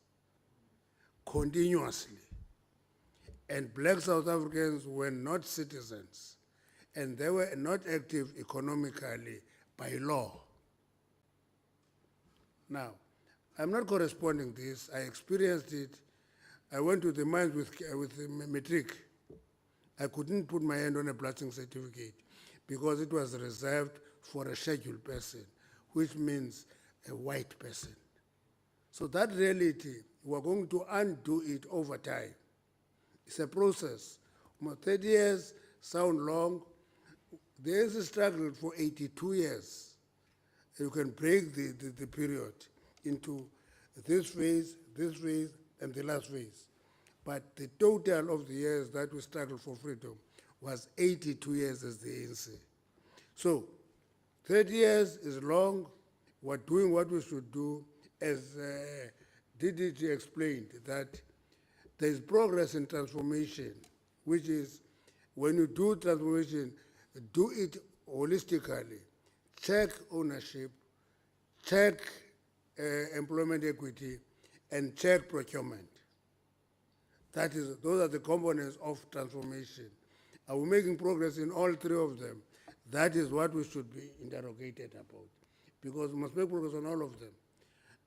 Speaker 4: continuously. And black South Africans were not citizens, and they were not active economically by law. Now, I'm not corresponding this. I experienced it. I went to the mines with matric. I couldn't put my hand on a blasting certificate because it was reserved for a scheduled person, which means a white person. So that reality, we're going to undo it over time. It's a process. 30 years sound long. The ANC struggled for 82 years. You can break the period into this phase, and the last phase. But the total of the years that we struggled for freedom was 82 years as the ANC. So 30 years is long. We're doing what we should do. As DDG explained, that there is progress in transformation, which is when you do transformation, do it holistically. Check ownership, check employment equity, and check procurement. Those are the components of transformation. Are we making progress in all three of them? That is what we should be interrogated about, because we must make progress on all of them.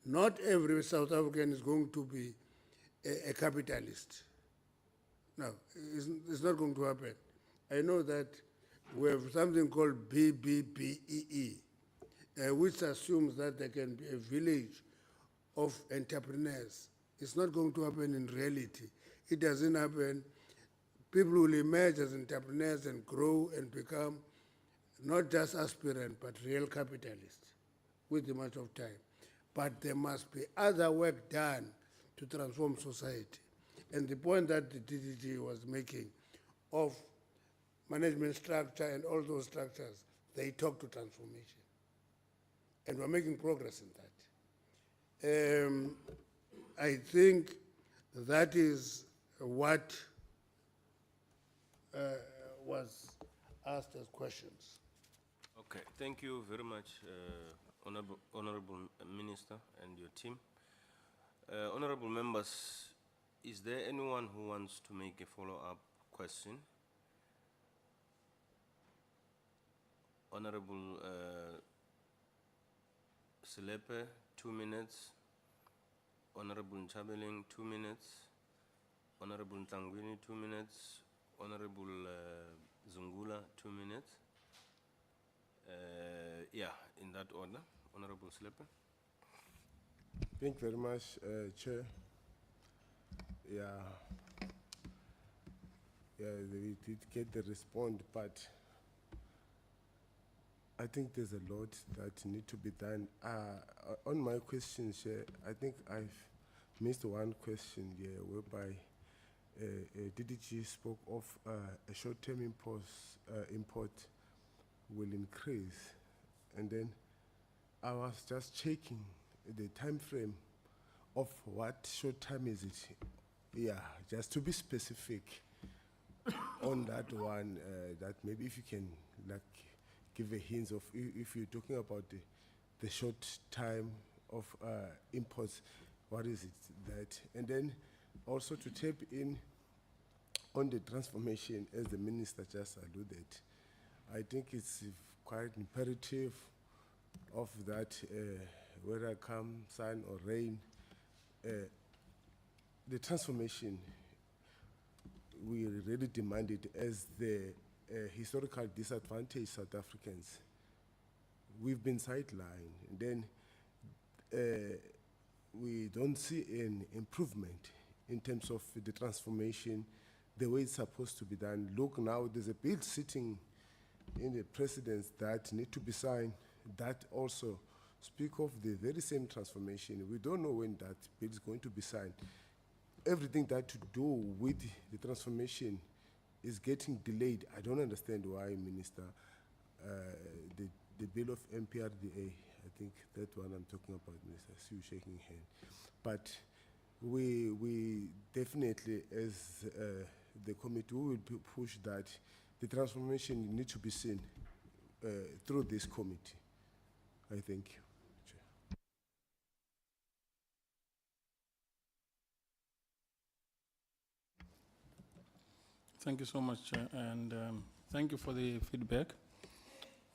Speaker 4: Not every South African is going to be a capitalist. No, it's not going to happen. I know that we have something called BBBEE, which assumes that there can be a village of entrepreneurs. It's not going to happen in reality. It doesn't happen. People will emerge as entrepreneurs and grow and become not just aspirant, but real capitalists. with much of time. But there must be other work done to transform society. And the point that the DDG was making of management structure and all those structures, they talk to transformation. And we're making progress in that. I think that is what was asked as questions.
Speaker 2: Okay, thank you very much, Honorable Minister and your team. Honorable members, is there anyone who wants to make a follow-up question? Honorable Selepe, 2 minutes. Honorable Nchabeling, 2 minutes. Honorable Ntangwini, 2 minutes. Honorable Zungula, 2 minutes. Yeah, in that order. Honorable Selepe.
Speaker 8: Thank you very much, Chair. Yeah, we did get the response, but I think there's a lot that need to be done. On my question, Chair, I think I've missed one question here, whereby DDG spoke of a short-term import will increase, and then I was just checking the time frame of what short time is it. Yeah, just to be specific on that one, that maybe if you can like give a hint of if you're talking about the short time of imports, what is it that? And then also to tap in on the transformation, as the minister just alluded, I think it's quite imperative of that, whether come sun or rain, the transformation, we really demand it as the historical disadvantage South Africans. We've been sidelined, and then we don't see an improvement in terms of the transformation, the way it's supposed to be done. Look now, there's a bill sitting in the precedence that need to be signed that also speak of the very same transformation. We don't know when that bill is going to be signed. Everything that to do with the transformation is getting delayed. I don't understand why, Minister. The bill of MPRDA, I think that one I'm talking about, Minister. I see you shaking hand. But we definitely, as the committee, we will push that the transformation needs to be seen through this committee. I thank you.
Speaker 6: Thank you so much, Chair, and thank you for the feedback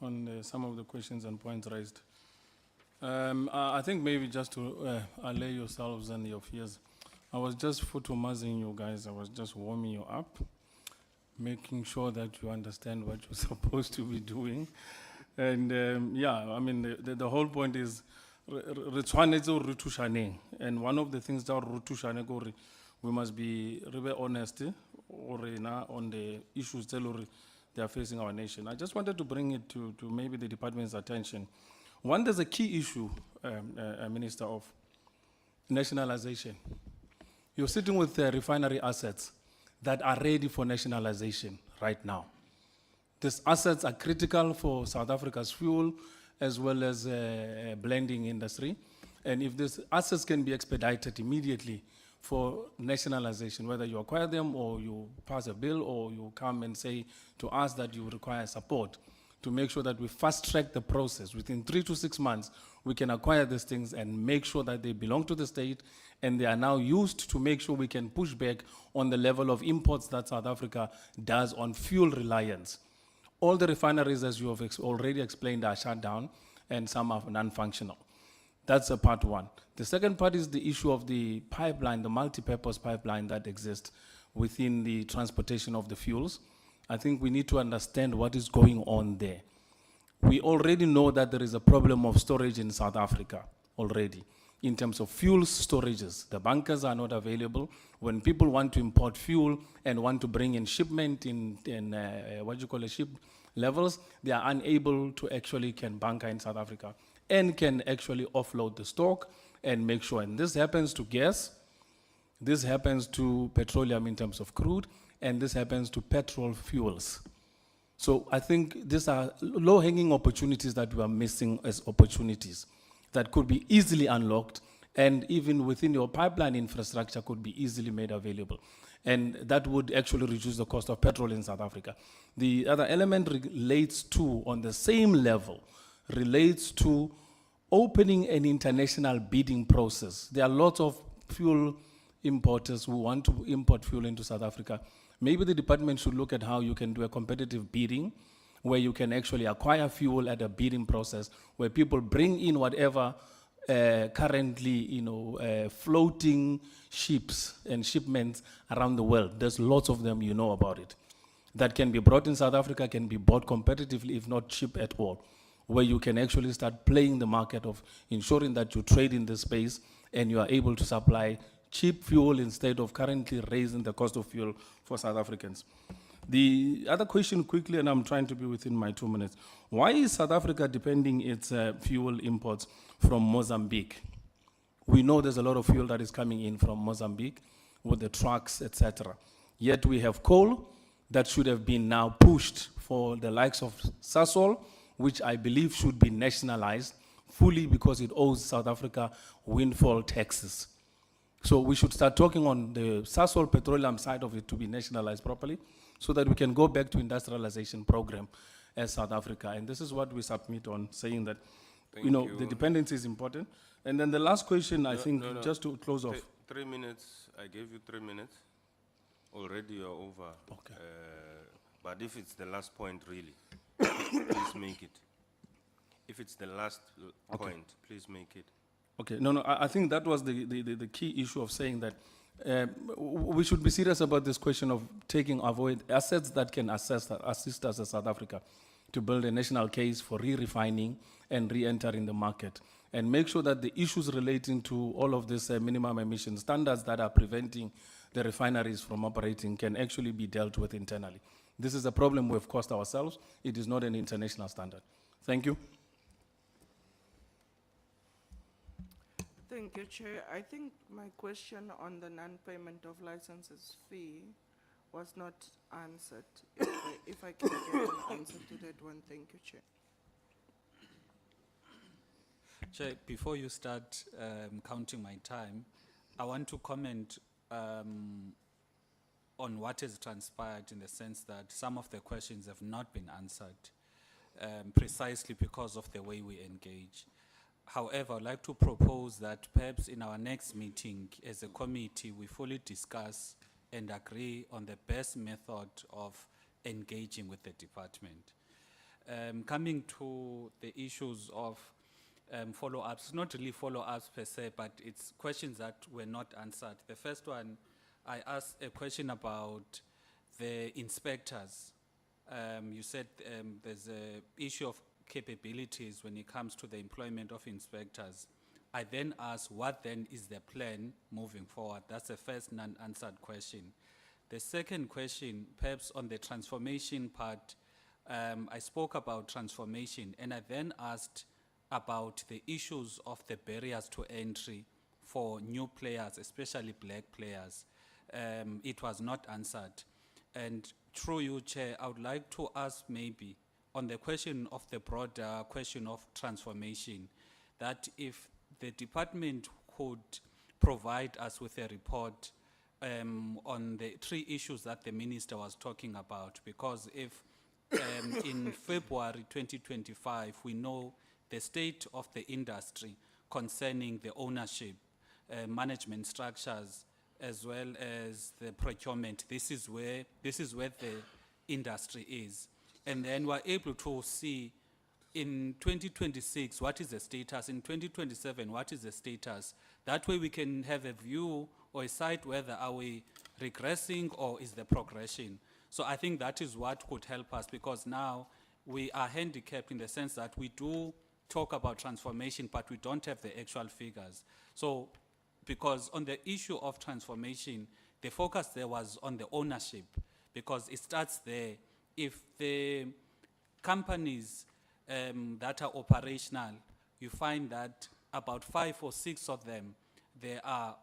Speaker 6: on some of the questions and points raised. I think maybe just to allay yourselves and your fears, I was just photomazing you guys. I was just warming you up, making sure that you understand what you're supposed to be doing. And yeah, I mean, the whole point is, and one of the things that we must be really honest on the issues that they are facing our nation. I just wanted to bring it to maybe the department's attention. One, there's a key issue, Minister, of nationalization. You're sitting with refinery assets that are ready for nationalization right now. These assets are critical for South Africa's fuel as well as blending industry. And if these assets can be expedited immediately for nationalization, whether you acquire them or you pass a bill or you come and say to us that you require support to make sure that we fast track the process. Within 3 to 6 months, we can acquire these things and make sure that they belong to the state and they are now used to make sure we can push back on the level of imports that South Africa does on fuel reliance. All the refineries, as you have already explained, are shut down and some are non-functional. That's a part one. The second part is the issue of the pipeline, the multi-purpose pipeline that exists within the transportation of the fuels. I think we need to understand what is going on there. We already know that there is a problem of storage in South Africa already in terms of fuel storages. The bunkers are not available. When people want to import fuel and want to bring in shipment in ship levels, they are unable to actually can bunker in South Africa. and can actually offload the stock and make sure. And this happens to gas, this happens to petroleum in terms of crude, and this happens to petrol fuels. So I think these are low-hanging opportunities that we are missing as opportunities that could be easily unlocked, and even within your pipeline infrastructure could be easily made available. And that would actually reduce the cost of petrol in South Africa. The other element relates to, on the same level, relates to opening an international bidding process. There are lots of fuel importers who want to import fuel into South Africa. Maybe the department should look at how you can do a competitive bidding where you can actually acquire fuel at a bidding process where people bring in whatever currently, floating ships and shipments around the world. There's lots of them, you know about it. That can be brought in South Africa, can be bought competitively, if not cheap at all, where you can actually start playing the market of ensuring that you trade in this space and you are able to supply cheap fuel instead of currently raising the cost of fuel for South Africans. The other question quickly, and I'm trying to be within my 2 minutes. Why is South Africa depending its fuel imports from Mozambique? We know there's a lot of fuel that is coming in from Mozambique with the trucks, etc. Yet we have coal that should have been now pushed for the likes of Sasol, which I believe should be nationalized fully because it owes South Africa windfall taxes. So we should start talking on the Sasol petroleum side of it to be nationalized properly so that we can go back to industrialization program as South Africa. And this is what we submit on, saying that, the dependency is important. And then the last question, I think, just to close off.
Speaker 2: 3 minutes, I gave you 3 minutes. Already you're over.
Speaker 6: Okay.
Speaker 2: But if it's the last point, really, please make it. If it's the last point, please make it.
Speaker 6: Okay, I think that was the key issue of saying that we should be serious about this question of avoid assets that can assist us as South Africa to build a national case for re-refining and re-entering the market, and make sure that the issues relating to all of these minimum emission standards that are preventing the refineries from operating can actually be dealt with internally. This is a problem we've caused ourselves. It is not an international standard. Thank you.
Speaker 1: Thank you, Chair. I think my question on the non-payment of licenses fee was not answered. If I can get an answer to that one, thank you, Chair.
Speaker 10: Chair, before you start counting my time, I want to comment on what has transpired, in the sense that some of the questions have not been answered precisely because of the way we engage. However, I'd like to propose that perhaps in our next meeting as a committee, we fully discuss and agree on the best method of engaging with the department. Coming to the issues of follow-ups, not really follow-ups per se, but it's questions that were not answered. The first one, I asked a question about the inspectors. You said there's an issue of capabilities when it comes to the employment of inspectors. I then asked, what then is the plan moving forward? That's the first non-answered question. The second question, perhaps on the transformation part, I spoke about transformation, and I then asked about the issues of the barriers to entry for new players, especially black players. It was not answered. And through you, Chair, I would like to ask maybe on the question of the broader question of transformation, that if the department could provide us with a report on the 3 issues that the minister was talking about, because if in February 2025, we know the state of the industry concerning the ownership, management structures, as well as the procurement. This is where the industry is. And then we're able to see in 2026, what is the status? In 2027, what is the status? That way we can have a view or a sight whether are we regressing or is the progression. So I think that is what could help us, because now we are handicapped in the sense that we do talk about transformation, but we don't have the actual figures. So because on the issue of transformation, the focus there was on the ownership, because it starts there. If the companies that are operational you find that about 5 or 6 of them, they are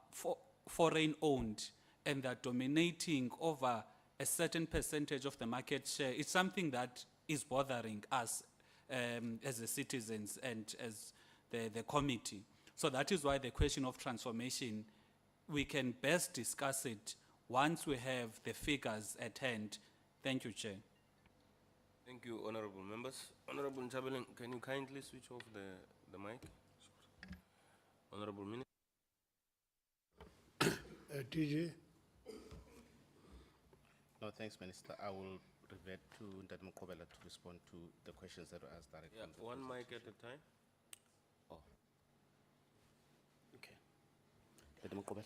Speaker 10: foreign owned and they're dominating over a certain percentage of the market share. It's something that is bothering us as the citizens and as the committee. So that is why the question of transformation, we can best discuss it once we have the figures at hand. Thank you, Chair.
Speaker 2: Thank you, honorable members. Honorable Ntabeleng, can you kindly switch off the mic? Honorable Minister.
Speaker 4: TJ?
Speaker 13: No, thanks, Minister. I will revert to Ndadimo Kobela to respond to the questions that were asked directly.
Speaker 2: Yeah, one mic at a time.
Speaker 13: Oh. Okay. Ndadimo Kobela.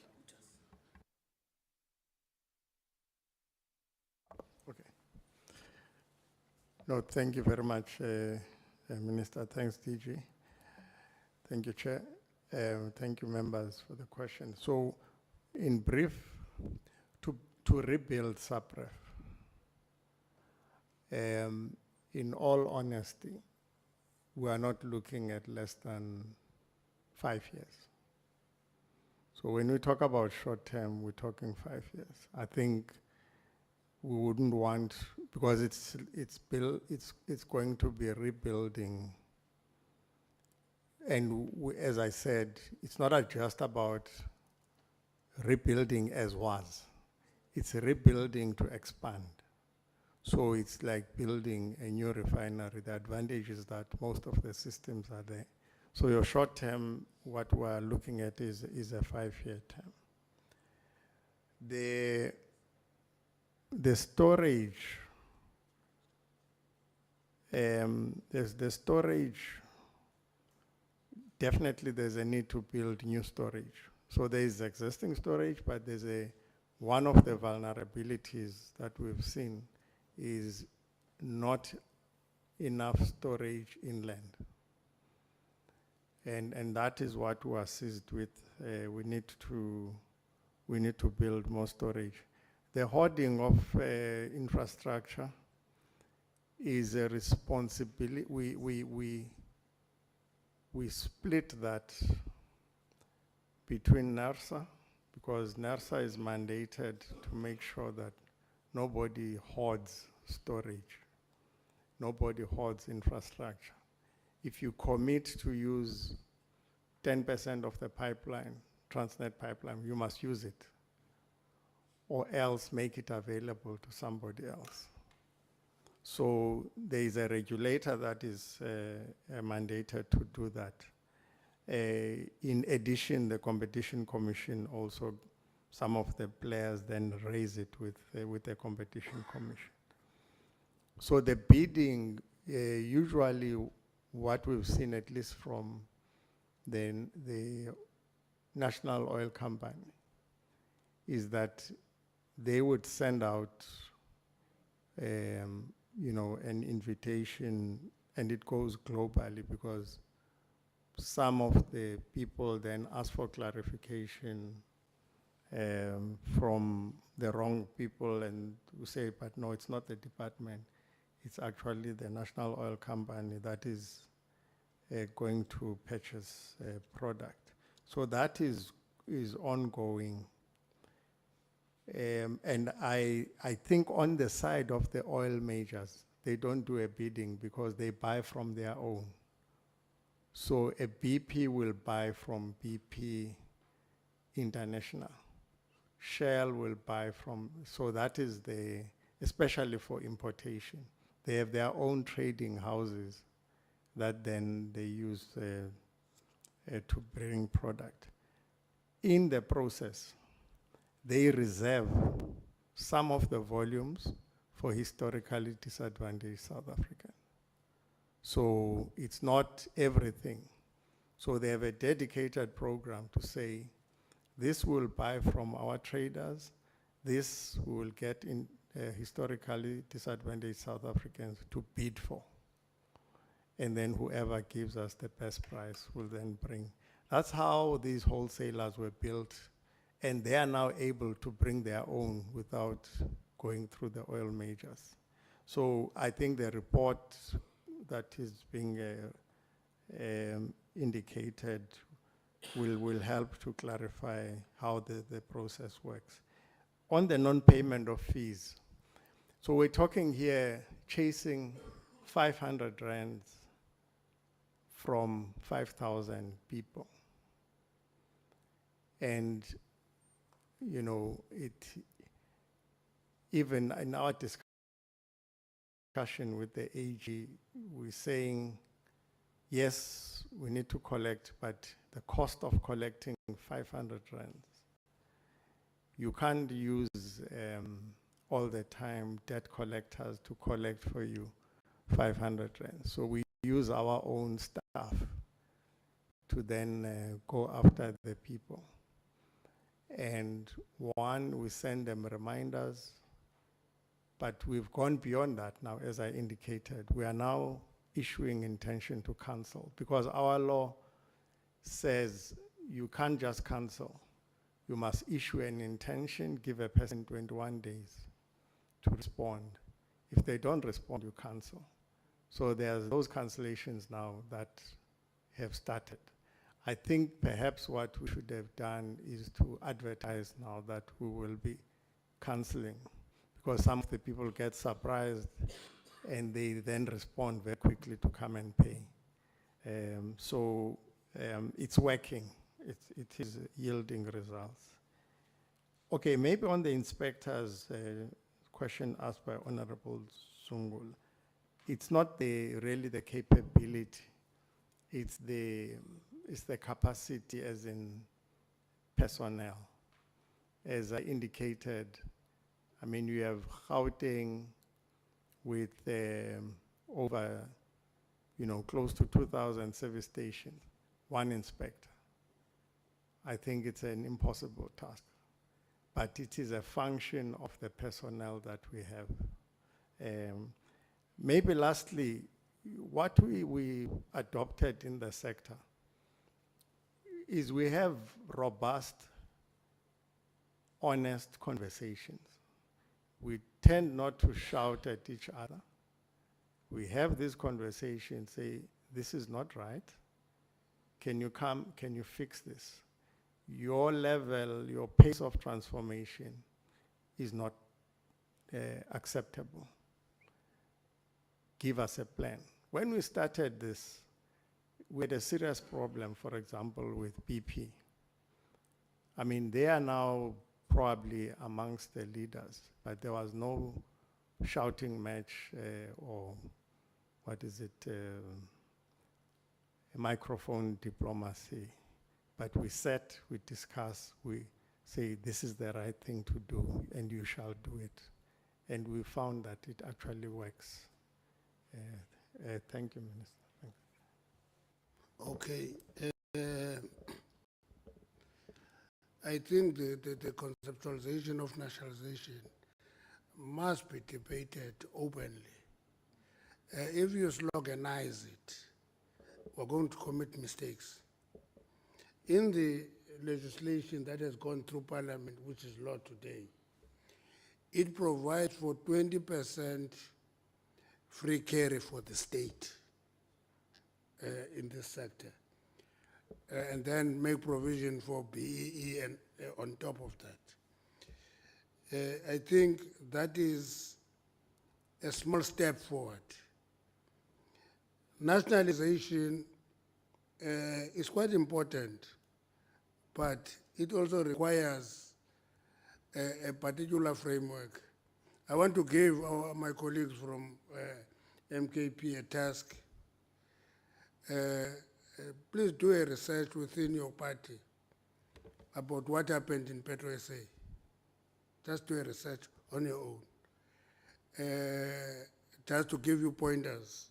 Speaker 3: Okay. No, thank you very much, Minister. Thanks, DG. Thank you, Chair. Thank you, members, for the question. So, in brief, to rebuild SAPREF, in all honesty, we are not looking at less than 5 years. So when we talk about short term, we're talking 5 years. I think we wouldn't want, because it's going to be rebuilding. And as I said, it's not just about rebuilding as was. It's rebuilding to expand. So it's like building a new refinery. The advantage is that most of the systems are there. So your short term, what we're looking at is a 5-year term. The storage, there's the storage, definitely there's a need to build new storage. So there is existing storage, but there's one of the vulnerabilities that we've seen is not enough storage inland. And that is what we are seized with. We need to build more storage. The hoarding of infrastructure is a responsibility. We split that between NERSA, because NERSA is mandated to make sure that nobody hoards storage, nobody hoards infrastructure. If you commit to use 10% of the pipeline, Transnet pipeline, you must use it, or else make it available to somebody else. So there is a regulator that is mandated to do that. In addition, the Competition Commission also, some of the players then raise it with the Competition Commission. So the bidding, usually what we've seen, at least from the National Oil Company, is that they would send out an invitation, and it goes globally, because some of the people then ask for clarification from the wrong people, and we say, but no, it's not the department. It's actually the National Oil Company that is going to purchase a product. So that is ongoing. And I think on the side of the oil majors, they don't do a bidding because they buy from their own. So a BP will buy from BP International. Shell will buy from, so that is especially for importation. They have their own trading houses that then they use to bring product. In the process, they reserve some of the volumes for historically disadvantaged South African. So it's not everything. So they have a dedicated program to say, this will buy from our traders, this we will get in historically disadvantaged South Africans to bid for. And then whoever gives us the best price will then bring. That's how these wholesalers were built. And they are now able to bring their own without going through the oil majors. So I think the report that is being indicated will help to clarify how the process works. On the non-payment of fees, so we're talking here chasing 500 rands from 5,000 people. And, you know, even in our discussion with the AG, we're saying, yes, we need to collect, but the cost of collecting 500 rands, you can't use all the time debt collectors to collect for you 500 rands. So we use our own staff to then go after the people. And one, we send them reminders, but we've gone beyond that now, as I indicated. We are now issuing intention to cancel, because our law says you can't just cancel. You must issue an intention, give a person 21 days to respond. If they don't respond, you cancel. So there's those cancellations now that have started. I think perhaps what we should have done is to advertise now that we will be canceling, because some of the people get surprised and they then respond very quickly to come and pay. It's working. It is yielding results. Okay, maybe on the inspectors, question asked by Honorable Sungul, it's not really the capability, it's the capacity as in personnel. As I indicated, I mean, you have Gauteng with over, you know, close to 2,000 service stations, one inspector. I think it's an impossible task, but it is a function of the personnel that we have. Maybe lastly, what we adopted in the sector is we have robust, honest conversations. We tend not to shout at each other. We have this conversation, say, this is not right. Can you come, can you fix this? Your level, your pace of transformation is not acceptable. Give us a plan. When we started this, we had a serious problem, for example, with BP. I mean, they are now probably amongst the leaders, but there was no shouting match or what is it, a microphone diplomacy. But we sat, we discuss, we say this is the right thing to do and you shall do it. And we found that it actually works. Thank you, Minister. Thank you.
Speaker 4: Okay. I think the conceptualization of nationalization must be debated openly. If you sloganize it, we're going to commit mistakes. In the legislation that has gone through Parliament, which is law today, it provides for 20% free carry for the state in this sector, and then make provision for BEE and on top of that. I think that is a small step forward. Nationalization is quite important, but it also requires a particular framework. I want to give my colleagues from MKP a task. Please do a research within your party about what happened in Petro SA. Just do a research on your own. Just to give you pointers.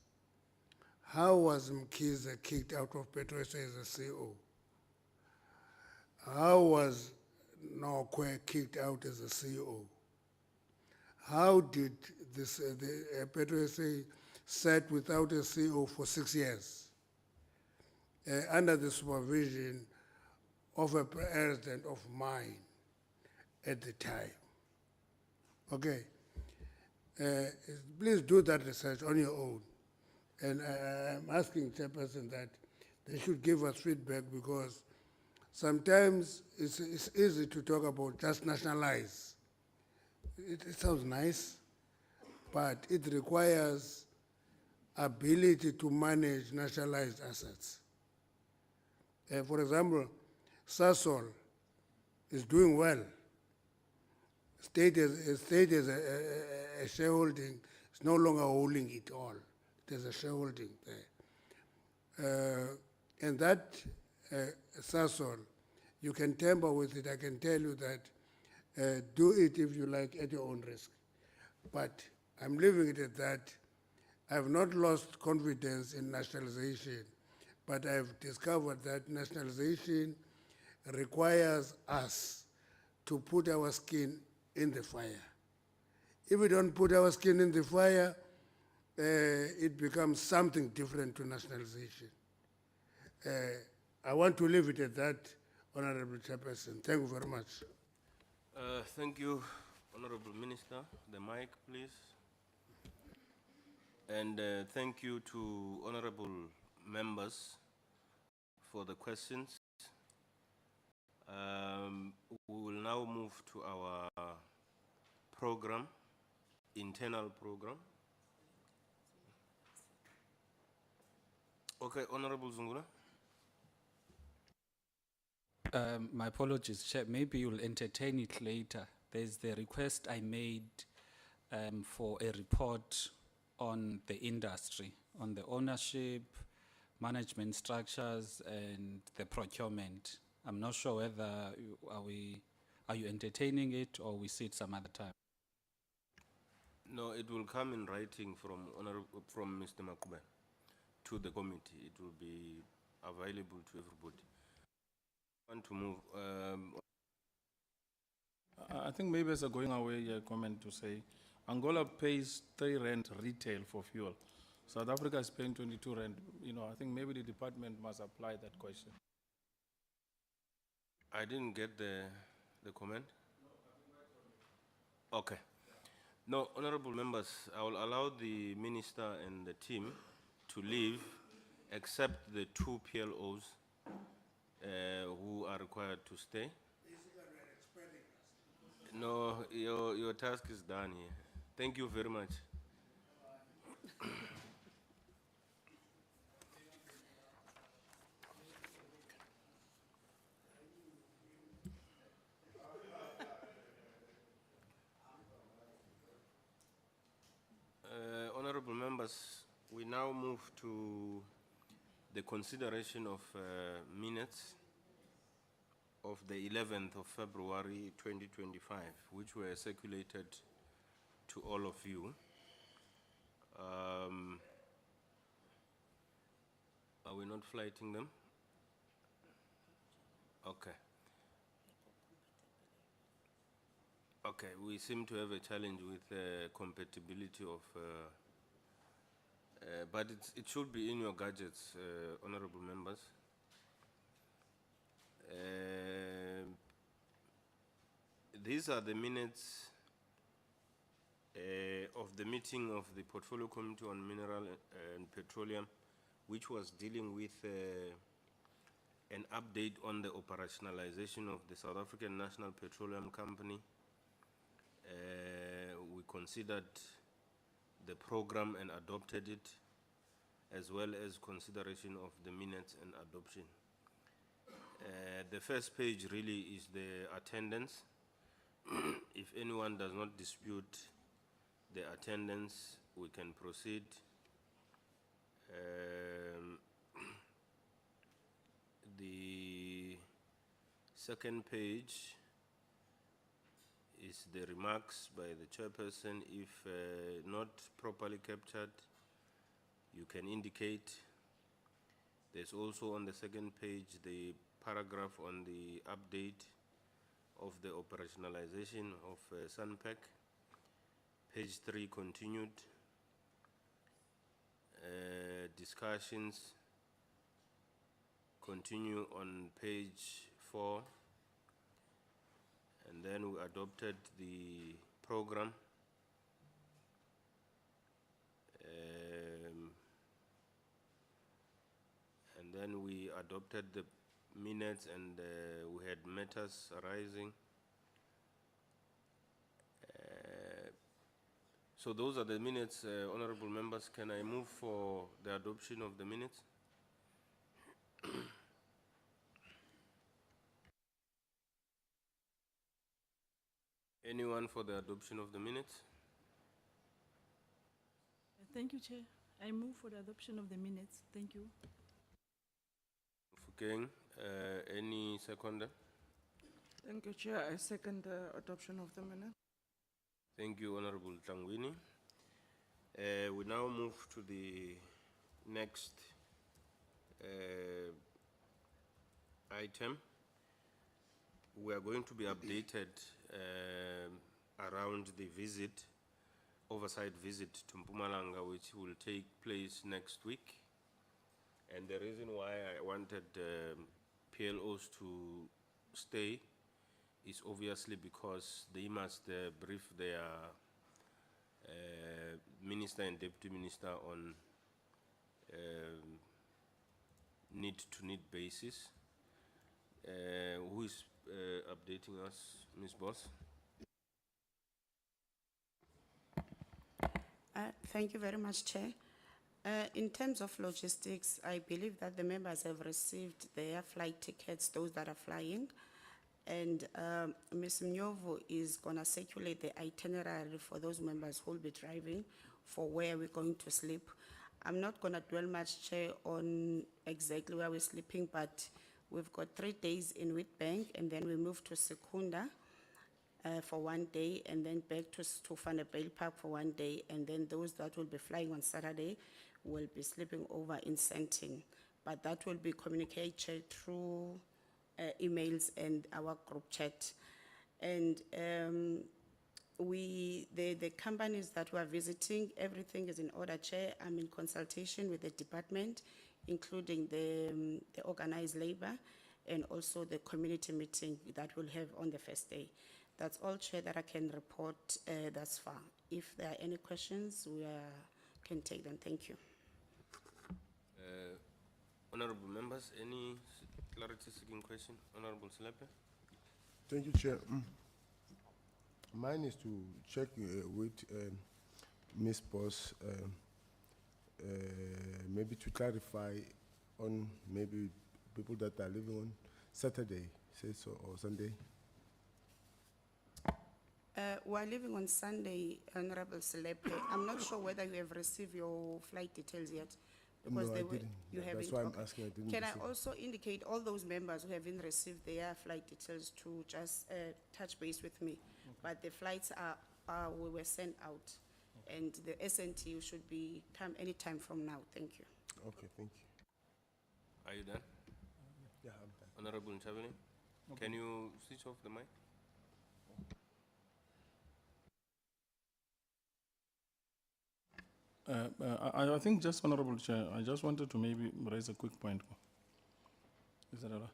Speaker 4: How was Mkhize kicked out of Petro SA as a CO? How was Nokwe kicked out as a CO? How did the Petro SA sat without a CO for 6 years under the supervision of a president of mine at the time? Okay. Please do that research on your own. And I'm asking Chairperson that They should give us feedback because sometimes it's easy to talk about just nationalize. It sounds nice, but it requires ability to manage nationalized assets. For example, Sasol is doing well. State is a shareholding, it's no longer holding it all. There's a shareholding there. And that Sasol, you can tamper with it. I can tell you that do it if you like at your own risk. But I'm leaving it at that. I have not lost confidence in nationalization, but I've discovered that nationalization requires us to put our skin in the fire. If we don't put our skin in the fire, it becomes something different to nationalization. I want to leave it at that, Honorable Chairperson. Thank you very much.
Speaker 2: Thank you, Honorable Minister. The mic, please. And thank you to honorable members for the questions. We will now move to our program, internal program. Okay, Honorable Zungula.
Speaker 10: My apologies, Chair. Maybe you'll entertain it later. There's the request I made for a report on the industry, on the ownership, management structures, and the procurement. I'm not sure whether are you entertaining it or we see it some other time.
Speaker 2: No, it will come in writing from Mr. Makube to the committee. It will be available to everybody. Want to move?
Speaker 6: I think maybe as a going away comment to say, Angola pays 3 rand retail for fuel. South Africa is paying 22 rand. You know, I think maybe the department must apply that question.
Speaker 2: I didn't get the comment. Okay. No, honorable members, I will allow the minister and the team to leave, except the 2 PLOs who are required to stay. No, your task is done here. Thank you very much. Honorable members, we now move to the consideration of minutes of the 11th of February 2025, which were circulated to all of you. Are we not flighting them? Okay. Okay, we seem to have a challenge with compatibility of, but it should be in your gadgets, honorable members. These are the minutes of the meeting of the Portfolio Committee on Mineral and Petroleum, which was dealing with an update on the operationalization of the South African National Petroleum Company. We considered the program and adopted it, as well as consideration of the minutes and adoption. The first page really is the attendance. If anyone does not dispute the attendance, we can proceed. The second page is the remarks by the chairperson. If not properly captured, you can indicate. There's also on the second page the paragraph on the update of the operationalization of Sunpack. Page 3 continued. Discussions continue on page 4. And then we adopted the program. And Then we adopted the minutes and we had matters arising. So those are the minutes, honorable members. Can I move for the adoption of the minutes? Anyone for the adoption of the minutes?
Speaker 11: Thank you, Chair. I move for the adoption of the minutes. Thank you.
Speaker 2: Fukeng, any seconder?
Speaker 1: Thank you, Chair. I second the adoption of the minute.
Speaker 2: Thank you, Honorable Tangwini. We now move to the next item. We are going to be updated around the visit, oversight visit to Mpumalanga, which will take place next week. And the reason why I wanted PLOs to stay is obviously because they must brief their minister and deputy minister on need-to-need basis. Who is updating us, Ms. Boss?
Speaker 12: Thank you very much, Chair. In terms of logistics, I believe that the members have received their flight tickets, those that are flying. And Ms. Mnyovo is gonna circulate the itinerary for those members who will be driving for where we're going to sleep. I'm not gonna dwell much, Chair, on exactly where we're sleeping, but we've got 3 days in Witbank, and then we move to Secunda for 1 day, and then back to Vanderbijl Park for 1 day, and then those that will be flying on Saturday will be sleeping over in Sentin. But that will be communicated through emails and our group chat. And the companies that we are visiting, everything is in order, Chair. I'm in consultation with the department, including the organized labor and also the community meeting that we'll have on the first day. That's all, Chair, that I can report thus far. If there are any questions, we can take them. Thank you.
Speaker 2: Honorable members, any clarity seeking question? Honorable Slepe?
Speaker 8: Thank you, Chair. Mine is to check with Ms. Boss, maybe to clarify on maybe people that are living on Saturday, say so, or Sunday.
Speaker 12: We're leaving on Sunday, Honorable Selepe. I'm not sure whether you have received your flight details yet. Because
Speaker 8: No,
Speaker 12: they
Speaker 8: I
Speaker 12: were,
Speaker 8: didn't.
Speaker 12: you haven't.
Speaker 8: That's why I'm
Speaker 12: Okay.
Speaker 8: asking. I didn't
Speaker 12: Can I
Speaker 8: receive.
Speaker 12: also indicate all those members who haven't received their flight details to just touch base with me? But the flights we were sent out, and the SNT should be come anytime from now. Thank you.
Speaker 8: Okay, thank you.
Speaker 2: Are you done?
Speaker 8: Yeah, I'm done.
Speaker 2: Honorable Nchabane? Can you switch off the mic?
Speaker 6: I think just, Honorable Chair, I just wanted to maybe raise a quick point. Is that all right?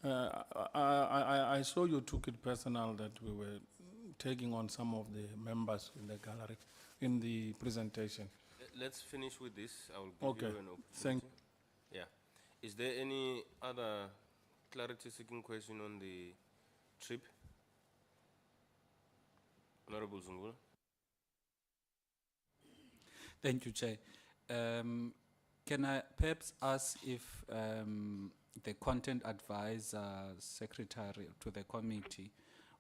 Speaker 6: Okay. I saw you took it personal that we were taking on some of the members in the gallery in the presentation.
Speaker 2: Let's finish with this. I will give
Speaker 6: Okay.
Speaker 2: you an opportunity.
Speaker 6: Thank.
Speaker 2: Yeah. Is there any other clarity seeking question on the trip? Honorable Zungula?
Speaker 10: Thank you, Chair. Can I perhaps ask if the content advisor secretary to the committee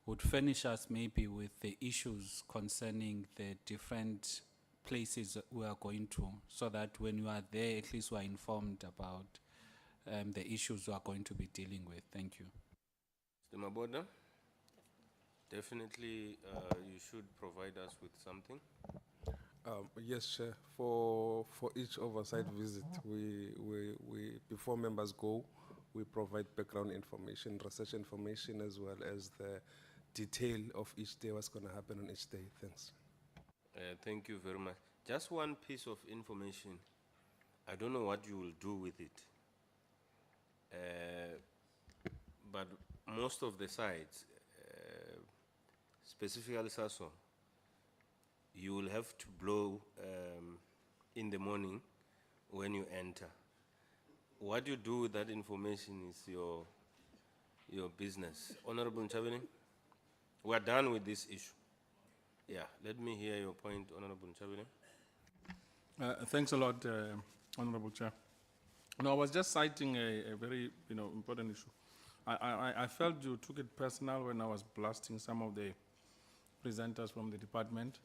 Speaker 10: would furnish us maybe with the issues concerning the different places we are going to, so that when you are there, at least we are informed about the issues we are going to be dealing with. Thank you.
Speaker 2: Mr. Maboda? Definitely, you should provide us with something.
Speaker 14: Yes, Chair. For each oversight visit, we before members go, we provide background information, research information, as well as the detail of each day, what's going to happen on each day. Thanks.
Speaker 2: Thank you very much. Just one piece of information. I don't know what you will do with it. But most of the sites, specifically Sasso, you will have to blow in the morning when you enter. What you do with that information is your business. Honorable Nchabene, we are done with this issue. Yeah, let me hear your point, Honorable Nchabene.
Speaker 6: Thanks a lot, Honorable Chair. No, I was just citing a very important issue. I felt you took it personal when I was blasting some of the presenters from the department,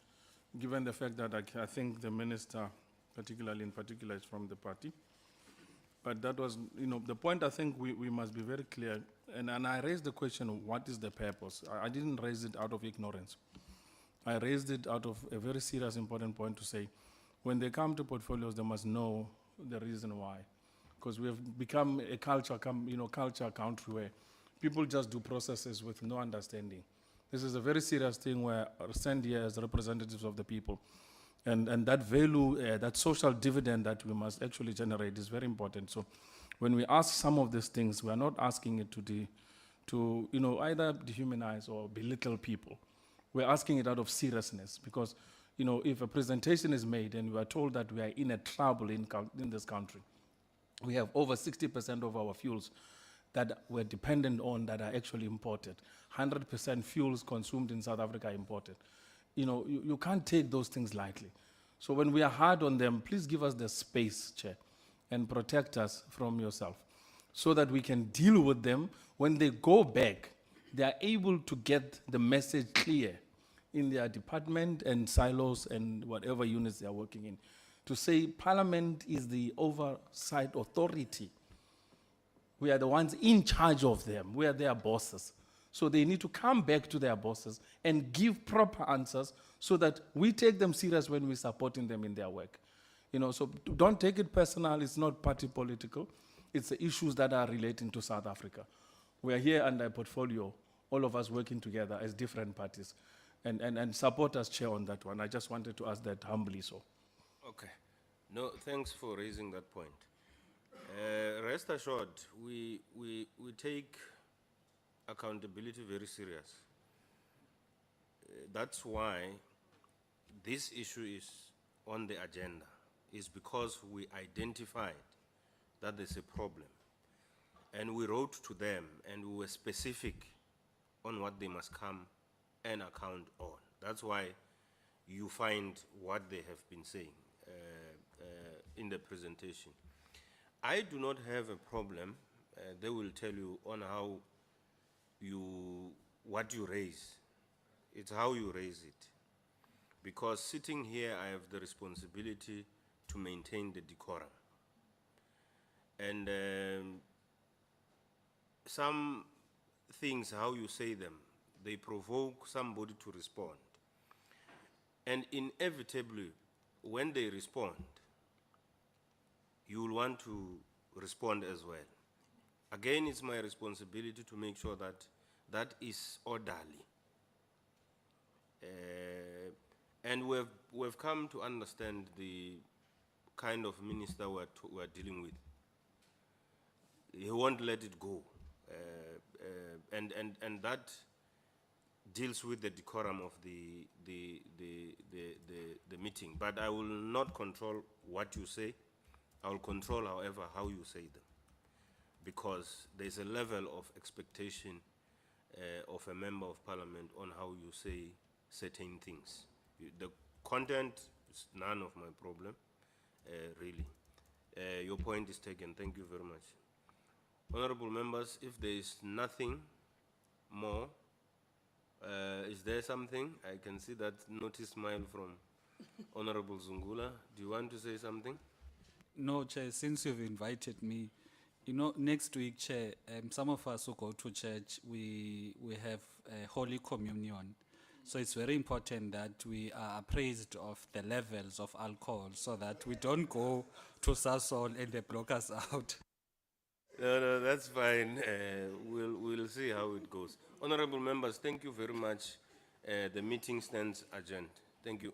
Speaker 6: given the fact that I think the minister, in particular, is from the party. But that was, the point I think we must be very clear. And I raised the question of what is the purpose? I didn't raise it out of ignorance. I raised it out of a very serious, important point to say, when they come to portfolios, they must know the reason why. Because we have become a culture country where people just do processes with no understanding. This is a very serious thing where we stand here as representatives of the people. And that value, that social dividend that we must actually generate is very important. So when we ask some of these things, we are not asking it to either dehumanize or belittle people. We're asking it out of seriousness because, if a presentation is made and we are told that we are in a trouble in this country, we have over 60% of our fuels that we're dependent on that are actually imported. 100% fuels consumed in South Africa are imported. You can't take those things lightly. So when we are hard on them, please give us the space, Chair, and protect us from yourself so that we can deal with them. When they go back, they are able to get the message clear in their department and silos and whatever units they are working in, to say Parliament is the oversight authority. We are the ones in charge of them. We are their bosses. So they need to come back to their bosses and give proper answers so that we take them serious when we're supporting them in their work. So don't take it personal. It's not party political. It's the issues that are relating to South Africa. We are here under a portfolio, all of us working together as different parties. And support us, Chair, on that one. I just wanted to ask that humbly so.
Speaker 2: Okay. No, thanks for raising that point. Rest assured, we take accountability very serious. That's why this issue is on the agenda, is because we identified that there's a problem. And we wrote to them and we were specific on what they must come and account on. That's why you find what they have been saying in the presentation. I do not have a problem. They will tell you on how what you raise. It's how you raise it. Because sitting here, I have the responsibility to maintain the decorum. And some things, how you say them, they provoke somebody to respond. And inevitably, when they respond, you will want to respond as well. Again, it's my responsibility to make sure that that is orderly. And we've come to understand the kind of minister we're dealing with. He won't let it go. And that deals with the decorum of the meeting. But I will not control what you say. I will control, however, how you say them. Because there's a level of expectation of a member of parliament on how you say certain things. The content is none of my problem, really. Your point is taken. Thank you very much. Honorable members, if there is nothing more, is there something? I can see that notice smile from Honorable Zungula. Do you want to say something?
Speaker 10: No, Chair, since you've invited me, next week, Chair, some of us who go to church, we have Holy Communion. So it's very important that we are appraised of the levels of alcohol so that we don't go to Sasol and they block us out.
Speaker 2: No, that's fine. We'll see how it goes. Honorable members, thank you very much. The meeting stands adjourned. Thank you.